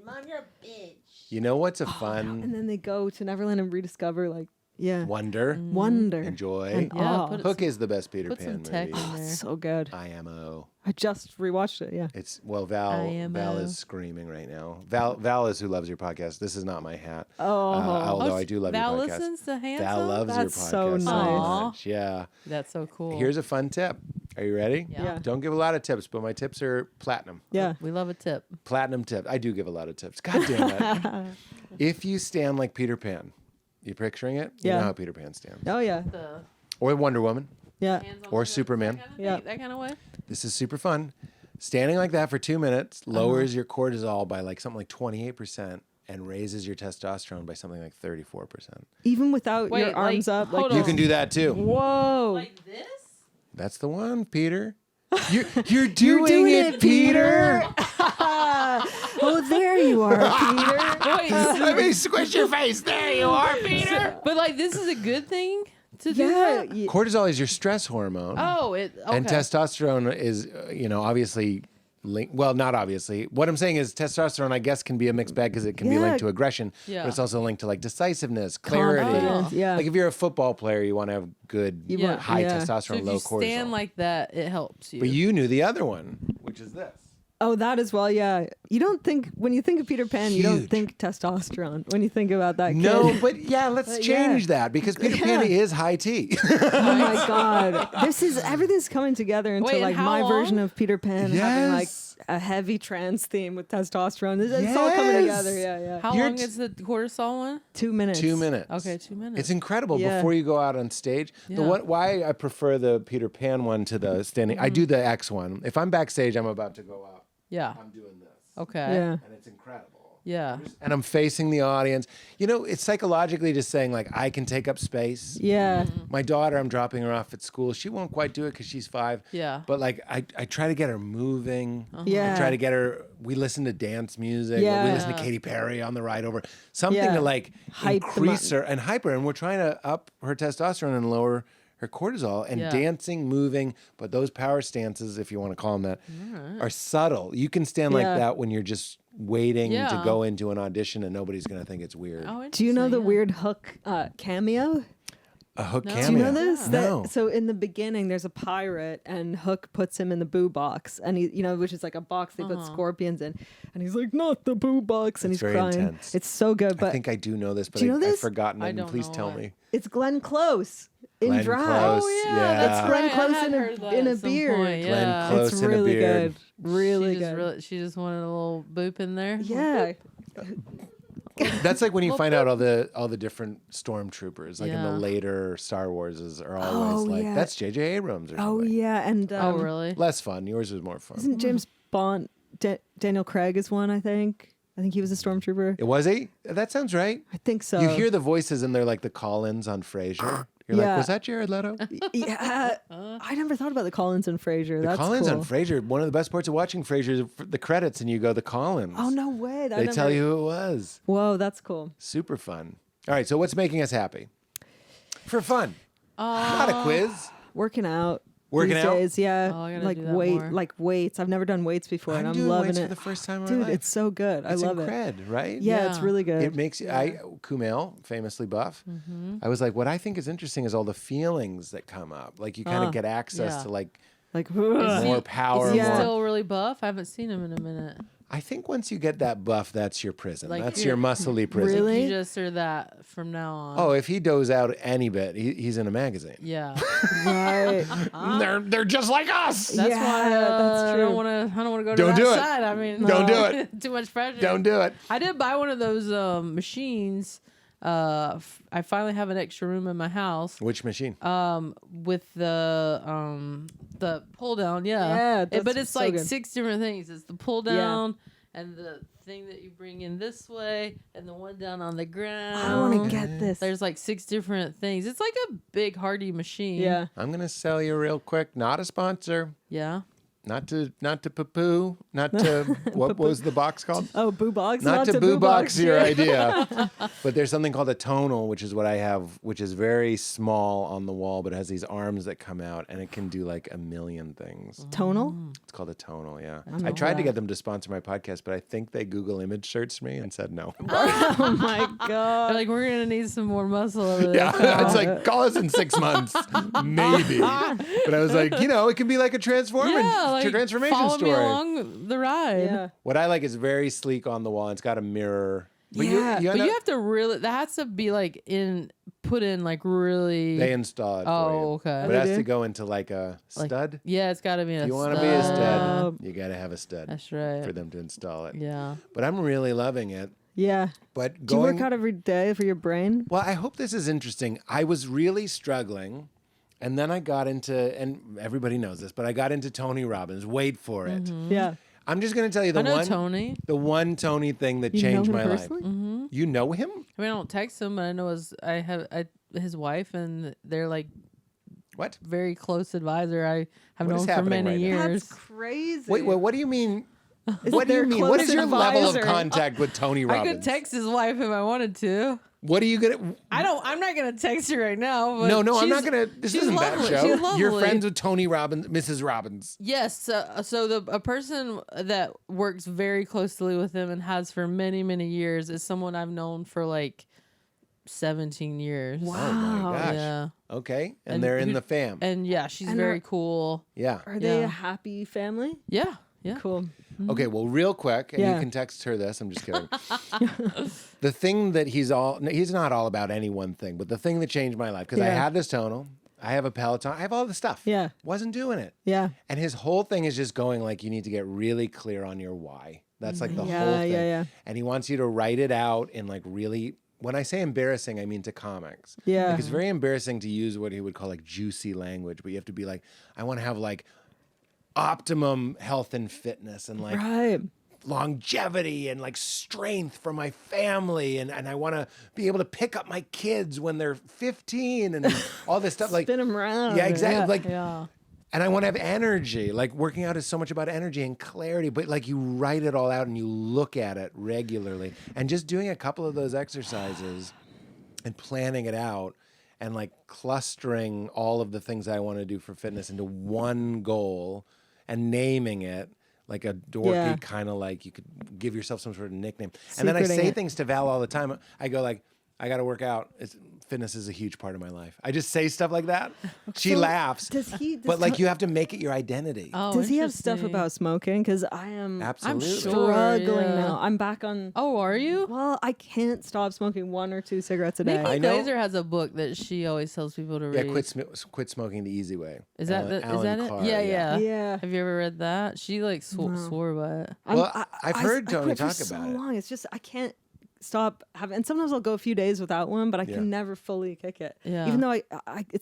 Mom, you're a bitch. You know what's a and fun then they go to Neverland and rediscover like, yeah, wonder? wonder, and joy. and Yeah, awe. put it- Hook is the best Peter Put Pan some tech movie. in there. So good. IMO. I just rewatched it. Yeah. It's Val IMO. is screaming right now. Val is who loves your podcast. This is not my hat. Oh. Although I do love Val your podcast. listens to Handsome? Val loves That's your podcast so so nice. much. Yeah. That's so cool. Here's a fun tip. Are you ready? Yeah. Don't give a lot of tips, but my tips are platinum. Yeah. We love a tip. Platinum tip. I do give a lot of tips. God damn it. If you stand like Peter Pan, you picturing it? You Yeah. know how Peter Pan stands. Oh yeah. The Or Wonder Woman. Yeah. hands on Or the- Superman. That kind of, Yeah. that kind of way. This is super fun. Standing like that for 2 minutes lowers your cortisol by like something like 28% and raises your testosterone by something like 34%. Even without Wait, your arms like, up. hold Like on. You can do that too. whoa. Like this? That's the one, Peter. You're doing it, Peter. Oh, there you are, Peter. Wait, Let me squish your face. There you are, Peter. but like this is a good thing to do Yeah. that? y- Cortisol is your stress hormone. Oh, okay. And testosterone is, obviously linked. Well, not obviously. What I'm saying is testosterone, I guess, can be a mixed bag because it can be linked to aggression, Yeah. but it's also linked to like decisiveness, clarity. Confidence, yeah. Like if you're a football player, you want to have good, Yeah. high Yeah. So testosterone, if low you cortisol. stand like that, it helps you. But you knew the other one, which is this. Oh, that as well. Yeah. You don't think when you think of Peter Pan, you don't Huge. think testosterone when you think about that kid. No, but yeah, let's But change that because Peter Pan is high T. Oh my God. Everything's coming together into Wait, and like how my version long? of Peter Pan having like Yes. a heavy trans theme with testosterone. It's all coming together. Yeah, yeah. How You're long is the cortisol one? 2 minutes. 2 minutes. Okay, 2 minutes. It's incredible Yeah. before you go out on stage. Yeah. Why I prefer the Peter Pan one to the standing. I do the X one. If I'm backstage, I'm about to go out. Yeah. I'm doing this. Okay. Yeah. And it's incredible. Yeah. And I'm facing the audience. You know, it's psychologically just saying like I can take up space. Yeah. My daughter, I'm dropping her off at school. She won't quite do it because she's 5. Yeah. But like I try to get her moving. Yeah. I try to get her. We listen to dance music. Yeah. We listen to Katy Perry on the ride over. Something Yeah. to like Hype them increase up. her and hype her. And we're trying to up her testosterone and lower her cortisol. And Yeah. dancing, moving. But those power stances, if you want to call them that, are subtle. You can stand like Yeah. that when you're just waiting to Yeah. go into an audition and nobody's going to think it's weird. Oh, Do you know the interesting, yeah. weird Hook cameo? A Hook No. cameo. Do you know this? No. So in the beginning, there's a pirate, and Hook puts him in the boo box, and which is like a box they put scorpions in, and he's like, "Not the boo box," and It's he's very crying. intense. It's so good, I but think I do know this, but Do you know I've this? forgotten it. I And don't please know tell it. me. it's Glenn Close in Glenn Drive. Close. Oh yeah, Yeah. that's Glenn right. Close I had in a- heard that in a at some beard. point, Glenn yeah. Close It's in a really beard. good, really she just good. she just wanted a little boop in there. Yeah, That's like when you find out all the different stormtroopers, like in the Yeah. later Star Warses, are always Oh, like yeah. that's J.J. Abrams or oh something. yeah, and Oh really? Less fun. Yours was more fun. Isn't James Bond? Daniel Craig is one, I think. I think he was a stormtrooper. Was he? That sounds right. I think so. You hear the voices and they're like the call-ins on Frasier. You're like, Yeah. was that Jared Leto? Yeah, I never thought about the Collins and Frasier. The That's call-ins cool. on Frasier. One of the best parts of watching Frasier is the credits, and you go the call-ins. Oh no way! They tell you who it was. Whoa, that's cool. Super fun. All right, so what's making us happy? For fun. Not a quiz. Working out. Working these out? days, yeah. Oh, I gotta like do that more. like weights. I've never done weights before, and I'm I'm doing loving weights it. for the first time in my Dude, life. it's so good. It's I love it. incred, right? Yeah, it's Yeah. really good. It makes Kumail, famously buff. I was like, what I think is interesting is all the feelings that come up. Like you kind of get access yeah. to like like more power. Is he Yeah. still really buff? I haven't seen him in a minute. I think once you get that buff, that's your prison. Like That's you're- your muscly prison. Really? You just are that from now on. Oh, if he does out any bit, he's in a magazine. Yeah. right. They're just like us. That's Yeah, why that's I true. don't want to go to Don't that do it. side. I mean, Don't do it. Too much pressure. Don't do it. I did buy one of those machines. I finally have an extra room in my house. Which machine? With the pull down, Yeah, but that's it's so like good. 6 different things. It's the pull Yeah. down and the thing that you bring in this way and the one down on the ground. I want to get this. There's like 6 different things. It's like a big hardy machine. yeah. I'm gonna sell you real quick. Not a sponsor. Yeah. Not to poo-poo. Not to what was the box called? Oh, boo box. Not to boo box your yeah. idea. But there's something called a tonal, which is what I have, which is very small on the wall, but it has these arms that come out, and it can do like a million things. Tonal. It's called a tonal, yeah. know I tried to that. get them to sponsor my podcast, but I think they Google image searched me and said no. Oh my god. They're like, we're gonna need some more muscle over there. Yeah, it's like, call us in 6 months, maybe. But I was like, it can be like a transformation follow story. me along the ride. Yeah. What I like is very sleek on the wall. It's got a mirror. But Yeah, But you have to really, that has to be like put in like really. they install it for you. Oh, okay. But They it has do? to go into like a stud. Yeah, it's got to be a If you stud. want to be a stud, you got to have a stud That's right. for them to install it. Yeah. But I'm really loving it. Yeah. But Do you going work out every day for your brain? Well, I hope this is interesting. I was really struggling, and then I got into, and everybody knows this, but I got into Tony Robbins. Wait for it. Yeah. I'm just going to tell you I know Tony. the one Tony thing that You know changed him my life. personally? You know him? I mean, I don't text him, but I know his wife, and they're like What? very close advisor. I have What is known for happening many right now? years. That's crazy. Wait, what do you mean? Is What do you their mean? What is close your level of advisor? contact with Tony I Robbins? could text his wife if I wanted to. What are you gonna? I'm not gonna text her right now. But No, I'm she's- not gonna. This she's isn't a bad lovely. show. She's lovely. You're friends with Tony Robbins, Mrs. Robbins. Yes. So a person that works very closely with him and has for many, many years is someone I've known for like 17 years. Oh my gosh. Yeah. Okay, and they're in who- the fam. And yeah, she's And very are- cool. Yeah. Are they Yeah. a happy family? Yeah. Yeah. Cool. Okay, well, real quick, and you Yeah. can text her this. I'm just kidding. The thing that he's not all about any one thing, but the thing that changed my life, because I Yeah. had this tonal, I have a Peloton, I have all the stuff. Yeah. Wasn't doing it. Yeah. And his whole thing is just going like, you need to get really clear on your why. That's like the Yeah, whole thing. yeah. And he wants you to write it out in like really, when I say embarrassing, I mean to comics. Yeah. Like it's very embarrassing to use what he would call like juicy language, but you have to be like, I want to have like optimum health and fitness and like Right. longevity and like strength for my family and I want to be able to pick up my kids when they're 15 and all this stuff like Spin 'em around. yeah, exactly. Like Yeah. and I want to have energy. Like working out is so much about energy and clarity, but like you write it all out and you look at it regularly and just doing a couple of those exercises and planning it out and like clustering all of the things I want to do for fitness into one goal and naming it like a dorky Yeah. kind of like you could give yourself some sort of nickname. And then I Secreting say it. things to Val all the time. I go like, I got to work out. Fitness is a huge part of my life. I just say stuff like that. She So, laughs. Does he? But like you have to make it your identity. Oh, Does he have stuff interesting. about smoking? Because I am Absolutely. sure. struggling yeah. now. I'm back on. Oh, are you? Well, I can't stop smoking 1 or 2 cigarettes a day. Nikki I know. Glaser has a book that she always tells people to Yeah, read. quit smoking the easy way. Is that Alan- is Alan that it? Carr, Yeah. Yeah. Have you ever read that? She like swore by it. Well, I've heard Tony quit for talk so about it. long. It's just I can't stop having. And sometimes I'll go a few days without one, but I Yeah. can never fully kick it. Yeah. Even though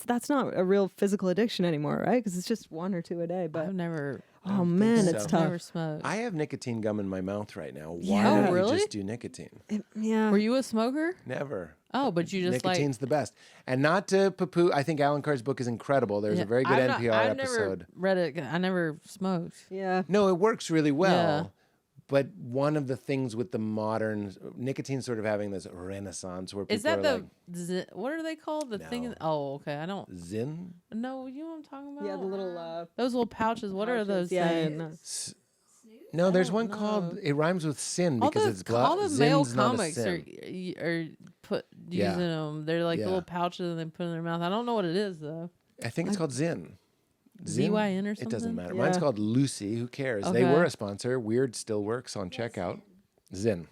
that's not a real physical addiction anymore, right? Because it's just 1 or 2 a day. But I've never. oh man, so. it's Never tough. smoked. I have nicotine gum in my mouth right now. Why Yeah. don't Oh, you really? just do nicotine? Yeah. Were you a smoker? Never. Oh, but you just Nicotine's the best. And not to poo-poo, I think Alan Carr's book is incredible. There's a very good NPR I've episode. never read it. I never smoked. Yeah. No, it works really well. Yeah. But one of the things with the modern nicotine sort of having this renaissance where people Is that are the like, what are they called? The thing. No. Oh, okay. I don't Zin? know. You know what I'm talking about? Yeah, the little those little pouches. What are those Yeah, things? No, there's one don't called, know. it rhymes with sin All because the, it's blood. all the male Zin's not a comics are sin. put Yeah. using them. They're like Yeah. little pouches and they put in their mouth. I don't know what it is though. I think it's called Zin. ZYN or It doesn't something? matter. Mine's Yeah. called Lucy. Who cares? They Okay. were a sponsor. Weird still works on checkout. Zin.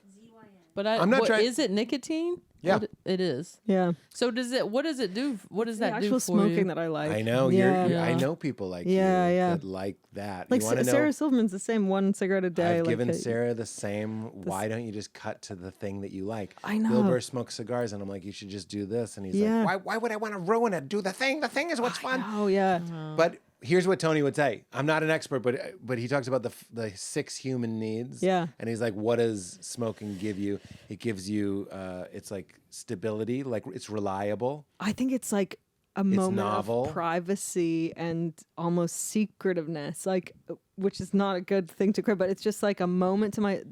But I'm not trying- Is it nicotine? Yeah. It is. Yeah. So does it? What does it do? What does The that do actual for smoking you? that I like. I know. Yeah. I Yeah. know people like Yeah, you yeah. that like that. Like you want to know? Sarah Silverman's the same 1 cigarette a day. I've like given a- Sarah the same. Why don't you just cut to the thing that you like? I know. Bill Burr smokes cigars, and I'm like, you should just do this. And he's Yeah. like, why would I want to ruin it? Do the thing. The thing is what's fun. Oh yeah. But here's what Tony would say. I'm not an expert, but he talks about the 6 human needs. Yeah. And he's like, what does smoking give you? It gives you, it's like stability, like it's reliable. I think it's like a moment novel. of privacy and almost secretiveness, like which is not a good thing to create, but it's just like a moment to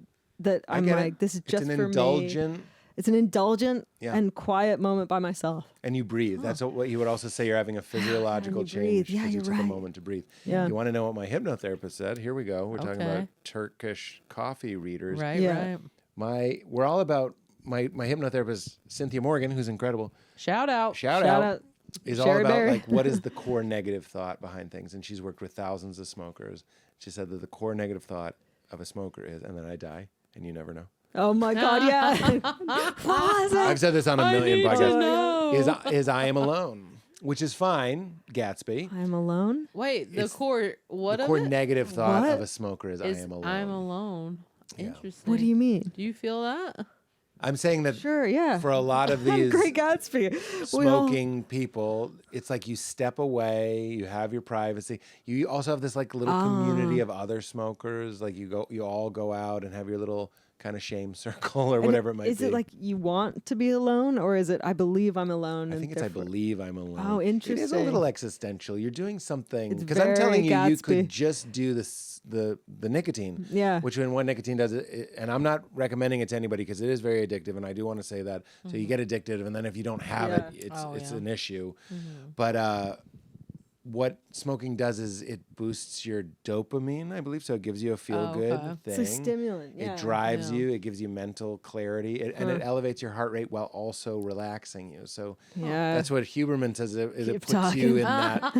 that I I'm get it. like, this is just it's an for indulgent, me. It's an indulgent Yeah. and quiet moment by myself. and you breathe. That's what he would also say. You're having a physiological you change breathe. Yeah, because you you're took a right. moment to breathe. Yeah. You want to know what my hypnotherapist said? Here we go. We're talking about Okay. Turkish coffee readers. Right. Yeah. Right. We're all about my hypnotherapist, Cynthia Morgan, who's incredible. Shout out. Shout Shout out. out. Is all Sherry about Berry. like what is the core negative thought behind things, and she's worked with thousands of smokers. She said that the core negative thought of a smoker is, and then I die, and you never know. Oh my God, yeah. What was it? I've said this on a million need to podcasts. know. Is I am alone, which is fine. Gatsby. I'm alone. Wait, the It's core. What The of core it? negative thought What? of a smoker is I am alone. I'm alone. Yeah. Interesting. What do you mean? Do you feel that? I'm saying that Sure, yeah. for a lot of I'm these Great Gatsby. We all- smoking people, it's like you step away, you have your privacy. You also have this like little community of other smokers. Like you all go out and have your little kind of shame circle or whatever it might be. Is it like you want to be alone, or is it I believe I'm alone? I and think it's I therefore- believe I'm alone. Oh, interesting. It is a little existential. You're doing something It's because I'm telling you, very you could Gatsby. just do the nicotine. Yeah. Which when nicotine does it, and I'm not recommending it to anybody because it is very addictive, and I do want to say that. So you get addicted, and then if you don't have it, it's an issue. But what smoking does is it boosts your dopamine, I believe. So it gives you a feel-good thing. It's a stimulant. Yeah. It drives you. It gives you mental clarity, and it elevates your heart rate while also relaxing you. So that's what Huberman says. It puts you in that.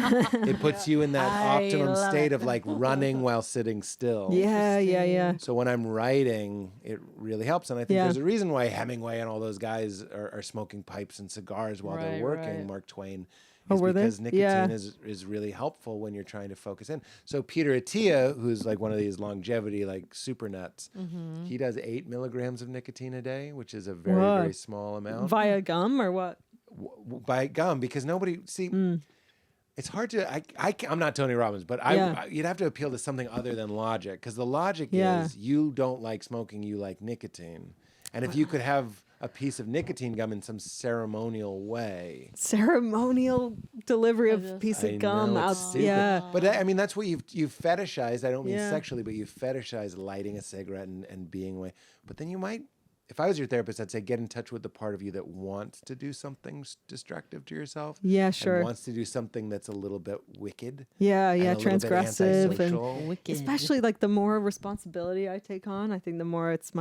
It puts you in that optimum state of like running while sitting still. Yeah. So when I'm writing, it really helps, and I think Yeah. there's a reason why Hemingway and all those guys are smoking pipes and cigars while they're Right, working. right. Mark Twain. Oh, Is were they? because nicotine Yeah. is really helpful when you're trying to focus in. So Peter Attia, who's like one of these longevity like super nuts, he does 8 milligrams of nicotine a day, which is a very Whoa. very small amount. Via gum or what? By gum, because nobody see. It's hard to. I'm not Tony Robbins, but you'd have to appeal to something other than logic, because the logic is you don't like smoking, you like nicotine, and if you could have a piece of nicotine gum in some ceremonial way. Ceremonial delivery of a piece of gum know, out. it's stupid. Yeah. But I mean, that's what you've fetishized. I don't mean Yeah. sexually, but you've fetishized lighting a cigarette and being away. But then you might, if I was your therapist, I'd say get in touch with the part of you that wants to do something destructive to yourself. Yeah, sure. And wants to do something that's a little bit wicked. Yeah, and a little bit transgressive and antisocial. Wicked. especially like the more responsibility I take on, I think the more it's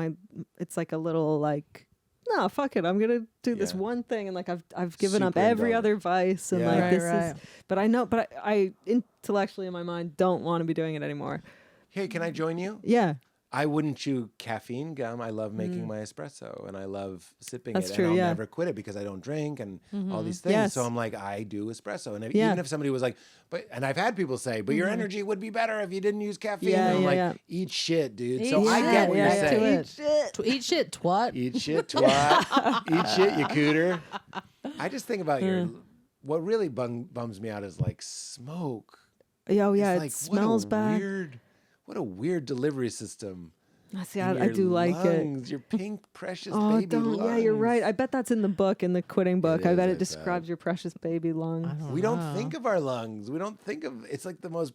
like a little like, no, fuck it, I'm gonna do this Yeah. one thing, and like I've given up Super every indulgent. other vice, and Yeah. like Right, this right. is. But I know, but I intellectually in my mind don't want to be doing it anymore. Hey, can I join you? Yeah, I wouldn't chew caffeine gum. I love making my espresso, and I love sipping That's it. true, and I'll yeah. never quit it because I don't drink and all these things. Yes. So I'm like, I do espresso. And Yeah. even if somebody was like, and I've had people say, but your energy would be better if you didn't use caffeine. Yeah, and I'm yeah, like, yeah. eat shit, dude. Eat So I shit, get what you're yeah, saying. eat shit. Eat shit, twat. Eat shit, twat. Eat shit, you cooter. I just think about what really bums me out is like smoke. oh yeah, It's it like, smells bad. What a weird delivery system. See, in I your do like it. lungs, your pink, precious Oh, baby don't. lungs. Yeah, you're right. I bet that's in the book, in the quitting book. I is, bet I it describes your precious baby lungs. We don't think of our lungs. We don't think of it's like the most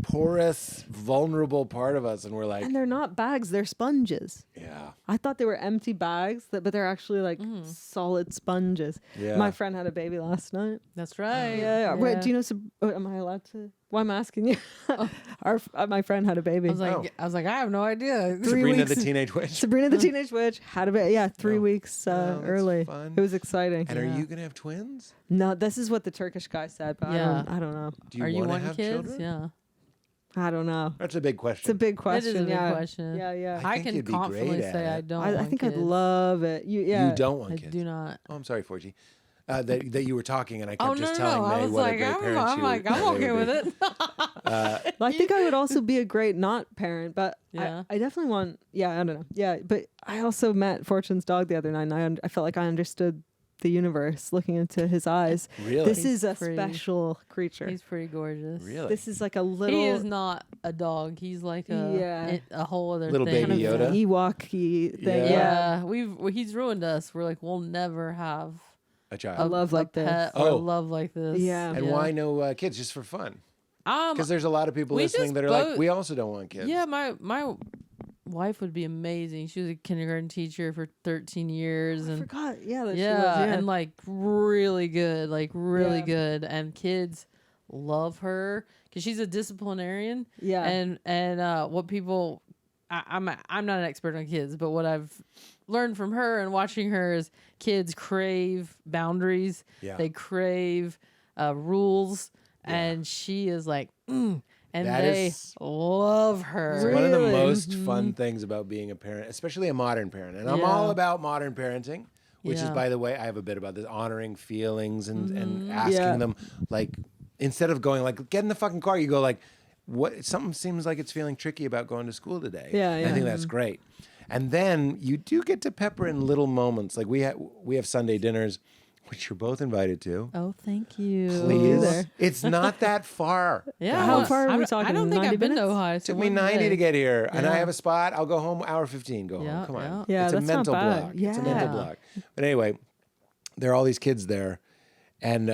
porous, vulnerable part of us, and we're like, And they're not bags; they're sponges. yeah, I thought they were empty bags, but they're actually like solid sponges. Yeah. My friend had a baby last night. That's right. Yeah. Wait, do you know? Am I allowed to? Well, I'm asking you. My friend had a baby. I was like, I have no idea. 3 Sabrina weeks. the Teenage Witch. Sabrina the Teenage Witch had a baby. Yeah, 3 weeks that's early. fun. It was exciting. And are you gonna have twins? No, this is what the Turkish guy said, but Yeah. I don't know. Do you Are you want to wanting have kids? children? Yeah. I don't know. That's a big question. It's a big It question. is a big yeah. question. Yeah. I I think can you'd be great confidently at say it. I don't I want think kids. I'd love it. Yeah. You don't want I kids. do not. Oh, I'm sorry, Forgy. That you were talking and I kept Oh, just no. telling May I was what like, a great parent I'm like, they I'm would okay be. with it. Well, I think I would also be a great not parent, but Yeah. I definitely want. Yeah, I don't know. Yeah, but I also met Fortune's dog the other night, and I felt like I understood the universe looking into his eyes. Really? This He's is a pretty- special creature. He's pretty gorgeous. Really? This is like a little. He is not a dog. He's like a whole other Little thing. baby kind of Yoda? Ewok-y thing. Yeah. Yeah, he's ruined us. We're like, we'll never have a child. A love like this. pet Oh. or a love like this. Yeah. And why no kids? Just for fun? Um, Because there's a lot of people we listening just that are like, both- we also don't want kids. yeah, my wife would be amazing. She was a kindergarten teacher for 13 years, I and forgot. Yeah, that she was. yeah, Yeah. and like really good, Yeah. good, and kids love her because she's a disciplinarian. Yeah. and what people, I'm not an expert on kids, but what I've learned from her and watching her is kids crave boundaries. Yeah. They crave rules, and she is like, and That they is- love her. It's one of the Really? most fun things about being a parent, especially a modern parent. And I'm Yeah. all about modern parenting, which is, Yeah. by the way, I have a bit about this, honoring feelings and asking Yeah. them, like, instead of going like, get in the fucking car, you go like, what? Something seems like it's feeling tricky about going to school today. Yeah, And I think yeah. that's great. And then you do get to pepper in little moments. Like we have Sunday dinners, which you're both invited to. Oh, thank you. Please. there. It's not that far. Yeah. How guys. far are we I talking? don't think 90 I've been to minutes? Ohio. It So took me one 90 day. to get here, and I Yeah. have a spot. I'll go home hour 15. Go Yeah, home. Come on. Yeah, it's a that's not mental bad. block. It's a mental Yeah. block. But anyway, there are all these kids there, and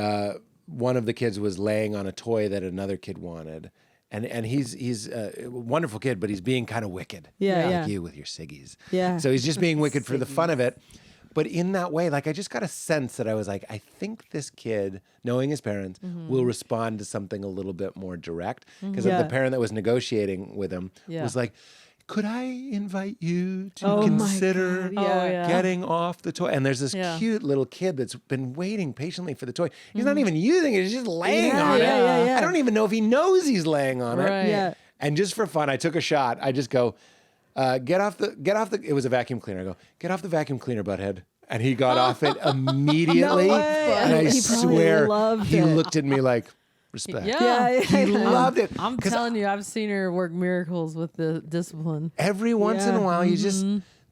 one of the kids was laying on a toy that another kid wanted. And he's a wonderful kid, but he's being kind of wicked. Yeah, Like yeah. you with your ciggies. Yeah. So he's just being wicked for the fun of it. But in that way, like I just got a sense that I was like, I think this kid, knowing his parents, will respond to something a little bit more direct. Because Yeah. the parent that was negotiating with him Yeah. was like, could I invite you to Oh my consider God, yeah. Oh, yeah. getting off the toy? And there's this Yeah. cute little kid that's been waiting patiently for the toy. He's not even using it. He's just laying Yeah, on yeah, it. yeah, yeah. I don't even know if he knows he's laying on it. Right. Yeah. And just for fun, I took a shot. I just go, get off the, it was a vacuum cleaner. I go, get off the vacuum cleaner, butthead. And he got off it immediately. No way. And I He probably swear, loved he it. looked at me like, respect. Yeah. He loved it. I'm 'Cause telling you, I've seen her work miracles with the discipline. every once in a Yeah. while, you just,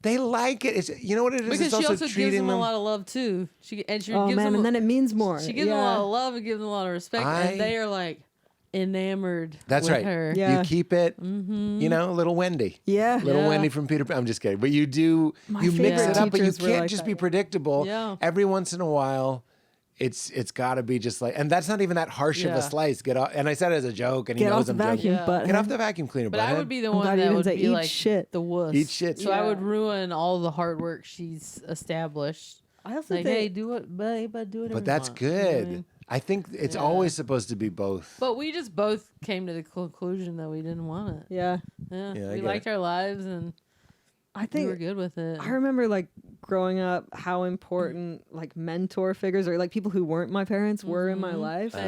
they like it. It's, you know what it is? Because It's she also also gives treating them them. a lot of love too. She gives Oh man, them and then it means more. she gives them a lot of love and gives them a lot of respect, and they are like enamored. That's with right. Her. Yeah. You keep it, you know, little Wendy. Yeah. Little Yeah. Wendy from Peter Pan. I'm just kidding. But you do, My you mix favorite it up, but you teachers were can't like just that, be yeah. predictable. Yeah. Every once in a while, it's got to be just like, and that's not even that harsh of Yeah. a slice. Get off, and I said it as a joke, and he Get knows off the I'm joking. vacuum, Yeah. but Get off the vacuum cleaner, But I butthead. would be the I'm glad one you that didn't would say be eat like shit. the wuss. Eat shit. So I Yeah. would ruin all the hard work she's established. I also Like, think hey, do it, babe, do it. But that's good. I think it's Yeah. always supposed to be both. But we just both came to the conclusion that we didn't want it. yeah. Yeah, Yeah, I we get liked it. our lives and I we think were good with it. I remember like growing up how important like mentor figures or like people who weren't my parents were in my life who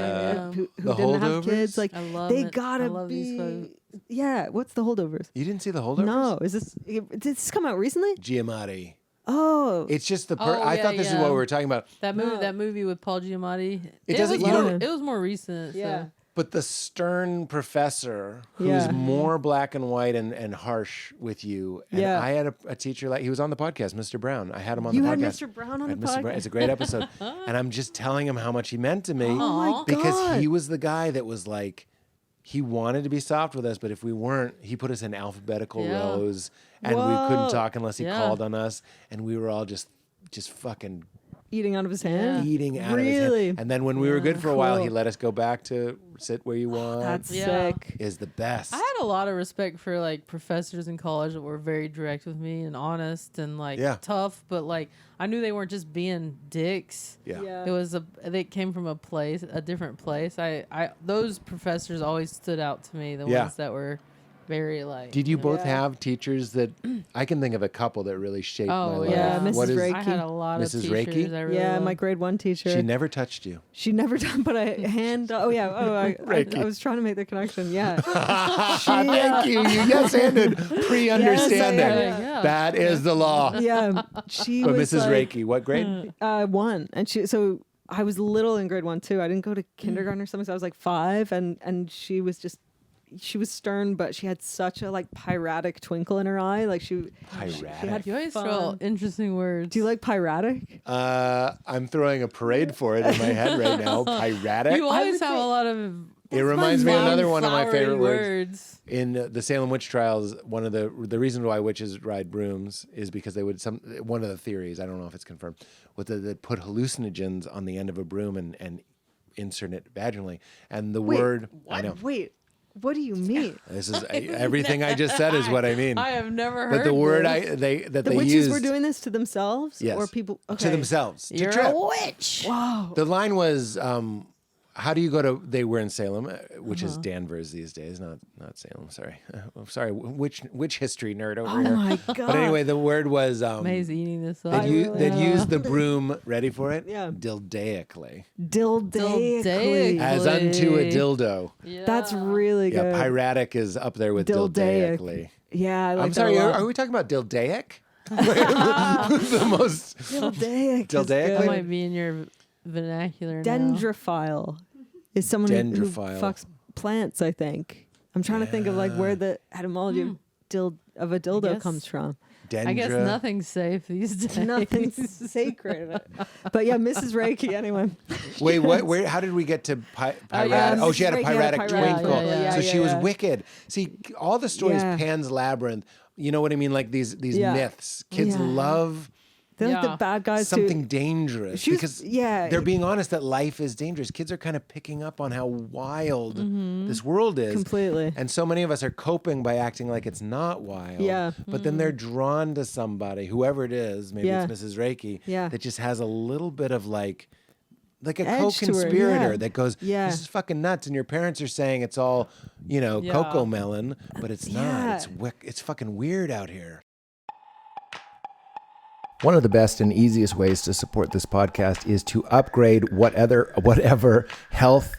The didn't have kids. holdovers? Like I love they it. I gotta love these be. Yeah. What's the holdovers? You didn't see the holdovers? No. Is this? Did this come out recently? Giamatti. Oh. It's just the. Oh, I yeah, thought this is yeah. what we were talking about. That movie, No. that movie with Paul Giamatti. It doesn't- Was you more, don't- it was more recent. Yeah. So. But the stern professor who's Yeah. more black and white and harsh with you. And Yeah. I had a teacher like, he was on the podcast, Mr. Brown. I had him on You the had podcast. Mr. Brown on I had the Mr. Brown. podcast? It's a great episode. And I'm just telling him how much he meant to me. Oh my because God. he was the guy that was like, he wanted to be soft with us, but if we weren't, he put us in alphabetical Yeah. rows and we Whoa. couldn't talk unless he Yeah. called on us. And we were all just fucking Eating out of his hand. eating out of Really? his hand. And then when we were good for a while, he Cool. let us go back to sit where you want. That's Yeah. sick. Is the best. I had a lot of respect for like professors in college that were very direct with me and honest and like Yeah. tough, but like I knew they weren't just being dicks. Yeah. It was they came from a different place. I those professors always stood out to me. The Yeah. ones that were very like. Did you both Yeah. have teachers that I can think of a couple that really shaped my Oh life? yeah, What Mrs. is- Reiki. I had a lot Mrs. of Reiki? teachers. I really Yeah, loved. my grade 1 teacher. She never touched you. She never done, but I hand. Oh yeah. Oh, Reiki. I was trying to make the connection. Yeah. Thank you. You yes-handed pre-understanding. Yes, yeah. That is the law. Yeah. She But was Mrs. like, Reiki, what grade? 1, and so I was little in grade 1 too. I didn't go to kindergarten or something, so I was like 5, and she was stern, but she had such a like piratic twinkle in her eye. Like she had Piratic. You always fun. throw out interesting words. Do you like piratic? I'm throwing a parade for it in my head right now. Piratic. You always would have say- a lot of. It reminds me of fun, another one of my flowery favorite words. words. In the Salem witch trials, one of the reasons why witches ride brooms is because they would one of the theories, I don't know if it's confirmed, was that they'd put hallucinogens on the end of a broom and insert it vaginally. And the word I know. Wait. What do you mean? This is everything I just said is what I mean. I have never heard. But the word this. The they witches used were doing this to themselves, yes, or people to okay. themselves You're to trip. a witch. Wow. The line was, how do you go to? They were in Salem, which is Danvers these days, not Salem. Sorry, I'm sorry. Which history nerd over Oh here? my god. But anyway, the word was May's eating this up. they'd use the broom. Ready for it? Yeah. Dildaically, Dildaically. as unto a dildo. Yeah. That's really Yeah, good. piratic is up there with Dildaic. dildaically. Yeah, I like I'm that sorry, a lot. are we talking about dildaic? The most. Dildaic. Dildaic? That Is might good. be in your vernacular now. Dendrophile is someone who Dendrophile. fucks plants, I think. I'm trying to think of like where the etymology of dildo guess. comes from. I guess Dendra. nothing's safe these days. Nothing's sacred. But yeah, Mrs. Reiki anyway. Wait, what? Where? How did we get to piratic? yeah, Oh, she had a Reiki had a piratic piratic twinkle. twinkle. Yeah, So she yeah, was yeah. wicked. See, all the stories, Yeah. Pan's Labyrinth. You know what I mean? Like these Yeah. myths. Kids Yeah. love They're like Yeah. the bad guys something too. dangerous She was- because yeah. they're being honest that life is dangerous. Kids are kind of picking up on how wild this world is. Completely. And so many of us are coping by acting like it's not wild. Yeah. But then they're drawn to somebody, whoever it is, maybe Yeah. it's Mrs. Reiki, Yeah. that just has a little bit of like a Edge to her, co-conspirator yeah. that goes, Yeah. this is fucking nuts. And your parents are saying it's all, Yeah. cocoa melon, but it's not. Yeah. It's fucking weird out here. One of the best and easiest ways to support this podcast is to upgrade whatever health,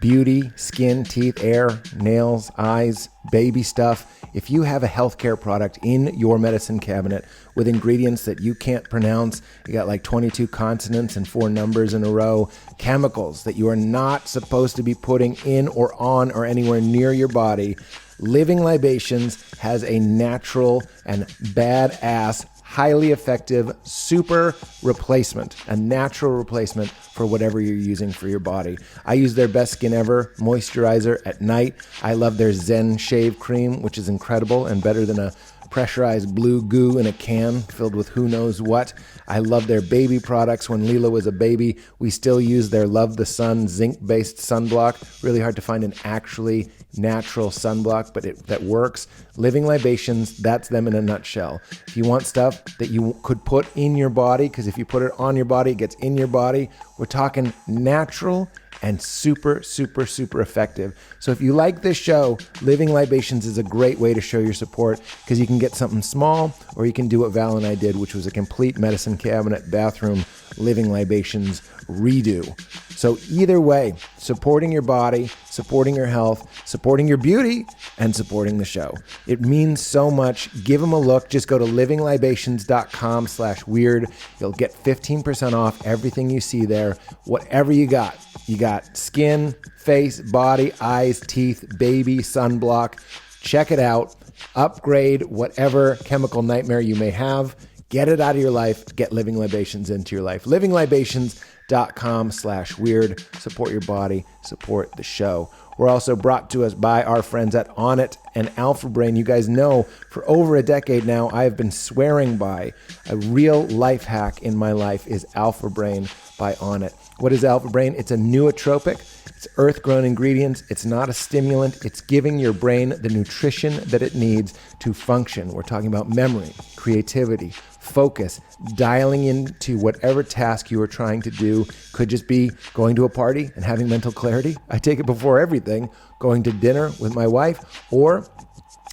beauty, skin, teeth, hair, nails, eyes, baby stuff. If you have a healthcare product in your medicine cabinet with ingredients that you can't pronounce, you got like 22 consonants and 4 numbers in a row, chemicals that you are not supposed to be putting in or on or anywhere near your body, Living Libations has a natural and badass, highly effective super replacement, a natural replacement for whatever you're using for your body. I use their Best Skin Ever moisturizer at night. I love their Zen Shave Cream, which is incredible and better than a pressurized blue goo in a can filled with who knows what. I love their baby products. When Leela was a baby, we still use their Love the Sun zinc-based sunblock. Really hard to find an actually natural sunblock, but that works. Living Libations, that's them in a nutshell. If you want stuff that you could put in your body, because if you put it on your body, it gets in your body, we're talking natural and super, super, super effective. So if you like this show, Living Libations is a great way to show your support because you can get something small or you can do what Val and I did, which was a complete medicine cabinet, bathroom, Living Libations redo. So either way, supporting your body, supporting your health, supporting your beauty, and supporting the show. It means so much. Give them a look. Just go to livinglibations.com/weird. You'll get 15% off everything you see there, whatever you got. You got skin, face, body, eyes, teeth, baby, sunblock. Check it out. Upgrade whatever chemical nightmare you may have. Get it out of your life. Get Living Libations into your life. livinglibations.com/weird. Support your body. Support the show. We're also brought to us by our friends at Onnit and Alpha Brain. You guys know for over a decade now, I have been swearing by a real life hack in my life is Alpha Brain by Onnit. What is Alpha Brain? It's a nootropic. It's earth-grown ingredients. It's not a stimulant. It's giving your brain the nutrition that it needs to function. We're talking about memory, creativity, focus, dialing into whatever task you are trying to do. Could just be going to a party and having mental clarity. I take it before everything. Going to dinner with my wife or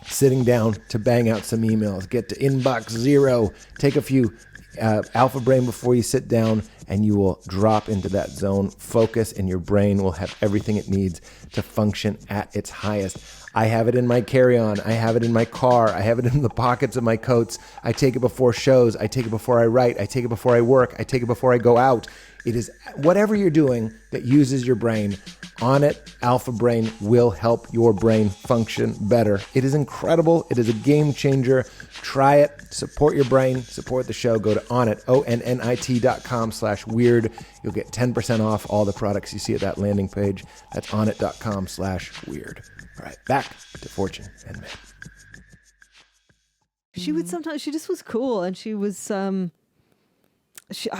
sitting down to bang out some emails. Get to inbox 0. Take a few Alpha Brain before you sit down and you will drop into that zone. Focus and your brain will have everything it needs to function at its highest. I have it in my carry-on. I have it in my car. I have it in the pockets of my coats. I take it before shows. I take it before I write. I take it before I work. I take it before I go out. It is whatever you're doing that uses your brain. Onnit Alpha Brain will help your brain function better. It is incredible. It is a game changer. Try it. Support your brain. Support the show. Go to Onnit, onnit.com/weird. You'll get 10% off all the products you see at that landing page. That's onnit.com/weird. All right, back to Fortune and Men. She would sometimes, she just was cool. And she was, I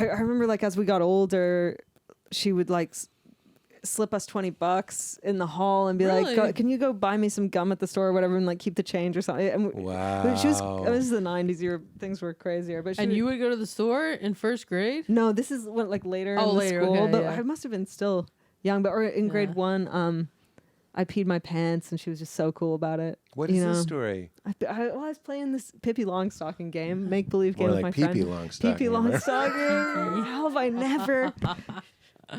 remember like as we got older, she would like slip us $20 in the hall and be Really? like, can you go buy me some gum at the store or whatever and like keep the change or something. And Wow. she was, this is the 90s, things were crazier. But she And would, you would go to the store in first grade? no, this is what, like later Oh, in the later, school, okay, but yeah. I must have been still young, but or in grade Yeah. 1, I peed my pants and she was just so cool about it. What you is know? this story? I was playing this Pippi Longstocking game, make believe game More with like my Pee-Pee friend. Longstocking. Pippi Longstocking. How have I never?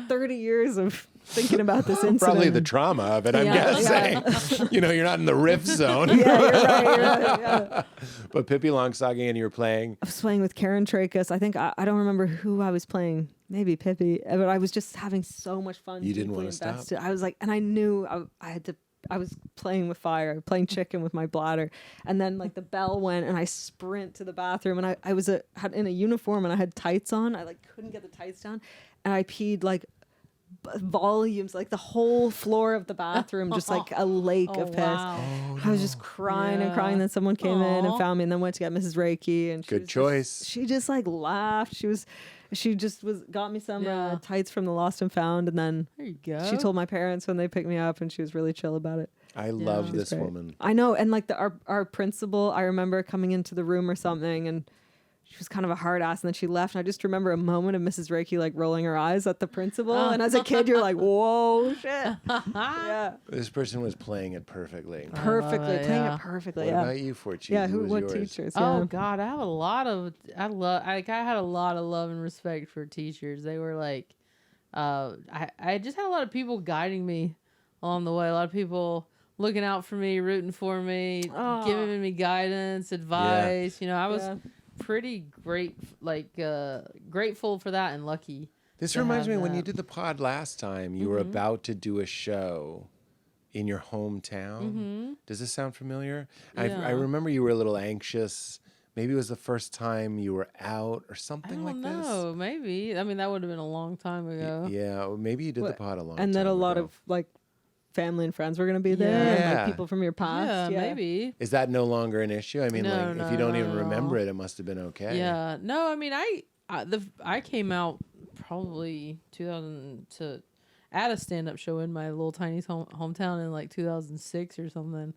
30 years of thinking about this incident. Probably the trauma of it, I'm Yeah, guessing. You're not in the riff zone. Yeah, you're right. Yeah. But Pippi Longstocking and you were playing. I was playing with Karen Trachis. I think I don't remember who I was playing. Maybe Pippi, but I was just having so much fun. You didn't deeply wanna stop. invested. I was like, and I knew I had to I was playing with fire, playing chicken with my bladder, and then like the bell went, and I sprint to the bathroom, and I was had in a uniform, and I had tights on. I like couldn't get the tights down, and I peed like volumes, like the whole floor of the bathroom, just like a lake of piss. Wow. I was just crying and Yeah. crying. Then someone came in and Aw. found me, and then went to get Mrs. Reiki. And she Good was choice. she just like laughed. She just got me some Yeah. tights from the Lost and Found, and then There you go. she told my parents when they picked me up, and she was really chill about it. I love She's this great. woman. I know, and like our principal, I remember coming into the room or something, and she was kind of a hard ass, and then she left. And I just remember a moment of Mrs. Reiki like rolling her eyes at the principal, and as a kid, you're like, "Whoa, shit!" Yeah, This person was playing it perfectly. perfectly it, playing yeah. it perfectly. What yeah, about you, Fortune? yeah. Who was What yours? teachers? Oh Yeah. God, I have a lot of I had a lot of love and respect for teachers. They were like, I just had a lot of people guiding me along the way. A lot of people looking out for me, rooting for me, Aw. giving me guidance, advice. You know, I was Yeah. pretty grateful for that and lucky. This to reminds have me when you that. did the pod last time, you were about to do a show in your hometown. Does this sound familiar? I Yeah. remember you were a little anxious. Maybe it was the first time you were out or I something don't like know. Maybe. I mean, that would have been a long time this. ago. Yeah, or maybe you did the What- pod a long And time then a lot ago. of like family and friends were gonna be there, and Yeah. like people from your past. Yeah, maybe. Is that no longer an issue? I mean, No, like if no, you don't not even at remember all. it, it must have been okay. Yeah. No, I mean, I came out probably 2000 to at a stand-up show in my little tiny hometown in like 2006 or something.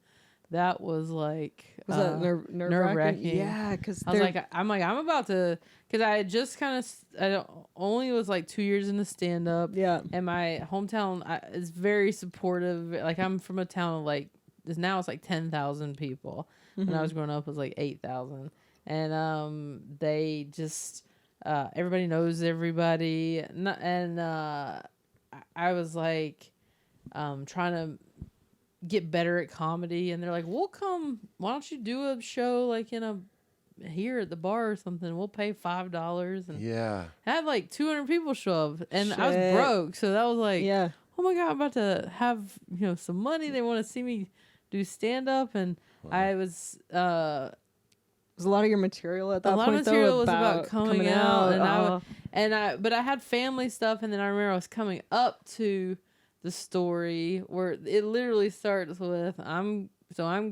That was like Was that nerve-wracking. Yeah, because I'm about to, because I had just kind of, only was like 2 years into stand-up. Yeah. And my hometown is very supportive. Like I'm from a town of like, now it's like 10,000 people. When I was growing up, it was like 8,000. And they just, everybody knows everybody. And I was like trying to get better at comedy, and they're like, we'll come, why don't you do a show like here at the bar or something, we'll pay $5. And Yeah. I had like 200 people show up, and I was Shit. broke, so that was like, Yeah. oh my God, I'm about to have some money. They want to see me do stand up, and I was Was a lot of your material at that a lot point of material though was about coming out, and but I had family stuff, and then I remember I was coming up to the story where it literally starts with I'm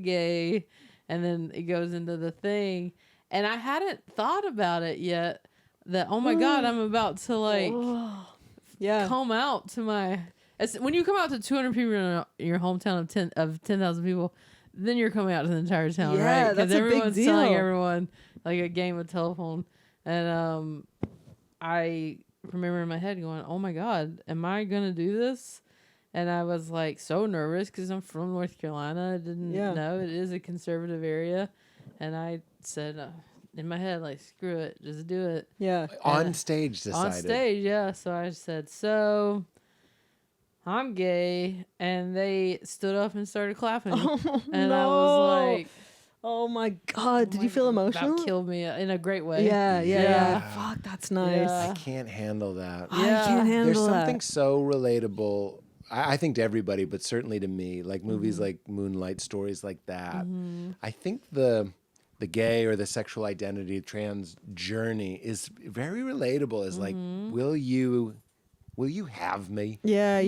gay, and then it goes into the thing, and I hadn't thought about it yet that oh my God, I'm about to like yeah. come out to my when you come out to 200 people in your hometown of 10,000 people, then you're coming out to the entire town, Yeah, right? that's a big everyone's telling deal. everyone like a game of telephone, and I remember in my head going, oh my God, am I gonna do this? And I was like so nervous because I'm from North Carolina. I didn't know it is a conservative area, and I said in my head like, screw it, just do it. Yeah. On stage decided. On stage, yeah. So I said, so I'm gay, and they stood up and started clapping, and I was like, oh my God, did you feel emotional? that killed me in a great way. Yeah. Fuck, that's nice. Yeah. I can't handle that. I can't handle There's that. something so relatable. I think to everybody, but certainly to me, like movies like Moonlight, stories like that. I think the gay or the sexual identity, trans journey is very relatable. Is like, will you have me? Yeah.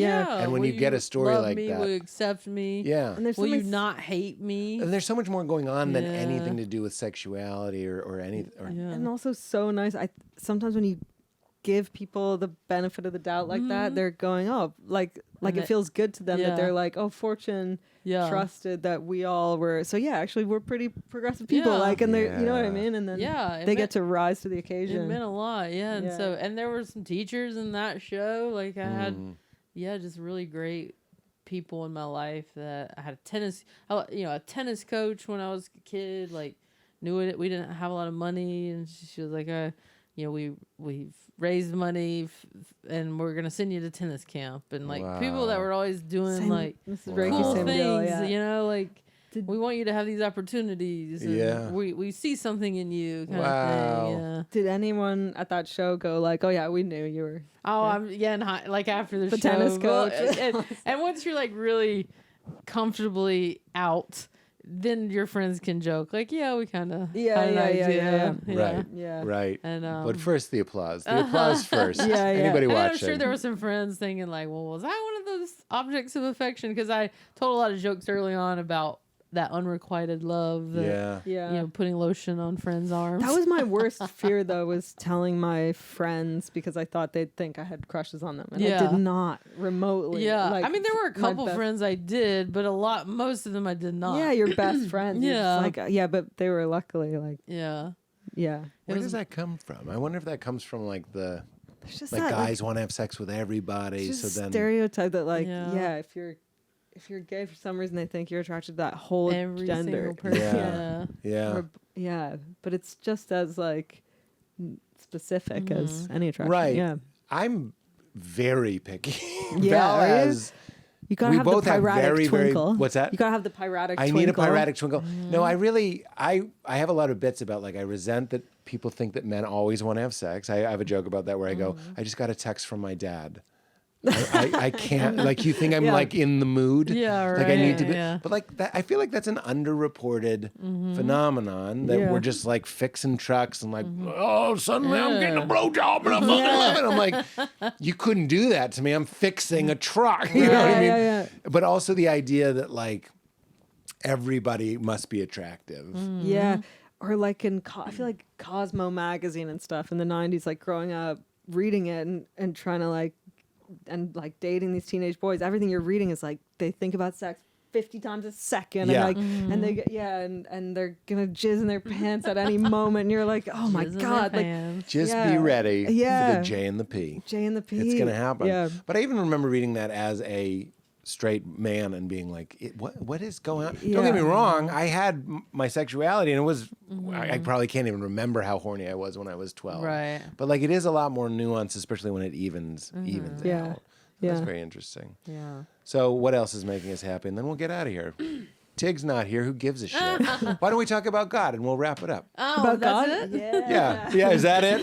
And when Will you get a story love like me, that- will you accept me? Yeah. And there's Will you something not hate me? And there's so much more going on than Yeah. anything to do with sexuality or anything. Yeah. and also so nice. Sometimes when you give people the benefit of the doubt like that, they're going, oh, like And it feels good to them that yeah. they're like, oh, Fortune Yeah. trusted that we all were. So yeah, actually, we're pretty progressive people. Yeah. like, and they're, you know what I Yeah. mean? And then Yeah, it they get meant- to rise to the It occasion. meant a lot, yeah. And Yeah. so, and there were some teachers in that show. Like I had, Mm. just really great people in my life. That I had a tennis coach when I was a kid. Like knew it. We didn't have a lot of money, and she was like, we've raised money, and we're gonna send you to tennis camp, and like people that Wow. were always doing Same- like Mrs. Wow. Reiki, cool same things, deal. Yeah. you know, like. Did- We want you to have these opportunities. And Yeah. we see something in you, kind Wow. of thing. Yeah. Did anyone at that show go like, oh yeah, we knew you were? Oh, I'm in high, like after the The show, tennis well, coach. and once you're like really comfortably out, then your friends can joke like, yeah, we kind of Yeah. Right. Yeah. Right. And but first the applause. The applause first. Yeah. Anybody and watching? I'm sure there were some friends thinking like, well, was I one of those objects of affection? Because I told a lot of jokes early on about that unrequited love. That, Yeah. You know, putting lotion on friends' arms. That was my worst fear, though, was telling my friends because I thought they'd think I had crushes on them. And I did not remotely. Yeah. Like, I mean, there were a my couple best- friends I did, but most of them I did not. Yeah, your best friends. You're Yeah. just like, but they were luckily like, Yeah. yeah. Where does that come from? I wonder if that comes from like the There's just like that, guys want to have sex with everybody. just So then stereotype that like, Yeah. if you're gay for some reason, they think you're attracted to that whole Every gender. single person. Yeah. Yeah. Or- yeah, but it's just as like specific as any attraction. Right. Yeah. I'm very picky. Yeah, Val are you? has You gotta we have both the have piratic very, very twinkle. what's that? You gotta have the piratic I twinkle. need a piratic twinkle. No, I have a lot of bits about like I resent that people think that men always want to have sex. I have a joke about that where I go, I just got a text from my dad. I can't like you think I'm Yeah. like in the mood. Yeah, Like I need to be yeah. but like that I feel like that's an underreported phenomenon that Yeah. we're just like fixing trucks and like, oh suddenly I'm getting a blowjob and I fucking love it. I'm like, you couldn't do that to me. I'm fixing a truck. You know what I mean? Yeah. But also the idea that like everybody must be attractive. Yeah. Or like I feel like Cosmo magazine and stuff in the 90s, like growing up, reading it and trying to like dating these teenage boys. Everything you're reading is like they think about sex 50 times a second. Yeah. And like and they get and they're gonna jizz in their pants at any moment. And you're like, oh my Jizz in their God. Like pants. Just Yeah. be ready for Yeah. the J and the P. J and the P. It's gonna happen. Yeah. But I even remember reading that as a straight man and being like, what is going on? Don't get me Yeah. wrong. I had my sexuality and it was, I probably can't even remember how horny I was when I was 12. Right. But like it is a lot more nuanced, especially when it evens Yeah. out. That's Yeah. very interesting. Yeah. So what else is making us happy? And then we'll get out of here. Tig's not here. Who gives a shit? Why don't we talk about God and we'll wrap it up? Oh, About that's God? it? Yeah. Is that it?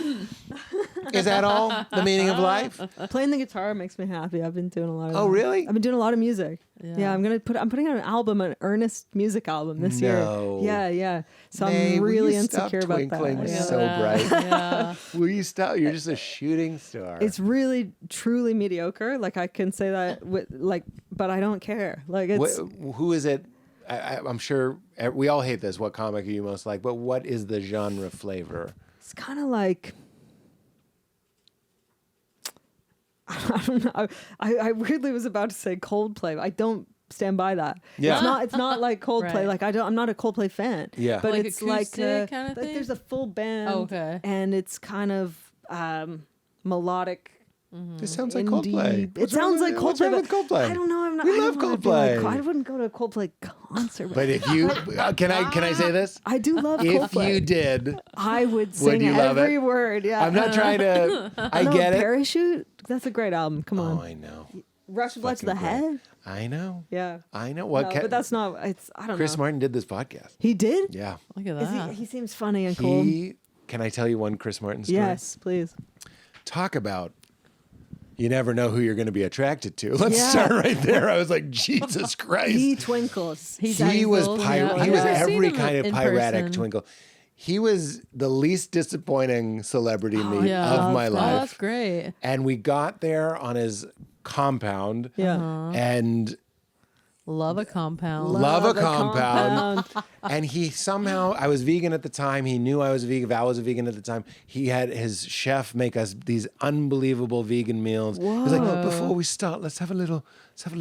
Is that all? The meaning of life? Playing the guitar makes me happy. I've been doing a lot of Oh, that. really? I've been doing a lot of music. Yeah. I'm putting out an album, an earnest music album this No. year. Yeah. So May, I'm will really you stop insecure about twinkling that. Yeah. so bright? Yeah. Will you stop? You're just a shooting star. It's really truly mediocre. Like I can say that but I don't care. Like it's Who is it? I'm sure we all hate this. What comic are you most like? But what is the genre flavor? it's kind of like I don't know. I weirdly was about to say Coldplay. I don't stand by that. Yeah. It's not like Coldplay. Right. Like I'm not a Coldplay fan. Yeah. But Like it's like acoustic kind of like thing? there's a full band. Oh, okay. And it's kind of melodic. This sounds like Indie. Coldplay. It What's wrong sounds like with- Coldplay. What's wrong but with Coldplay? I don't know. I'm not. We I don't love wanna be like- Coldplay. I wouldn't go to a Coldplay concert. But if you can I say this? I do love If Coldplay. you did, I would sing you love every it? word. Yeah. I'm not trying to. I No, get it. Parachute. That's a great album. Come on. Oh, I know. Rush of Blood to the fucking great. Head. I know. Yeah. I know. What? No, but that's not. It's. I don't Chris know. Martin did this podcast. He did. Yeah. Look at Is that. he seems funny and cool. Can I tell you one Chris Martin story? Yes, please. Talk about. You never know who you're going to be attracted to. Let's Yeah. start right there. I was like, Jesus Christ. He twinkles. He He was twinkles, he yeah. was I've never seen every him kind of in piratic person. twinkle. He was the least disappointing celebrity meet Yeah. of my Oh, life. that's great. And we got there on his compound Yeah. and Love a compound. love a the compound. And he somehow, I was vegan at the time. He knew I was vegan. Val was a vegan at the time. He had his chef make us these unbelievable vegan meals. He was like, before we start, let's have a little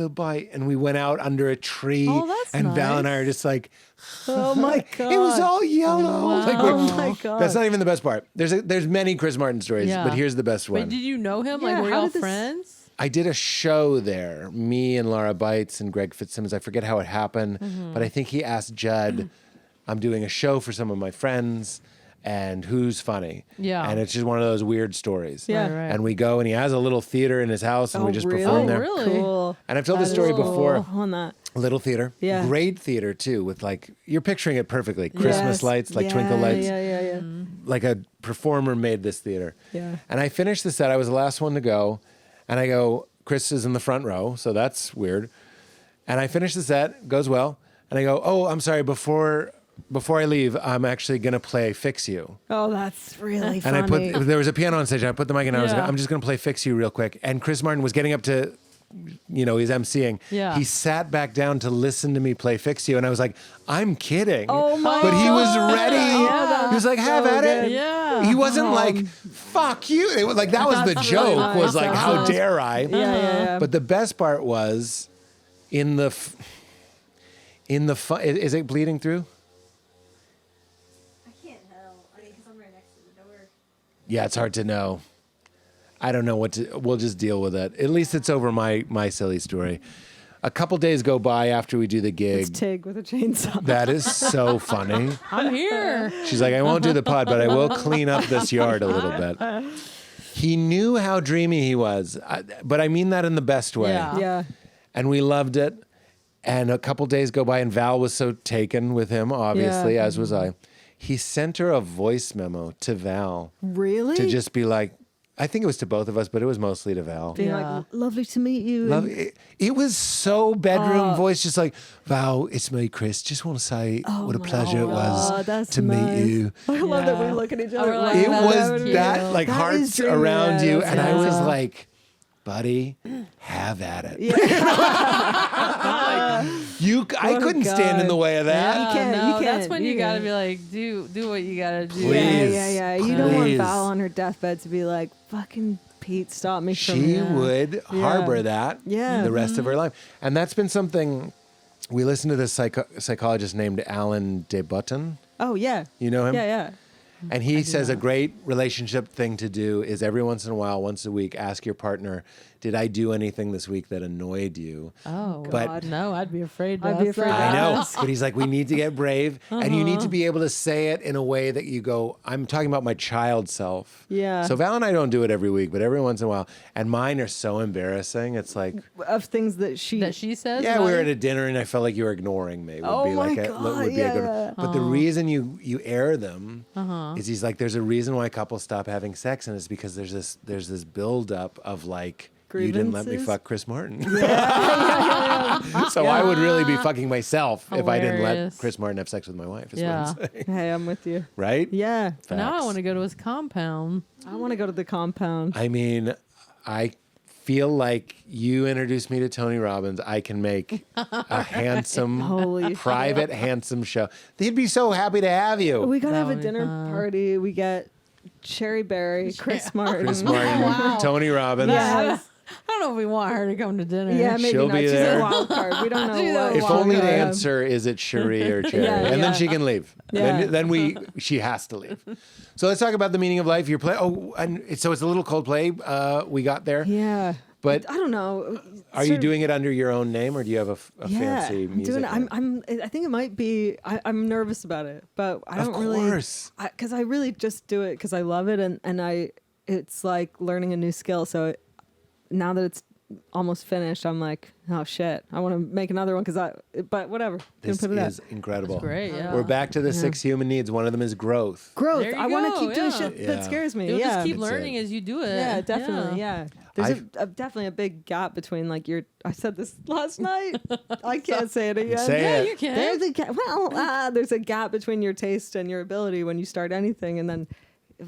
bite. And we went out under a tree. Oh, that's and Val and I nice. are just like, Oh my god. it was all yellow. Wow. Like, Oh my god. that's not even the best part. There's many Chris Martin stories, Yeah. but here's the best one. Wait, did you know him? Yeah, Like, were how y'all did this- friends? I did a show there, me and Laura Bites and Greg Fitzsimmons. I forget how it happened, but I think he asked Judd, I'm doing a show for some of my friends, and who's funny? Yeah. And it's just one of those weird stories. Yeah. Right, right. And we go, and he has a little theater in his house, and we just perform there. Really? Cool. And I've told this That story is before. cool. On that. Little theater. Yeah. Great theater, too, with like, you're picturing it perfectly. Christmas Yes. lights, like Yeah, twinkle lights. Yeah. Like a performer made this theater. Yeah. And I finished the set. I was the last one to go. And I go, Chris is in the front row, so that's weird. And I finish the set, goes well. And I go, oh, I'm sorry, before I leave, I'm actually going to play Fix You. Oh, that's really And funny. there was a piano on stage. And I put the mic in and I was Yeah. like, I'm just going to play Fix You real quick. And Chris Martin was getting up to, he's emceeing. Yeah. He sat back down to listen to me play Fix You. And I was like, I'm kidding. Oh my But he was God. ready. Yeah, He was like, have so at it. good. Yeah. He wasn't like, fuck you. It was like, that was the That's joke, really was like, nice. how dare I? Yeah. But the best part was in the is it bleeding through? I can't tell. I mean, because I'm right next to the door. Yeah, it's hard to know. I don't know we'll just deal with it. At least it's over my silly story. A couple days go by after we do the It's gig. Tig with a chainsaw. That is so funny. I'm here. She's like, I won't do the pod, but I will clean up this yard a little bit. He knew how dreamy he was, but I mean that in the best way. Yeah. Yeah. And we loved it. And a couple days go by, and Val was so taken with him, obviously, Yeah. as was I. He sent her a voice memo to Val Really? to just be like, I think it was to both of us, but it was mostly to Val. Being Yeah. like, lovely to meet you. It was so bedroom voice, just like, Val, it's me, Chris. Just want to say what a pleasure it was that's to nice. meet you. I love that we Yeah. look at each Oh, other. we're like, laugh. It That was is that, cute. like, That hearts is dreamy. around you. Yeah, And I was that's like, buddy, have at it. I Oh, couldn't stand in the God. way of that. You can't- no, you can't- that's when you you gotta can't. be like, do what you gotta do. Please. Yeah. You don't want Please. Val on her deathbed to be like, fucking Pete, stop me from She yeah. would harbor that Yeah. the rest of her life. And that's been something, we listened to this psychologist named Alan de Botton. Oh, yeah. You know him? Yeah. And he says a great relationship thing to do is every once in a while, once a week, ask your partner, did I do anything this week that annoyed you? Oh, But- God. No, I'd be afraid to I'd be ask afraid that. to I know, ask. but he's like, we need to get brave, and you need to be able to say it in a way that you go, I'm talking about my child self. Yeah. So Val and I don't do it every week, but every once in a while, and mine are so embarrassing. It's like, Of things that she. That she says? yeah, we were about at it? a dinner, and I felt like you were ignoring me. Would Oh be my like God, would be a good yeah. one. But the reason you air them is he's like, there's a reason why couples stop having sex, and it's because there's this buildup of like. You didn't let me Grievances? fuck Chris Martin. So I would really be fucking myself if I didn't let Hilarious. Chris Martin have sex with my wife, is Yeah. what I'm saying. Hey, I'm with you. Right? Yeah. Now I Facts. want to go to his compound. I want to go to the compound. I mean, I feel like you introduced me to Tony Robbins. I can make a handsome, Holy private, handsome show. They'd be so happy to have you. We got to That have a would be dinner fun. party. We get Cherry Berry, Chris Martin. Chris Martin, Tony Robbins. Yeah. I don't know if we want her to come to dinner. Yeah, maybe She'll not. be She's there. a wild card. We don't know She's a what. If wild only the card. answer is it Cherie or Cherry, Yeah, and then yeah. she can leave. Yeah. Then she has to leave. So let's talk about the meaning of life. You're playing. Oh, and so it's a little Coldplay. We got there. Yeah. But I don't know. are you doing it under your own name, or do you have a Yeah, fancy I'm music? doing it. name? I think it might be. I'm nervous about it, but I Of don't really. course. Because I really just do it because I love it, and it's like learning a new skill. So now that it's almost finished, I'm like, oh shit, I want to make another one but whatever. This Gonna put it is incredible. That's great, yeah. We're back to the 6 human needs. One of them is growth. growth. There you I want to go, keep doing yeah. shit Yeah. that scares me. You'll yeah. just keep That's learning it. as you do it. Yeah, definitely. Yeah. There's definitely a big gap between like I said this last night. I can't say it again. Say Yeah, it. you can. There's a gap between your taste and your ability when you start anything, and then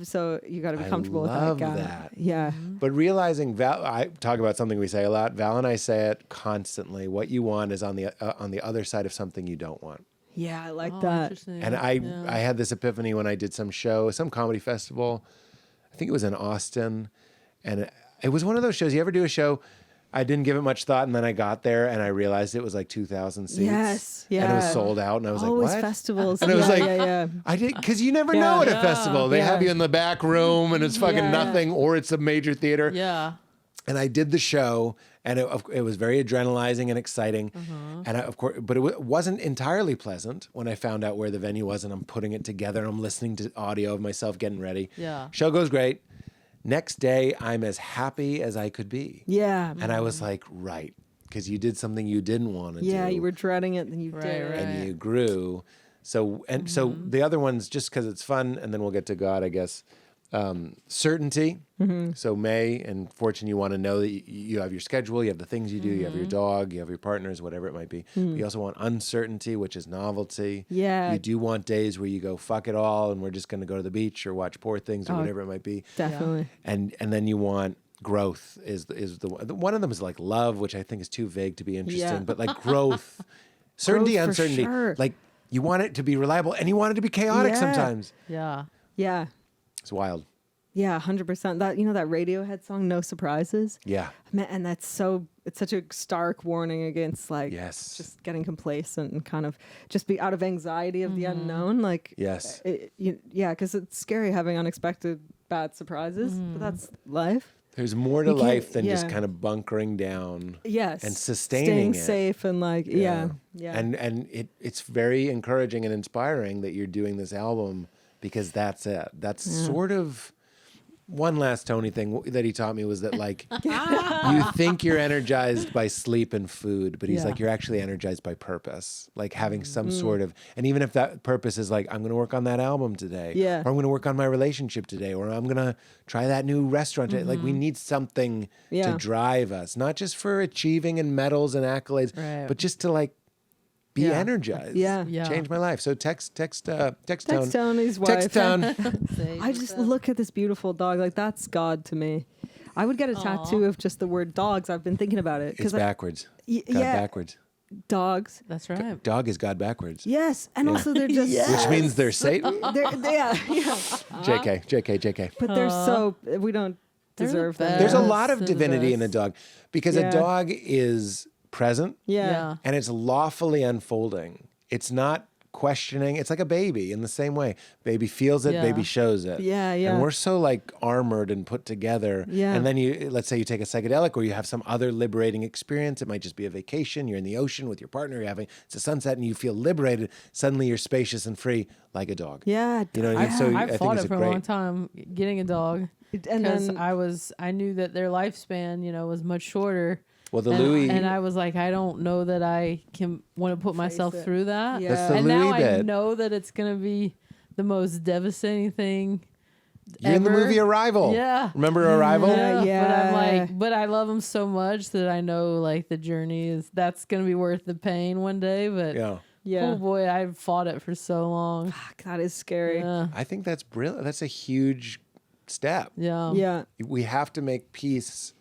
so you got to be I comfortable with love that gap. that. Yeah. But realizing I talk about something we say a lot. Val and I say it constantly. What you want is on the other side of something you don't want. Yeah, I like Oh, that. interesting. And I Yeah. had this epiphany when I did some comedy festival. I think it was in Austin, and it was one of those shows. You ever do a show? I didn't give it much thought, and then I got there and I realized it was like 2,000 seats. Yes, and it yeah. was sold out, and I was Always like, "What?" festivals. And it was yeah, like, yeah. I did because you never Yeah. know at a Yeah. festival. They Yeah. have you in the back room, and it's fucking Yeah. nothing, or it's a major theater. Yeah. And I did the show, and it was very adrenalizing and exciting. And of course, but it wasn't entirely pleasant when I found out where the venue was, and I'm putting it together, and I'm listening to audio of myself getting ready. Yeah. Show goes great. Next day, I'm as happy as I could be. Yeah. And I was like, right, because you did something you didn't want to do. Yeah, you were dreading it, and you Right, did. right. And you grew. So the other ones, just because it's fun, and then we'll get to God, I guess. certainty. Mm-hmm. So May and Fortune, you want to know that you have your schedule, you have the things you do, you have your dog, you have your partners, whatever it might be. But you also want uncertainty, which is novelty. Yeah. You do want days where you go, fuck it all, and we're just going to go to the beach or watch Poor Things or whatever it might be. Definitely. And then you want growth is the one of them is like love, which I think is too vague to be interesting, Yeah. but like growth, certainty, Growth for uncertainty. sure. Like you want it to be reliable and you want it to be chaotic Yeah. sometimes. Yeah. Yeah. It's wild. Yeah, 100%. That that Radiohead song, No Surprises. Yeah. Man, and it's such a stark warning against like Yes. just getting complacent and kind of just be out of anxiety of the unknown. Like, Yes. because it's scary having unexpected bad surprises, but that's life. There's more to You can't- life than just yeah. kind of bunkering down. Yes. And sustaining Staying it. safe and like, yeah. And it's very encouraging and inspiring that you're doing this album because that's it. That's sort of one last Tony thing that he taught me was that like you think you're energized by sleep and food, but he's Yeah. like you're actually energized by purpose, like having some sort of, and even if that purpose is like I'm going to work on that album today, Yeah. or I'm going to work on my relationship today, or I'm going to try that new restaurant today. Like we need something Yeah. to drive us, not just for achieving and medals and accolades, Right. but just to like be Yeah. energized. Yeah. Yeah. Change my life. So text Tone. Text Tony's wife. Text Tone. I just look at this beautiful dog. Like, that's God to me. I would get a tattoo of just the word dogs. I've been thinking about it. It's backwards. God yeah. backwards. Dogs. That's right. Dog is God backwards. Yes. And also they're just. Which means they're Satan. Yeah. JK. But they're so. We don't They're the deserve them. There's a Yes, lot of they're the divinity in a best. dog because Yeah. a dog is present Yeah. and it's lawfully unfolding. It's not questioning. It's like a baby in the same way. Baby feels it, Yeah. baby shows it. Yeah, yeah. And we're so like armored and put together. Yeah. And then let's say you take a psychedelic or you have some other liberating experience. It might just be a vacation. You're in the ocean with your partner. It's a sunset and you feel liberated. Suddenly you're spacious and free like a dog. Yeah. You know what I mean? So I I think fought it's it for a long time getting a dog And because then I knew that their lifespan, was much shorter. Well, the and, Louis. and I was like, I don't know that I can want to put myself it. through that. Yeah. That's the and Louis now I bit. know that it's gonna be the most devastating thing. You're in the ever. movie Arrival. Yeah. Remember Arrival? Yeah, Yeah. But I'm like, but I love them so much that I know like the journey that's gonna be worth the pain one day. But Yeah. Yeah. oh boy, I've fought it for so long. Fuck, that is scary. Yeah. I think that's brilliant. That's a huge step. Yeah. Yeah. We have to make peace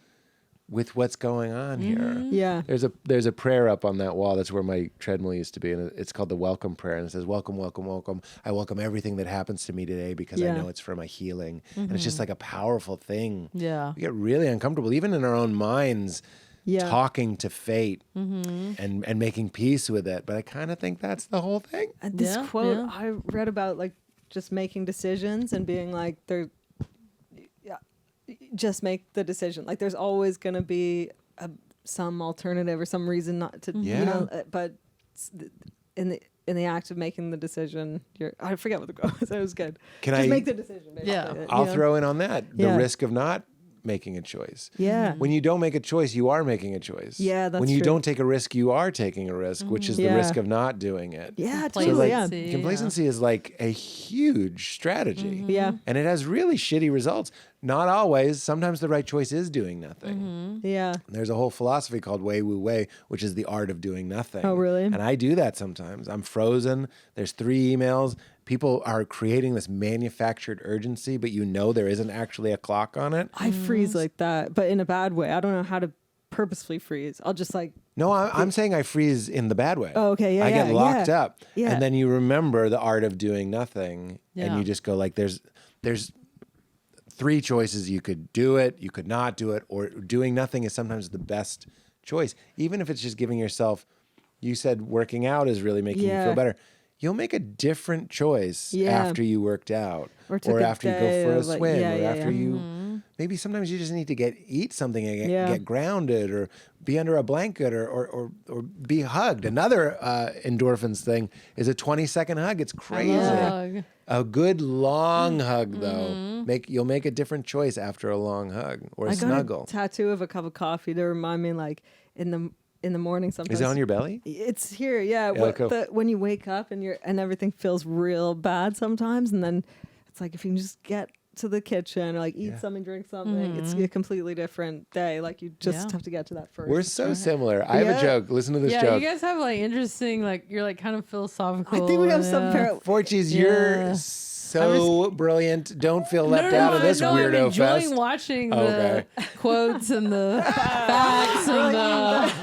with what's going on here. Yeah. There's a prayer up on that wall. That's where my treadmill used to be, and it's called the Welcome Prayer. And it says, "Welcome, welcome, welcome. I welcome everything that happens to me today because I Yeah. know it's for my healing." And it's just like a powerful thing. Yeah. We get really uncomfortable, even in our own minds, Yeah. talking to fate and making peace with it. But I kind of think that's the whole thing. And this Yeah, quote yeah. I read about like just making decisions and being like just make the decision. Like there's always going to be some alternative or some reason not to, Yeah. but in the act of making the decision, I forget what the quote was. It was good. Can just I- make the decision. Basically. Yeah. I'll throw in on that the Yeah. risk of not making a choice. Yeah. When you don't make a choice, you are making a choice. Yeah, that's When you true. don't take a risk, you are taking a risk, which is the Yeah. risk of not doing it. Yeah, So totally. like Yeah. complacency is like a huge strategy. Yeah. And it has really shitty results. Not always. Sometimes the right choice is doing nothing. Yeah. There's a whole philosophy called Wei Wu Wei, which is the art of doing nothing. Oh, really? And I do that sometimes. I'm frozen. There's 3 emails. People are creating this manufactured urgency, but there isn't actually a clock on it. I freeze like that, but in a bad way. I don't know how to purposefully freeze. I'll just like, No, I'm saying I freeze in the bad way. Oh, okay, yeah, I get yeah, locked yeah. up. Yeah. And then you remember the art of doing nothing. And Yeah. you just go like, there's 3 choices. You could do it, you could not do it, or doing nothing is sometimes the best choice. Even if it's just giving yourself, you said working out is really making you Yeah. feel better. You'll make a different choice Yeah. after you worked out, Or took a after you day go for a of, like, swim, yeah, or yeah, after yeah. you. Maybe sometimes you just need to eat something and Yeah. get grounded, or be under a blanket, or be hugged. Another endorphins thing is a 20-second hug. It's crazy. Hug. A good long hug, though, you'll make a different choice after a long hug or a I got snuggle. a tattoo of a cup of coffee to remind me, like in the morning sometimes. Is it on your belly? It's here, yeah. Yeah, cool. When you wake up and everything feels real bad sometimes, and then it's like if you can just get to the kitchen or like eat something, drink something. It's a completely different day. Like you just have to get to that first. We're so similar. I have a joke. Listen to this Yeah, joke. you guys have like interesting, like you're like kind of philosophical. I think we have some Forchies, you're so brilliant. Don't feel left out of this I'm weirdo enjoying fest. watching the quotes and the facts and the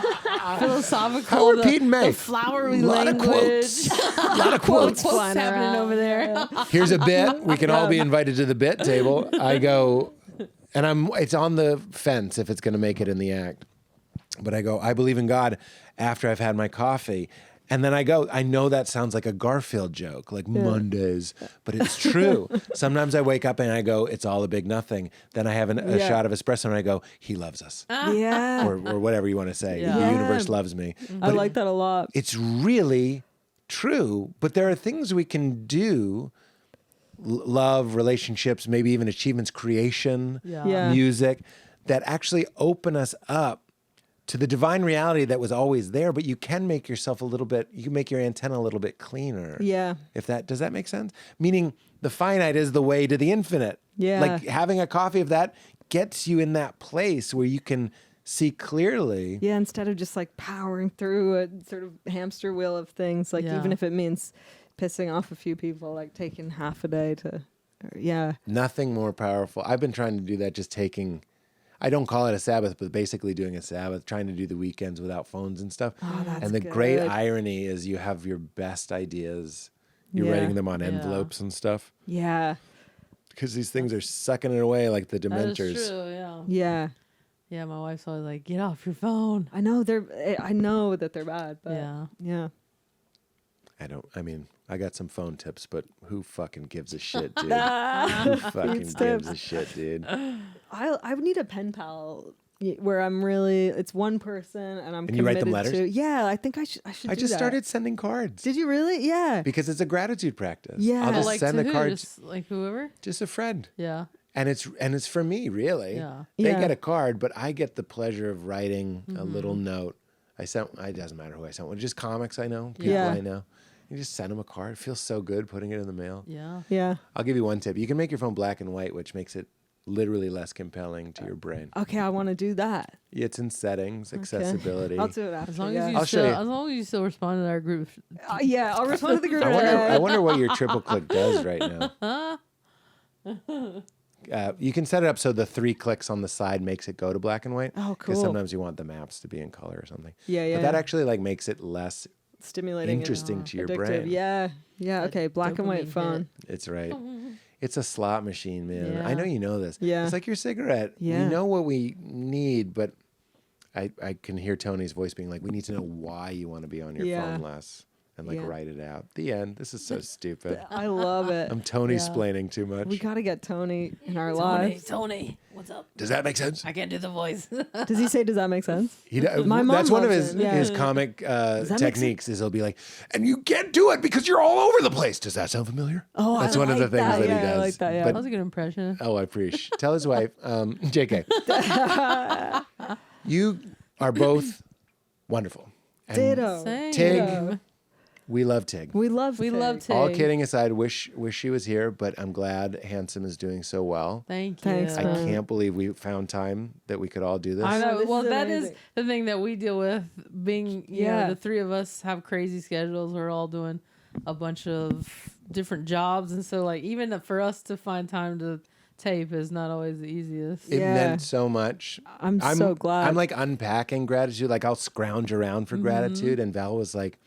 philosophical, Howard Pete and May. the flowery Lot of language. quotes. A lot of quotes. Quotes flying happening around. over there. Here's a bit. We can all be invited to the bit table. I go, and it's on the fence if it's going to make it in the act. But I go, I believe in God after I've had my coffee. And then I go, I know that sounds like a Garfield joke, like Mondays, but it's true. Sometimes I wake up and I go, it's all a big nothing. Then I have a shot of espresso and I go, he loves us. Yeah. Or whatever you want to say. Yeah. The universe loves me. I like that a lot. It's really true, but there are things we can do, love, relationships, maybe even achievements, creation, Yeah. music, that actually open us up to the divine reality that was always there, but you can make yourself you can make your antenna a little bit cleaner. Yeah. Does that make sense? Meaning the finite is the way to the infinite. Yeah. Like having a coffee of that gets you in that place where you can see clearly. Yeah, instead of just like powering through a sort of hamster wheel of things, like Yeah. even if it means pissing off a few people, like taking half a day to, Nothing more powerful. I've been trying to do that, just taking, I don't call it a Sabbath, but basically doing a Sabbath, trying to do the weekends without phones and stuff. Oh, that's and the great good. irony is you have your best ideas. You're Yeah. writing them on envelopes and stuff. Yeah. Because these things are sucking it away like the That Dementors. is true, yeah. Yeah. Yeah, my wife's always like, get off your phone. I know that they're bad, but yeah. I got some phone tips, but who fucking gives a shit, dude? Who fucking Pete's gives tips. a shit, dude? I would need a pen pal where it's one person and I'm And you write them committed letters? to. Yeah, I think I should I do just that. started sending cards. Did you really? Yeah. Because it's a gratitude practice. Yeah. I'll just Like send to a who? card, Just like whoever? just a friend. Yeah. And it's for me, really. Yeah. They Yeah. get a card, but I get the pleasure of writing a little note. It doesn't matter who I sent one. Just comics I know, people Yeah. I know. You just send them a card. It feels so good putting it in the mail. Yeah. Yeah. I'll give you one tip. You can make your phone black and white, which makes it literally less compelling to your brain. Okay, I want to do that. It's in settings, accessibility. I'll do it after. As long yeah. as you I'll show still, you. as long as you still respond to our group. Yeah, I'll respond to the group. I wonder what your triple click does right now. You can set it up so the 3 clicks on the side makes it go to black and white. Oh, Because cool. sometimes you want the maps to be in color or something. Yeah. But that actually makes it less Stimulating and interesting to your addictive. brain. Yeah. Okay, black and white dopamine phone. hit. It's right. It's a slot machine, man. Yeah. I know you know this. Yeah. It's like your cigarette. Yeah. We know what we need, but I can hear Tony's voice being like, we need to know why you want to be on your Yeah. phone less. And Yeah. write it out. The end. This is so stupid. I love it. I'm Tony-splaining too much. We got to get Tony in our lives. Tony, what's up? Does that make sense? I can't do the voice. Does he say, does that make sense? My mom That's one of loves his it, yeah. his comic that make techniques. Is he'll be like, and you can't do it because you're all over the place. Does that sound familiar? Oh, that's I one of the like things that. that Yeah, he I does. like that, yeah. That But was a good impression. I appreciate. Tell his wife, JK. You are both wonderful. And Ditto. Same. Tig, we love Tig. We love Tig. All kidding aside, wish she was here, but I'm glad Handsome is doing so well. Thank you. Thanks, I man. can't believe we found time that we could all do this. I know. This Well, is that is amazing. the thing that we deal with. Being, you know, Yeah. the 3 of us have crazy schedules. We're all doing a bunch of different jobs, and so like even for us to find time to tape is not always the easiest. It Yeah. meant so much. I'm so glad. I'm like unpacking gratitude. Like I'll scrounge around Mm-hmm. for gratitude. And Val was like,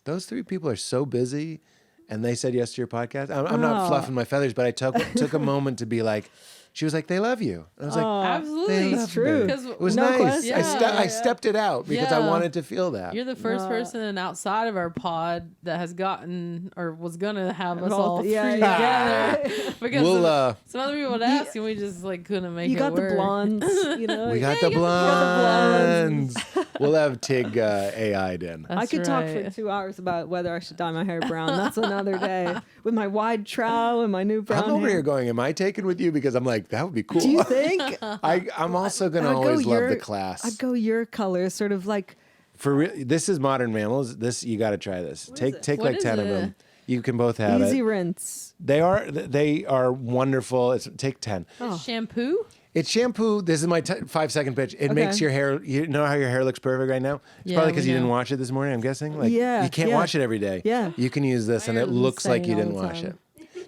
those 3 people are so busy. And they said yes to your podcast. I'm not Oh. fluffing my feathers, but I took a moment to be like, she was like, they love you. And I was like, Absolutely, they It's love true. me. Because It was No nice. question. I stepped it out because I Yeah. wanted to feel that. you're the first person outside of our pod that has gotten or was gonna have us All- all yeah, three yeah. together. Because We'll, some other people would ask, and we just like couldn't make You it got the work. blondes, you know. we got Yeah, the you blondes. We'll have Tig AI'd in. I That's could talk for right. 2 hours about whether I should dye my hair brown. That's another day. With my wide trow and my new brown I'm over hair. here going, am I taking with you? Because I'm like, that would be cool. Do you think? I'm also going to I'd go always love your- the class. I'd go your color, sort of like For real, this is Modern Mammals. This you got to try this. Take What like is 10 of it? them. You can both have Easy it. rinse. They are wonderful. Take 10. Shampoo? It's shampoo. This is my 5-second pitch. It makes your hair. You know how your hair looks perfect right now. It's Yeah, probably because we you didn't know. wash it this morning. I'm guessing. Like Yeah, you can't yeah. wash it every day. Yeah. You can use this, and it looks like you saying all didn't the wash time. it.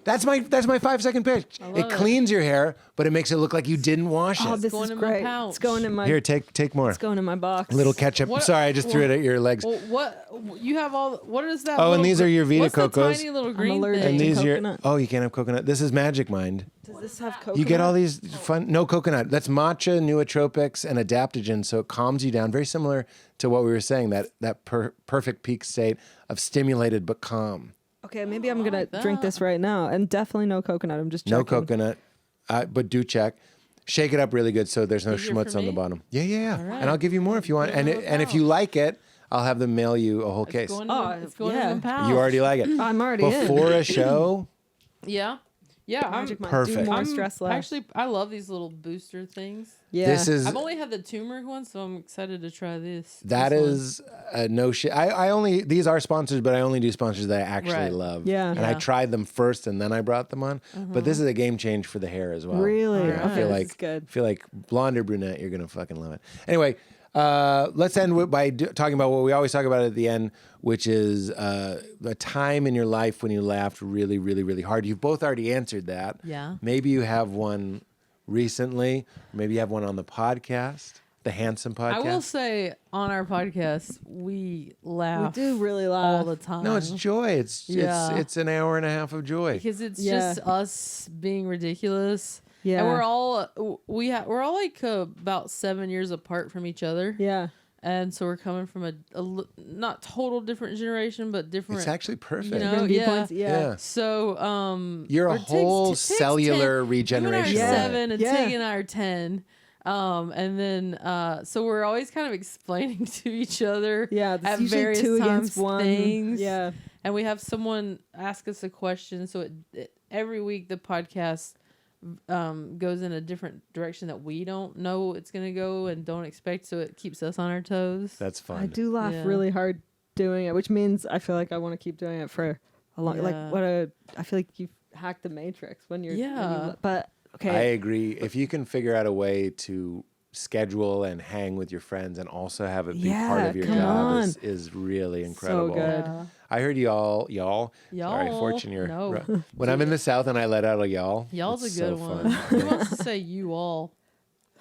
That's my 5-second pitch. It cleans your hair, but it makes it look like you didn't wash Oh, it. this going is in my great. pouch. It's going in my. Here, take more. It's going in my box. Little ketchup. What- Sorry, I just threw it at your legs. Well, what you have all? What is that? Oh, and little these are your Vita what's Cocos. The tiny little green allergic thing. And to these coconut. you can't have coconut. This is Magic Mind. Does this have coconut? You get all these fun. No coconut. That's matcha, nootropics, and adaptogens. So it calms you down. Very similar to what we were saying. That perfect peak state of stimulated but calm. Okay, maybe I'm gonna drink this right now, and definitely no coconut. I'm just checking. No coconut, but do check. Shake it up really good so there's no Easier schmutz for on the me? bottom. Yeah. right. And I'll give you more if you want. And if you like it, I'll have them mail you a whole case. It's going yeah. in the pouch. You already like it. I'm already Before in. a show, Yeah. Magic Mind. Perfect. Do more I'm stress less. actually, I love these little booster things. yeah. this is I've only had the turmeric one, so I'm excited to try this. that this one. is no shit. I only these are sponsors, but I only do sponsors that I actually Right. love. Yeah. And I Yeah. tried them first, and then I brought them on. But this is a game change for the hair as well. Really? Yeah, I Okay, feel this like is good. feel like blonde or brunette, you're gonna fucking love it. Anyway, let's end by talking about what we always talk about at the end, which is a time in your life when you laughed really, really, really hard. You've both already answered that. Yeah. Maybe you have one recently. Maybe you have one on the podcast, the Handsome podcast. I will say on our podcast, we laugh. We do really all laugh. the time. No, it's joy. It's Yeah. it's an hour and a half of joy. because it's Yeah. just us being ridiculous. Yeah. And we're all we're all like about 7 years apart from each other. Yeah. And so we're coming from a not total different generation, but different. It's actually perfect. You know, Different yeah. viewpoints. Yeah. So You're a or Tig's- whole Tig's cellular 10. regeneration. You and I are Yeah. 7 and Yeah. Tig and I are 10. And then so we're always kind of explaining to each other Yeah. This at is usually various 2 times against 1. things. Yeah. And we have someone ask us a question. So every week the podcast goes in a different direction that we don't know it's going to go and don't expect. So it keeps us on our toes. That's fun. I do laugh Yeah. really hard doing it, which means I feel like I want to keep doing it for a long. Yeah. Like I feel like you've hacked the Matrix when you're. Yeah. But okay. I agree. If you can figure out a way to schedule and hang with your friends and also have it be part Yeah, of your come job on. is really incredible. good. Yeah. I heard y'all. Sorry, Y'all. Fortune, you're No. when I'm in the South and I let out a y'all. Y'all's it's a good so one. fun. Who wants to say you all?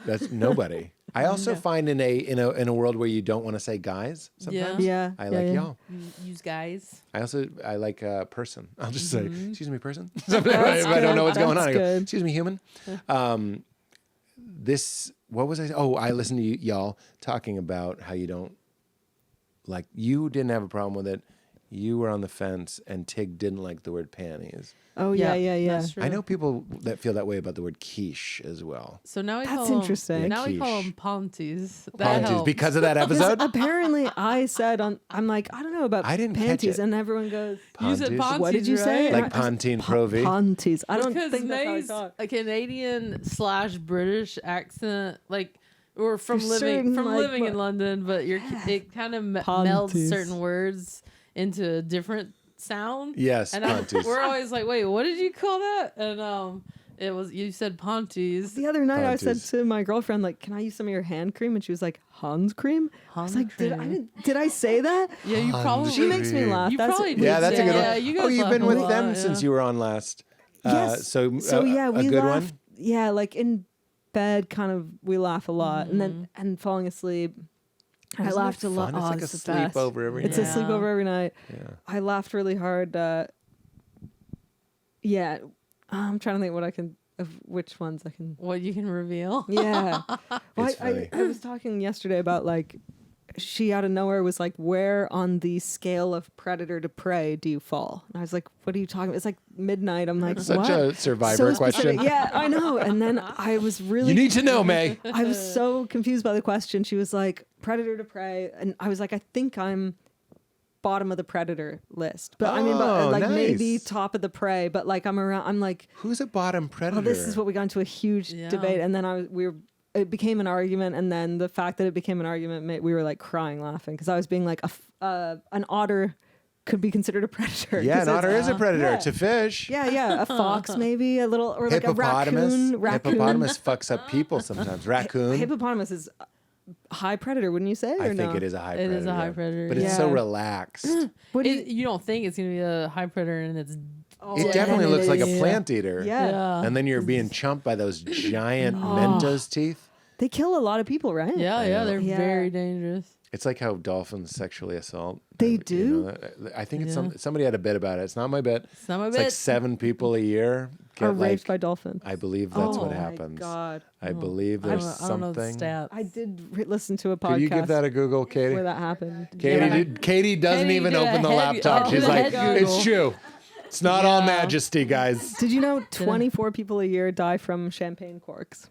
That's nobody. I also find in a world where you don't want to say guys sometimes. Yeah. I yeah, like yeah. y'all. Use guys. I like person. I'll just say, excuse me, person. if That's I don't know what's good. going on, I That's go, good. excuse me, human. What was I? Oh, I listened to y'all talking about how you don't like. You didn't have a problem with it. You were on the fence, and Tig didn't like the word panties. Oh yeah. That's true. I know people that feel that way about the word quiche as well. So now we That's call 'em- interesting. now we Quiche. call them ponties. That Panties helps. because of that episode. Apparently, I said I'm like I don't know about I didn't catch panties, it. and everyone goes, You said Ponties. ponties, "What did you say?" right? Like Pontine Provi. Panties. I don't Because think that's how I May's talk. a Canadian / British accent, like or from For living certain, like, living in what- London, but it kind of melds Ponties. certain words into a different sound. Yes, and ponties. we're always like, wait, what did you call that? And it was you said ponties. The other night, I said Panties. to my girlfriend, like, "Can I use some of your hand cream?" And she was like, "Hans cream." I was Hand like, cream. "Did I say that?" Yeah, you probably. She makes me laugh. You That's probably Yeah, did that's a say- good yeah, one. You Oh, guys you've been laugh a with lot, them yeah. since you were on last. Yes. So yeah, a we good laugh. one. Yeah, like in bed, kind of we laugh a lot, and then and falling asleep. I Isn't it laughed a lot. fun? It's Oh, like a it's the best. sleepover every It's night. a sleepover every night. Yeah. I laughed really hard. Yeah, I'm trying to think what I can of which ones I can. What you can reveal. Yeah. Well, It's funny. I was talking yesterday about like she out of nowhere was like, where on the scale of predator to prey do you fall? And I was like, what are you talking about? It's like midnight. I'm like, Such what? a survivor So question. specific. Yeah, I know. And then I was really You need to know, May. I was so confused by the question. She was like, predator to prey. And I was like, I think I'm bottom of the predator list. But I mean, Oh, like maybe nice. top of the prey. But like I'm around, I'm like, Who's a bottom predator? oh, this is what we got into a huge Yeah. debate. And then it became an argument. And then the fact that it became an argument, we were like crying laughing. Because I was being like, an otter could be considered a predator. Yeah, 'cause an it's- otter is a predator. yeah. It's a fish. Yeah, a fox maybe, a little, or like a raccoon. Hippopotamus fucks up people sometimes. Raccoon. Hippopotamus is a high predator, wouldn't you say? I or think no? it is a high It predator. is a high predator. But it's so Yeah. relaxed. What do you? You don't think it's gonna be a high predator, and it's Oh, It definitely and looks like a is- plant eater. Yeah. And then you're being chumped by those giant Mentos teeth. They kill a lot of people, right? yeah, they're Yeah. very dangerous. It's like how dolphins sexually assault. They You do? know, I think it's Yeah. somebody had a bit about it. It's not my bit. It's not my It's like bit. 7 people a year Are get raped by like. dolphins. I believe that's oh what my happens. God. I believe I there's don't know the something. stats. I did listen to a podcast Could you give that a Google, Katie? where that happened. Katie doesn't Katie even did a open the head- laptop. oh, She's the like, head Google. it's true. It's not all Yeah. majesty, guys. Did you know 24 people a year die from champagne corks?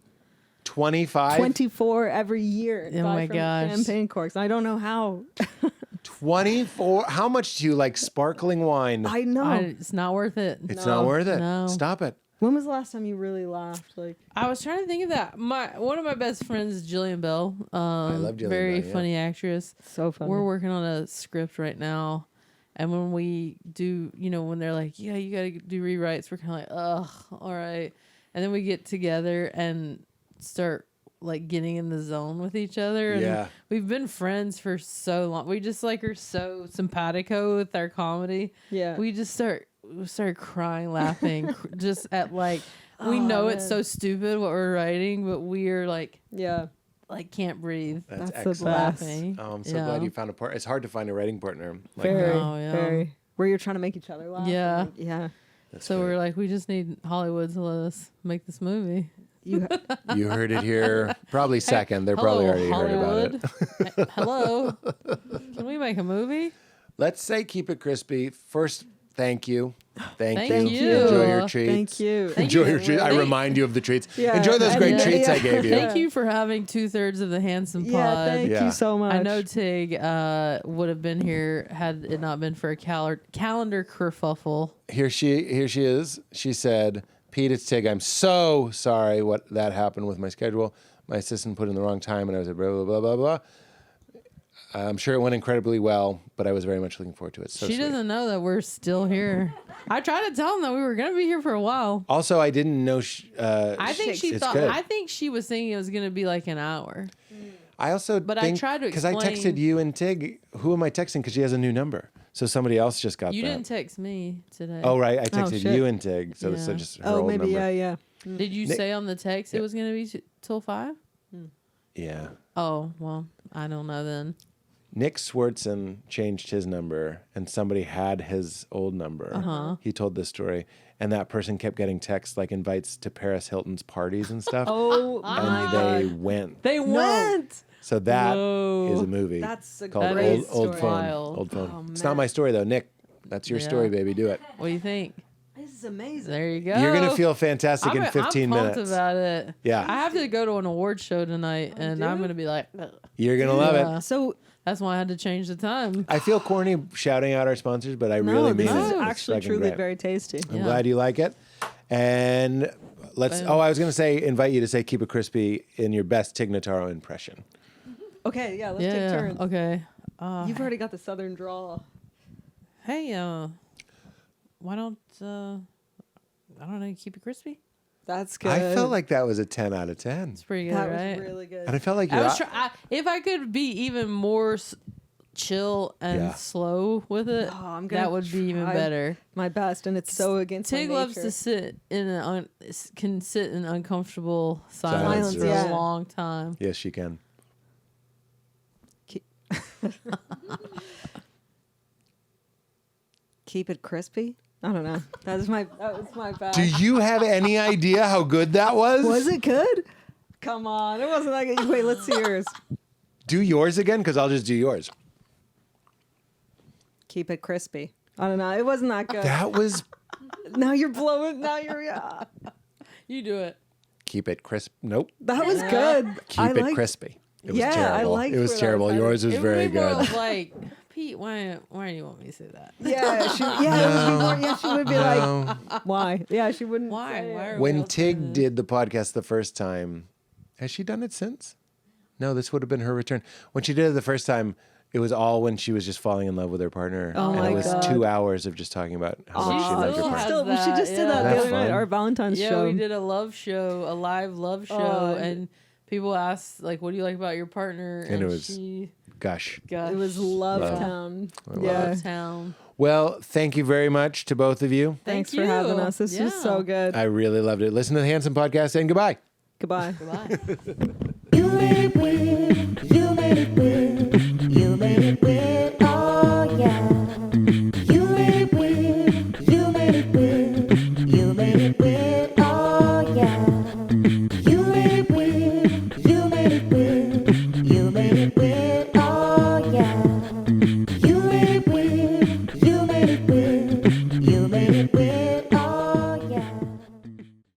25? 24 every year Oh die my from gosh. champagne corks. I don't know how. 24? How much do you like sparkling wine? I know. It's not worth it. It's not worth it. No. Stop it. When was the last time you really laughed? Like, I was trying to think of that. One of my best friends is Jillian Bell. love Jillian very Bell, yeah. funny actress. so funny. We're working on a script right now, and when we do, when they're like, "Yeah, you got to do rewrites," we're kind of like, "Ugh, all right," and then we get together and start like getting in the zone with each other. And Yeah. we've been friends for so long. We just like are so simpatico with our comedy. Yeah. We started crying, laughing, just at like we know it's so stupid what we're writing, but we're like yeah. can't breathe. That's the excellent. best. Laughing. Oh, I'm so Yeah. glad you found a partner. It's hard to find a writing partner. Like Very, that. Oh, yeah. very. Where you're trying to make each other laugh. Yeah. and, like, yeah. That's So great. we're like, we just need Hollywood to let us make this movie. You, You heard it here. Probably second. They're probably already heard about it. Hello. Can we make a movie? Let's say keep it crispy. First, thank you. Thank Thank you. you. Enjoy your treats. thank you. Enjoy your treats. I Thank- remind you of the treats. Yeah. Enjoy those And great then- treats I yeah. gave you. Thank you for having 2/3 of the Handsome Pod. Yeah, thank Yeah. you so much. I know Tig would have been here had it not been for a calendar kerfuffle. Here she is. She said, Pete, it's Tig. I'm so sorry what that happened with my schedule. My assistant put in the wrong time and I was like, blah, blah, blah, blah, blah. I'm sure it went incredibly well, but I was very much looking forward to it. So She sweet. doesn't know that we're still here. I tried to tell him that we were going to be here for a while. Also, I didn't know. I think she It's thought. good. I think she was thinking it was going to be like an hour. I also But I think, tried to because I explain- texted you and Tig. Who am I texting? Because she has a new number. So somebody else just got You that. didn't text me today. Oh, right. I texted shit. you and Tig. So Yeah. just her Oh, old maybe. number. Yeah. Did you say on the text it was going to be till 5? Yeah. Oh, well, I don't know then. Nick Swartzen changed his number and somebody had his old number. Uh-huh. He told this story. And that person kept getting texts like invites to Paris Hilton's parties and stuff. Oh, and they went. They went. So that Whoa. is a movie That's a called great Old story. Phone. Wild. Old Phone. Oh, It's not man. my story though. Nick, that's your Yeah. story, baby. Do it. What do you think? This is amazing. There you go. You're going to feel fantastic I'm, in 15 I'm pumped minutes. about it. Yeah. I have to go to an award show tonight, and I'm do? going to be like, ugh. You're going to love Yeah. it. So That's why I had to change the time. I feel corny shouting out our sponsors, but I no, really mean this is it. It's actually fucking truly great. very tasty. I'm Yeah. glad you like it. And let's. Boom. Oh, I was going to say, invite you to say, keep it crispy in your best Tig Notaro impression. Okay, yeah, let's Yeah. take turns. Okay. You've already got the southern drawl. Hey, why don't I don't know, keep it crispy? That's good. I felt like that was a 10 out of 10. It's pretty good, that right? was really good. And I felt like I you. was if I could be even more chill and Yeah. slow with it, Oh, I'm gonna that would be even try better. My best, and it's so against Tig my loves nature. to sit in can sit in uncomfortable silence, Silence, for yeah. a long time. Yes, she can. Keep it crispy. I don't know. That was my best. Do you have any idea how good that was? Was it good? Come on, it wasn't like it. Wait, let's see yours. Do yours again, because I'll just do yours. Keep it crispy. I don't know. It wasn't that good. That was Now you're blowing. Now you're. You do it. keep it crisp. Nope. That was good. Keep I it liked- crispy. It was Yeah, I terrible. liked It was where that terrible. was Yours was It very would be more good. of like, Pete, why do you want me to say that? Yeah, she, yeah, it would be more, yeah, she would be like, why? Yeah, she wouldn't. Why? say it. Why are we When all Tig doing this? did the podcast the first time, has she done it since? No, this would have been her return. When she did it the first time, It was all when she was just falling in love with her partner. Oh and my it was God. 2 hours of just talking about how much She she loved her still partner. has Still, that, she just did yeah. that the That's other night, fun. our Valentine's Yeah, show. we did a love show, a live love show, and people asked like, "What do you like about your partner?" And it was she, Gush. gosh, It was Love Love. Town. love Love Town. Well, thank you very much to both of you. Thanks Thank for having you. us. This was Yeah. so good. I really loved it. Listen to the Handsome Podcast and goodbye. Goodbye. Goodbye. You made it weird. You made it weird.